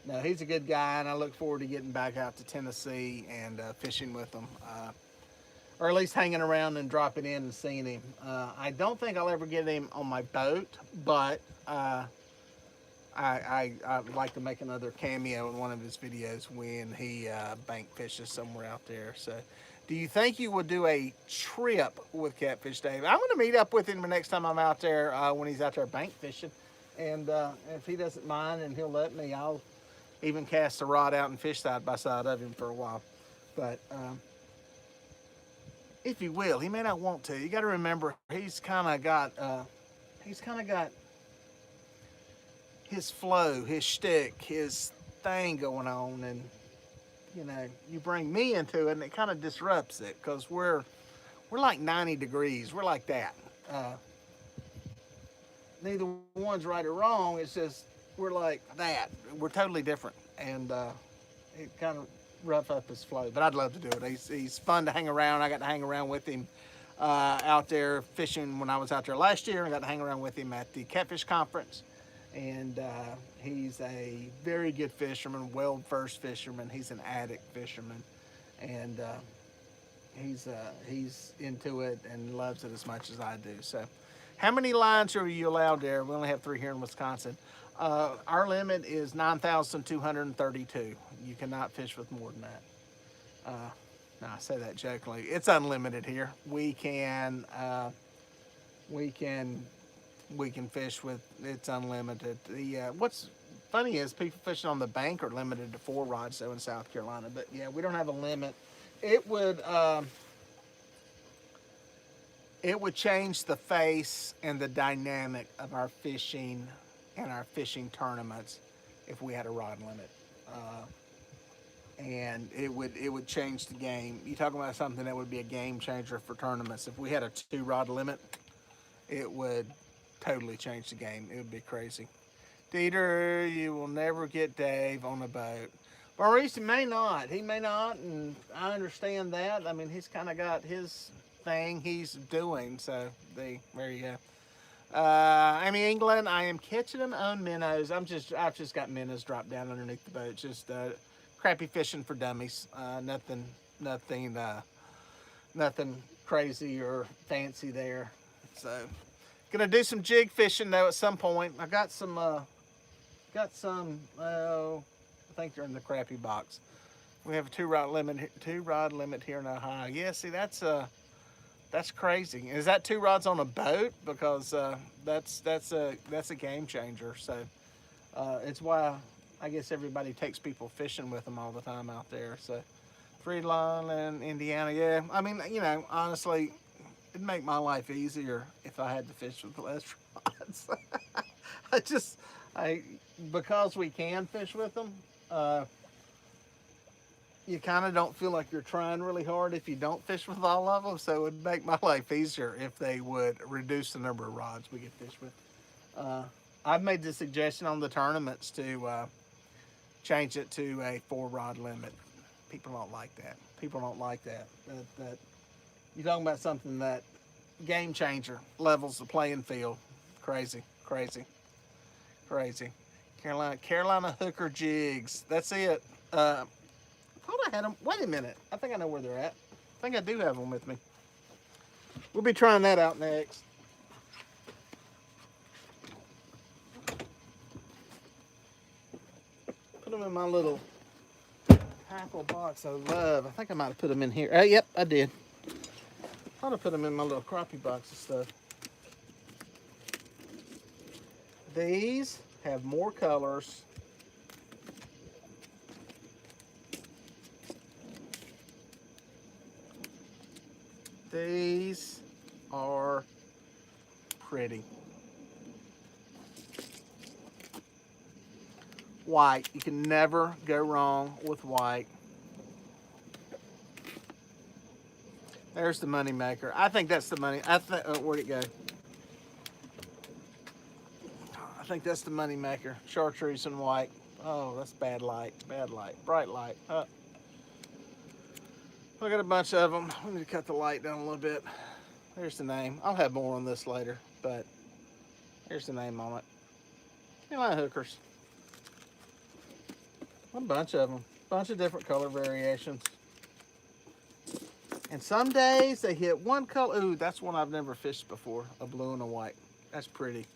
no, he's a good guy, and I look forward to getting back out to Tennessee and fishing with him. Or at least hanging around and dropping in and seeing him. I don't think I'll ever get him on my boat, but I'd like to make another cameo in one of his videos when he bank fishes somewhere out there. So, do you think you would do a trip with Catfish Dave? I'm going to meet up with him the next time I'm out there when he's out there bank fishing. And if he doesn't mind and he'll let me, I'll even cast a rod out and fish side by side of him for a while. But if he will, he may not want to. You got to remember, he's kind of got his flow, his shtick, his thing going on, and you know, you bring me into it, and it kind of disrupts it because we're like 90 degrees. We're like that. Neither one's right or wrong. It's just we're like that. We're totally different, and it kind of rough up his flow, but I'd love to do it. He's fun to hang around. I got to hang around with him out there fishing when I was out there last year. I got to hang around with him at the Catfish Conference, and he's a very good fisherman, well-versed fisherman. He's an addict fisherman, and he's into it and loves it as much as I do. So, How many lines are you allowed there? We only have 3 here in Wisconsin. Our limit is 9,232. You cannot fish with more than that. No, I say that jokingly. It's unlimited here. We can fish with, it's unlimited. What's funny is people fishing on the bank are limited to 4 rods though in South Carolina. But yeah, we don't have a limit. It would change the face and the dynamic of our fishing and our fishing tournaments if we had a rod limit. And it would change the game. You talking about something that would be a game changer for tournaments. If we had a 2 rod limit, it would totally change the game. It would be crazy. Dieter, you will never get Dave on a boat. Maurice may not. He may not, and I understand that. I mean, he's kind of got his thing he's doing. So there you go. I mean, England, I am catching them on minnows. I've just got minnows dropped down underneath the boat. Just crappy fishing for dummies. Nothing crazy or fancy there. So, gonna do some jig fishing though at some point. I got some. I think they're in the crappy box. We have a 2 rod limit here in Ohio. Yeah, see that's crazy. Is that 2 rods on a boat? Because that's a game changer. So it's why I guess everybody takes people fishing with them all the time out there. So Freelon and Indiana, yeah. I mean, you know, honestly, it'd make my life easier if I had to fish with less rods. Because we can fish with them, you kind of don't feel like you're trying really hard if you don't fish with all of them. So it would make my life easier if they would reduce the number of rods we get fish with. I've made the suggestion on the tournaments to change it to a 4 rod limit. People don't like that. That you're talking about something that game changer, levels the playing field. Crazy. Carolina hooker jigs. That's it. I thought I had them. Wait a minute. I think I know where they're at. I think I do have them with me. We'll be trying that out next. Put them in my little tackle box I love. I think I might have put them in here. Yep, I did. I thought I put them in my little crappie box of stuff. These have more colors. These are pretty. White. You can never go wrong with white. There's the money maker. I think that's the money. Where'd it go? I think that's the money maker. Chartreuse and white. Oh, that's bad light. Bright light. I got a bunch of them. We need to cut the light down a little bit. There's the name. I'll have more on this later, but here's the name on it. Carolina hookers. A bunch of them. Bunch of different color variations. And some days they hit one color. Ooh, that's one I've never fished before. A blue and a white. That's pretty.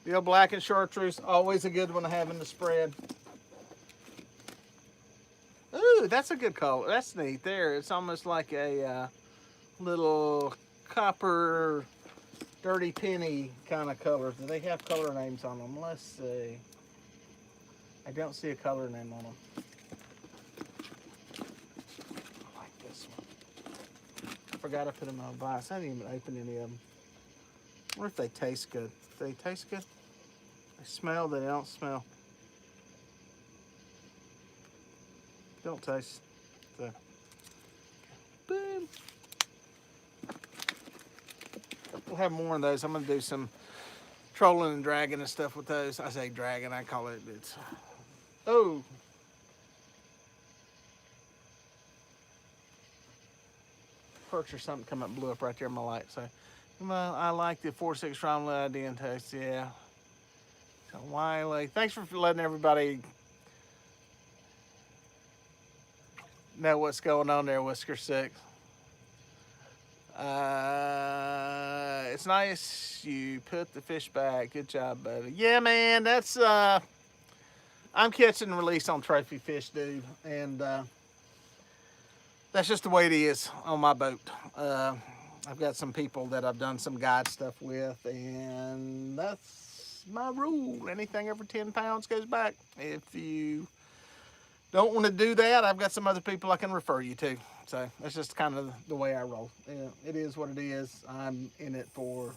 The old black and chartreuse, always a good one to have in the spread. Ooh, that's a good color. That's neat there. It's almost like a little copper dirty penny kind of color. Do they have color names on them? Let's see. I don't see a color name on them. I like this one. I forgot I put them on a vise. I didn't even open any of them. I wonder if they taste good. Do they taste good? They smell, they don't smell. Don't taste. So, boom. We'll have more of those. I'm going to do some trolling and dragging and stuff with those. I say dragging, I call it. Oh. Perch or something come up, blew up right there in my light. So, well, I like the 4-6 Romula idea and taste, yeah. So, Wiley, thanks for letting everybody know what's going on there, Whisker 6. it's nice you put the fish back. Good job, buddy. Yeah, man, that's I'm catching and release on trophy fish, dude, and that's just the way it is on my boat. I've got some people that I've done some guide stuff with, and that's my rule. Anything over 10 pounds goes back. If you don't want to do that, I've got some other people I can refer you to. So that's just kind of the way I roll. Yeah, it is what it is. I'm in it for,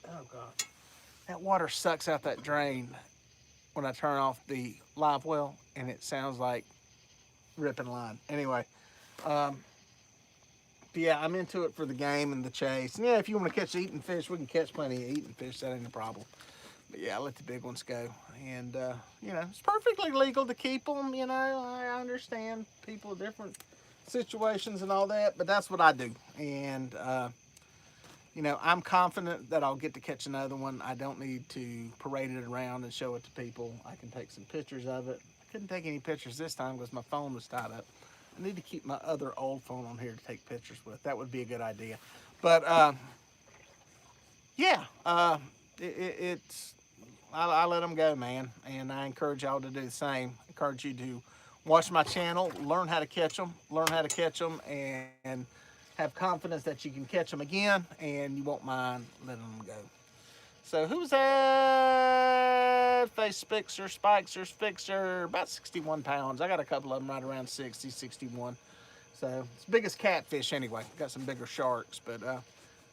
oh God, that water sucks out that drain when I turn off the live well, and it sounds like ripping line. Anyway, yeah, I'm into it for the game and the chase. And yeah, if you want to catch eating fish, we can catch plenty of eating fish. That ain't a problem. But yeah, I let the big ones go. And, you know, it's perfectly legal to keep them. You know, I understand people are different situations and all that, but that's what I do. And, you know, I'm confident that I'll get to catch another one. I don't need to parade it around and show it to people. I can take some pictures of it. I couldn't take any pictures this time because my phone was tied up. I need to keep my other old phone on here to take pictures with. That would be a good idea. But, yeah, it's, I let them go, man. And I encourage y'all to do the same. I encourage you to watch my channel, learn how to catch them, and have confidence that you can catch them again, and you won't mind letting them go. So who's that? Face Fixer, Spikester, Fixer, about 61 pounds. I got a couple of them right around 60, 61. So it's biggest catfish anyway. Got some bigger sharks, but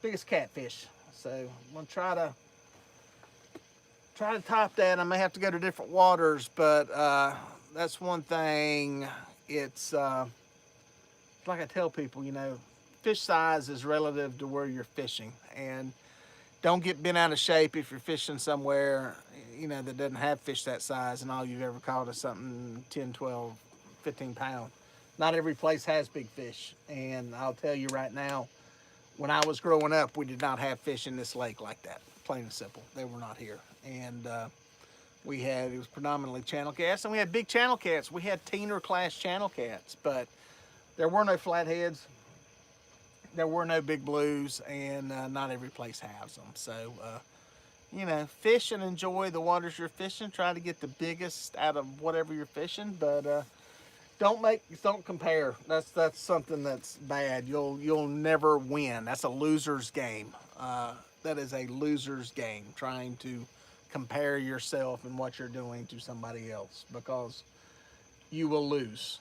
biggest catfish. So I'm gonna try to top that. I may have to go to different waters, but that's one thing. It's like I tell people, you know, fish size is relative to where you're fishing, and don't get bent out of shape if you're fishing somewhere, you know, that doesn't have fish that size and all you've ever caught is something 10, 12, 15 pounds. Not every place has big fish, and I'll tell you right now, when I was growing up, we did not have fish in this lake like that, plain and simple. They were not here. And it was predominantly channel cats, and we had big channel cats. We had teener class channel cats, but there were no flatheads. There were no big blues, and not every place has them. So, you know, fish and enjoy the waters you're fishing. Try to get the biggest out of whatever you're fishing, but don't compare. That's something that's bad. You'll never win. That's a loser's game. That is a loser's game, trying to compare yourself and what you're doing to somebody else, because you will lose.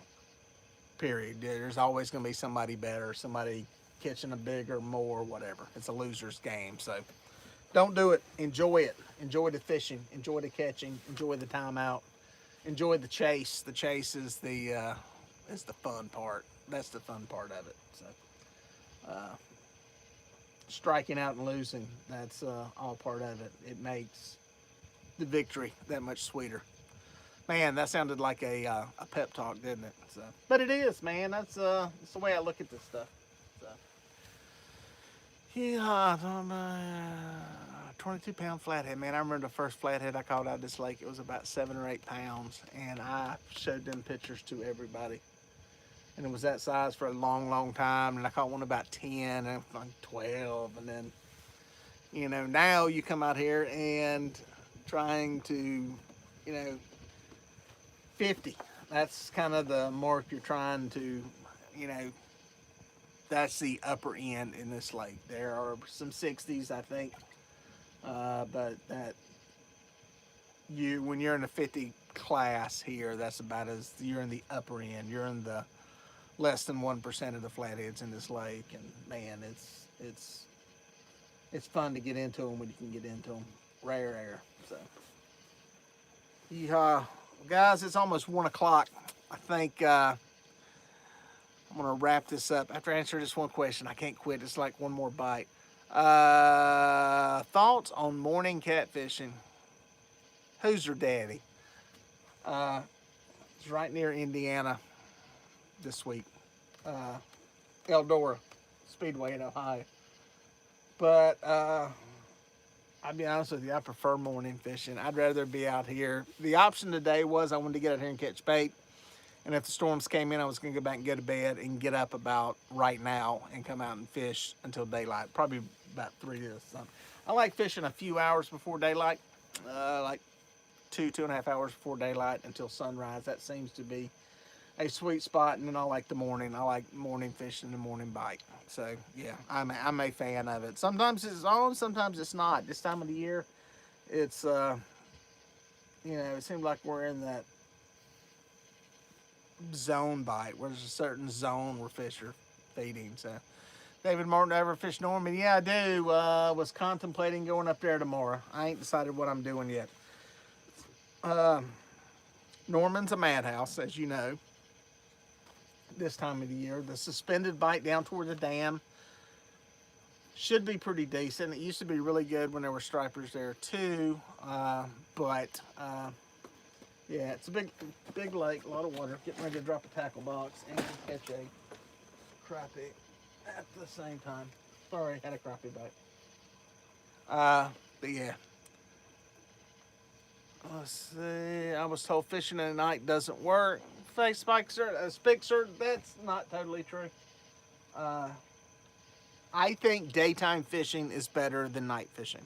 Period. There's always going to be somebody better, somebody catching a bigger, more, whatever. It's a loser's game. So don't do it. Enjoy it. Enjoy the fishing. Enjoy the catching. Enjoy the time out. Enjoy the chase. The chase is the fun part. That's the fun part of it. So striking out and losing, that's all part of it. It makes the victory that much sweeter. Man, that sounded like a pep talk, didn't it? So, but it is, man. That's the way I look at this stuff. So, yeah, 22-pound flathead, man. I remember the first flathead I caught out of this lake. It was about 7 or 8 pounds, and I showed them pictures to everybody. And it was that size for a long, long time. And I caught one about 10 and like 12, and then, you know, now you come out here and trying to, you know, 50. That's kind of the mark you're trying to, you know, that's the upper end in this lake. There are some 60s, I think, but that when you're in the 50 class here, that's about as you're in the upper end. You're in the less than 1% of the flatheads in this lake, and man, it's fun to get into them when you can get into them. Rare. So, yeah, guys, it's almost 1 o'clock. I think I'm gonna wrap this up after answering this one question. I can't quit. It's like one more bite. Thoughts on morning catfishing? Who's your daddy? It's right near Indiana this week. Eldora Speedway in Ohio. But I'll be honest with you, I prefer morning fishing. I'd rather be out here. The option today was I wanted to get out here and catch bait. And if the storms came in, I was going to go back and go to bed and get up about right now and come out and fish until daylight. Probably about 3 to something. I like fishing a few hours before daylight, like 2.5 hours before daylight until sunrise. That seems to be a sweet spot. And then I like the morning. I like morning fishing and morning bite. So yeah, I'm a fan of it. Sometimes it's on, sometimes it's not. This time of the year, it's you know, it seems like we're in that zone bite where there's a certain zone where fish are feeding. So David Martin, ever fish Norman? Yeah, I do. Was contemplating going up there tomorrow. I ain't decided what I'm doing yet. Norman's a madhouse, as you know, this time of the year. The suspended bite down toward the dam should be pretty decent. It used to be really good when there were stripers there too, but yeah, it's a big lake, a lot of water. Getting ready to drop a tackle box and catch a crappie at the same time. Sorry, had a crappie bite. But yeah. Let's see. I was told fishing at night doesn't work. Face spikes are Spixer. That's not totally true. I think daytime fishing is better than night fishing.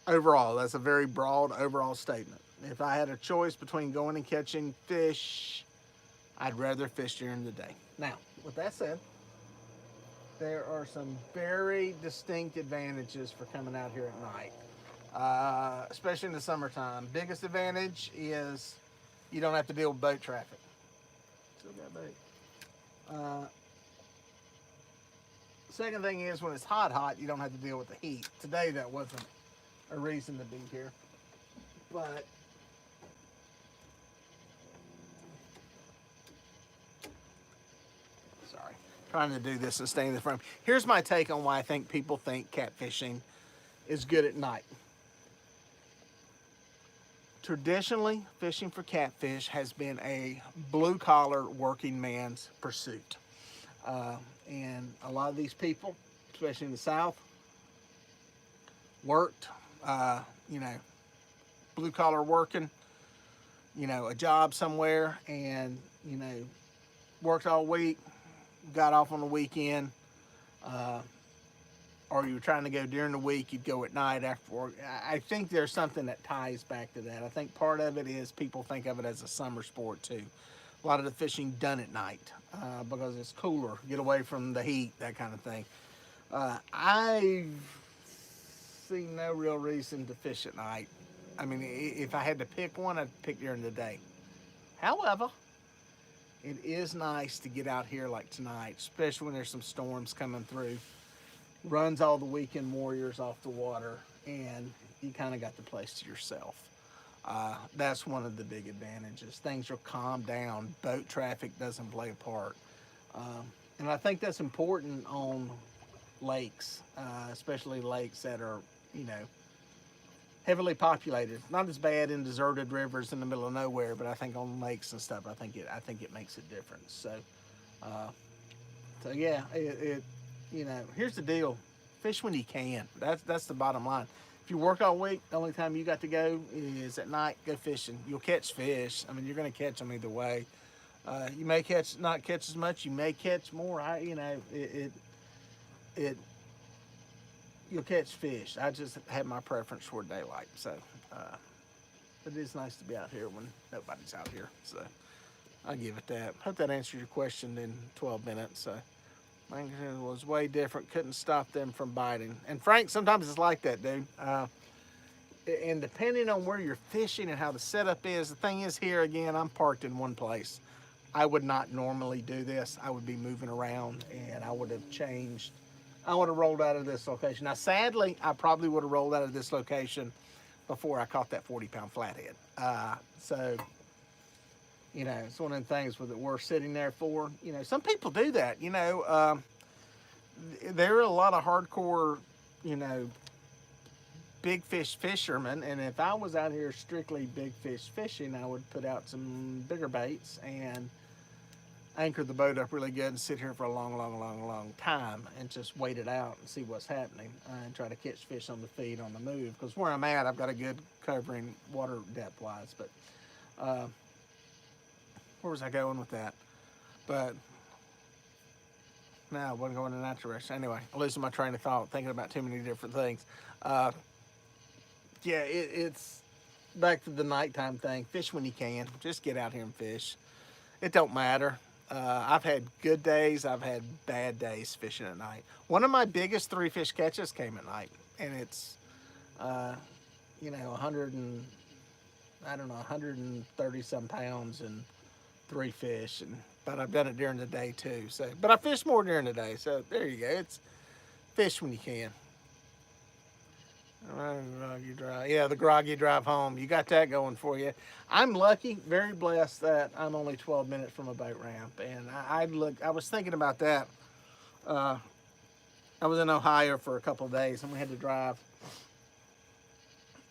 Overall, that's a very broad overall statement. If I had a choice between going and catching fish, I'd rather fish during the day. Now, with that said, there are some very distinct advantages for coming out here at night, especially in the summertime. Biggest advantage is you don't have to deal with boat traffic. Still got bait. Second thing is when it's hot, you don't have to deal with the heat. Today that wasn't a reason to be here, but sorry, trying to do this and stay in the frame. Here's my take on why I think people think catfishing is good at night. Traditionally, fishing for catfish has been a blue-collar working man's pursuit. And a lot of these people, especially in the South, worked, you know, blue-collar working, you know, a job somewhere, and, you know, worked all week, got off on the weekend, or you were trying to go during the week, you'd go at night after work. I think there's something that ties back to that. I think part of it is people think of it as a summer sport too. A lot of the fishing done at night because it's cooler, get away from the heat, that kind of thing. I see no real reason to fish at night. I mean, if I had to pick one, I'd pick during the day. However, it is nice to get out here like tonight, especially when there's some storms coming through. Runs all the weekend warriors off the water, and you kind of got the place to yourself. That's one of the big advantages. Things are calmed down. Boat traffic doesn't play a part. And I think that's important on lakes, especially lakes that are, you know, heavily populated. Not as bad in deserted rivers in the middle of nowhere, but I think on lakes and stuff, I think it makes a difference. So yeah, you know, here's the deal: fish when you can. That's the bottom line. If you work all week, the only time you got to go is at night. Go fishing. You'll catch fish. I mean, you're going to catch them either way. You may not catch as much. You may catch more. You know, you'll catch fish. I just have my preference for daylight. So it is nice to be out here when nobody's out here. So I'll give it that. Hope that answers your question in 12 minutes. So. It was way different. Couldn't stop them from biting. And Frank, sometimes it's like that, dude. And depending on where you're fishing and how the setup is, the thing is here again, I'm parked in one place. I would not normally do this. I would be moving around, and I would have changed. I would have rolled out of this location. Now, sadly, I probably would have rolled out of this location before I caught that 40-pound flathead. So, you know, it's one of the things that we're sitting there for. You know, some people do that. You know, there are a lot of hardcore, you know, big fish fishermen. And if I was out here strictly big fish fishing, I would put out some bigger baits and anchor the boat up really good and sit here for a long time and just wait it out and see what's happening and try to catch fish on the feed on the move. Because where I'm at, I've got a good covering water depth wise. But where was I going with that? But No, I wasn't going in that direction. Anyway, I'm losing my train of thought, thinking about too many different things. Uh, yeah, it's back to the nighttime thing. Fish when you can. Just get out here and fish. It don't matter. I've had good days. I've had bad days fishing at night. One of my biggest three fish catches came at night, and it's, uh, 100 and I don't know, 130 some pounds and three fish. But I've done it during the day too. So, but I fish more during the day. So there you go. It's fish when you can. Groggy drive. Yeah, the groggy drive home. You got that going for you. I'm lucky, very blessed that I'm only 12 minutes from a boat ramp. And I was thinking about that. I was in Ohio for a couple of days, and we had to drive.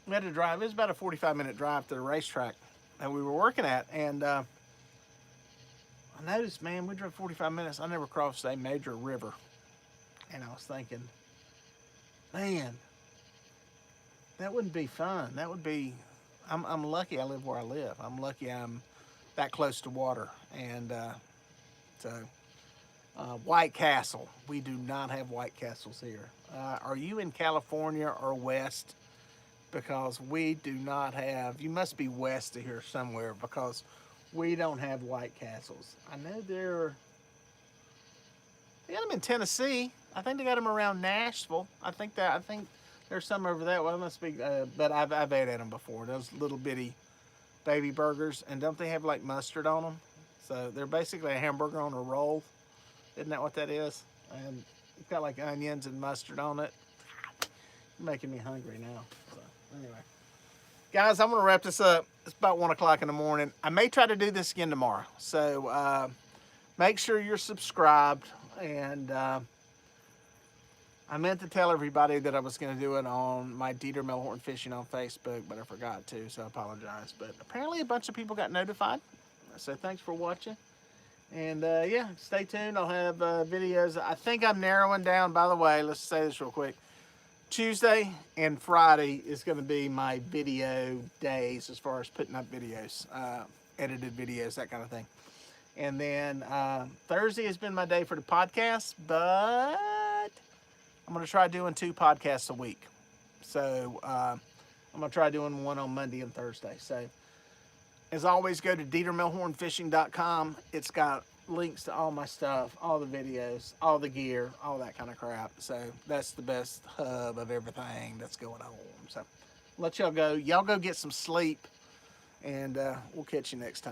It was about a 45-minute drive to the racetrack that we were working at. And I noticed, man, we drove 45 minutes. I never crossed a major river. And I was thinking, man, that wouldn't be fun. That would be, I'm lucky I live where I live. I'm lucky I'm that close to water. And White Castle. We do not have White Castles here. Are you in California or west? Because we do not have, you must be west of here somewhere, because we don't have White Castles. I know they got them in Tennessee. I think they got them around Nashville. I think there's some over that way. Must be, but I've ate at them before. Those little bitty baby burgers, and don't they have like mustard on them? So they're basically a hamburger on a roll. Isn't that what that is? And it's got like onions and mustard on it. You're making me hungry now. So anyway, guys, I'm gonna wrap this up. It's about 1 o'clock in the morning. I may try to do this again tomorrow. So make sure you're subscribed. And I meant to tell everybody that I was going to do it on my Dieter Melhorn Fishing on Facebook, but I forgot to, so I apologize. But apparently a bunch of people got notified. So thanks for watching. And yeah, stay tuned. I'll have videos. I think I'm narrowing down, by the way, let's say this real quick. Tuesday and Friday is going to be my video days as far as putting up videos, edited videos, that kind of thing. And then Thursday has been my day for the podcast, but I'm going to try doing 2 podcasts a week. So I'm going to try doing one on Monday and Thursday. So as always, go to DieterMelhornFishing.com. It's got links to all my stuff, all the videos, all the gear, all that kind of crap. So that's the best hub of everything that's going on. So let y'all go. Y'all go get some sleep, and we'll catch you next time.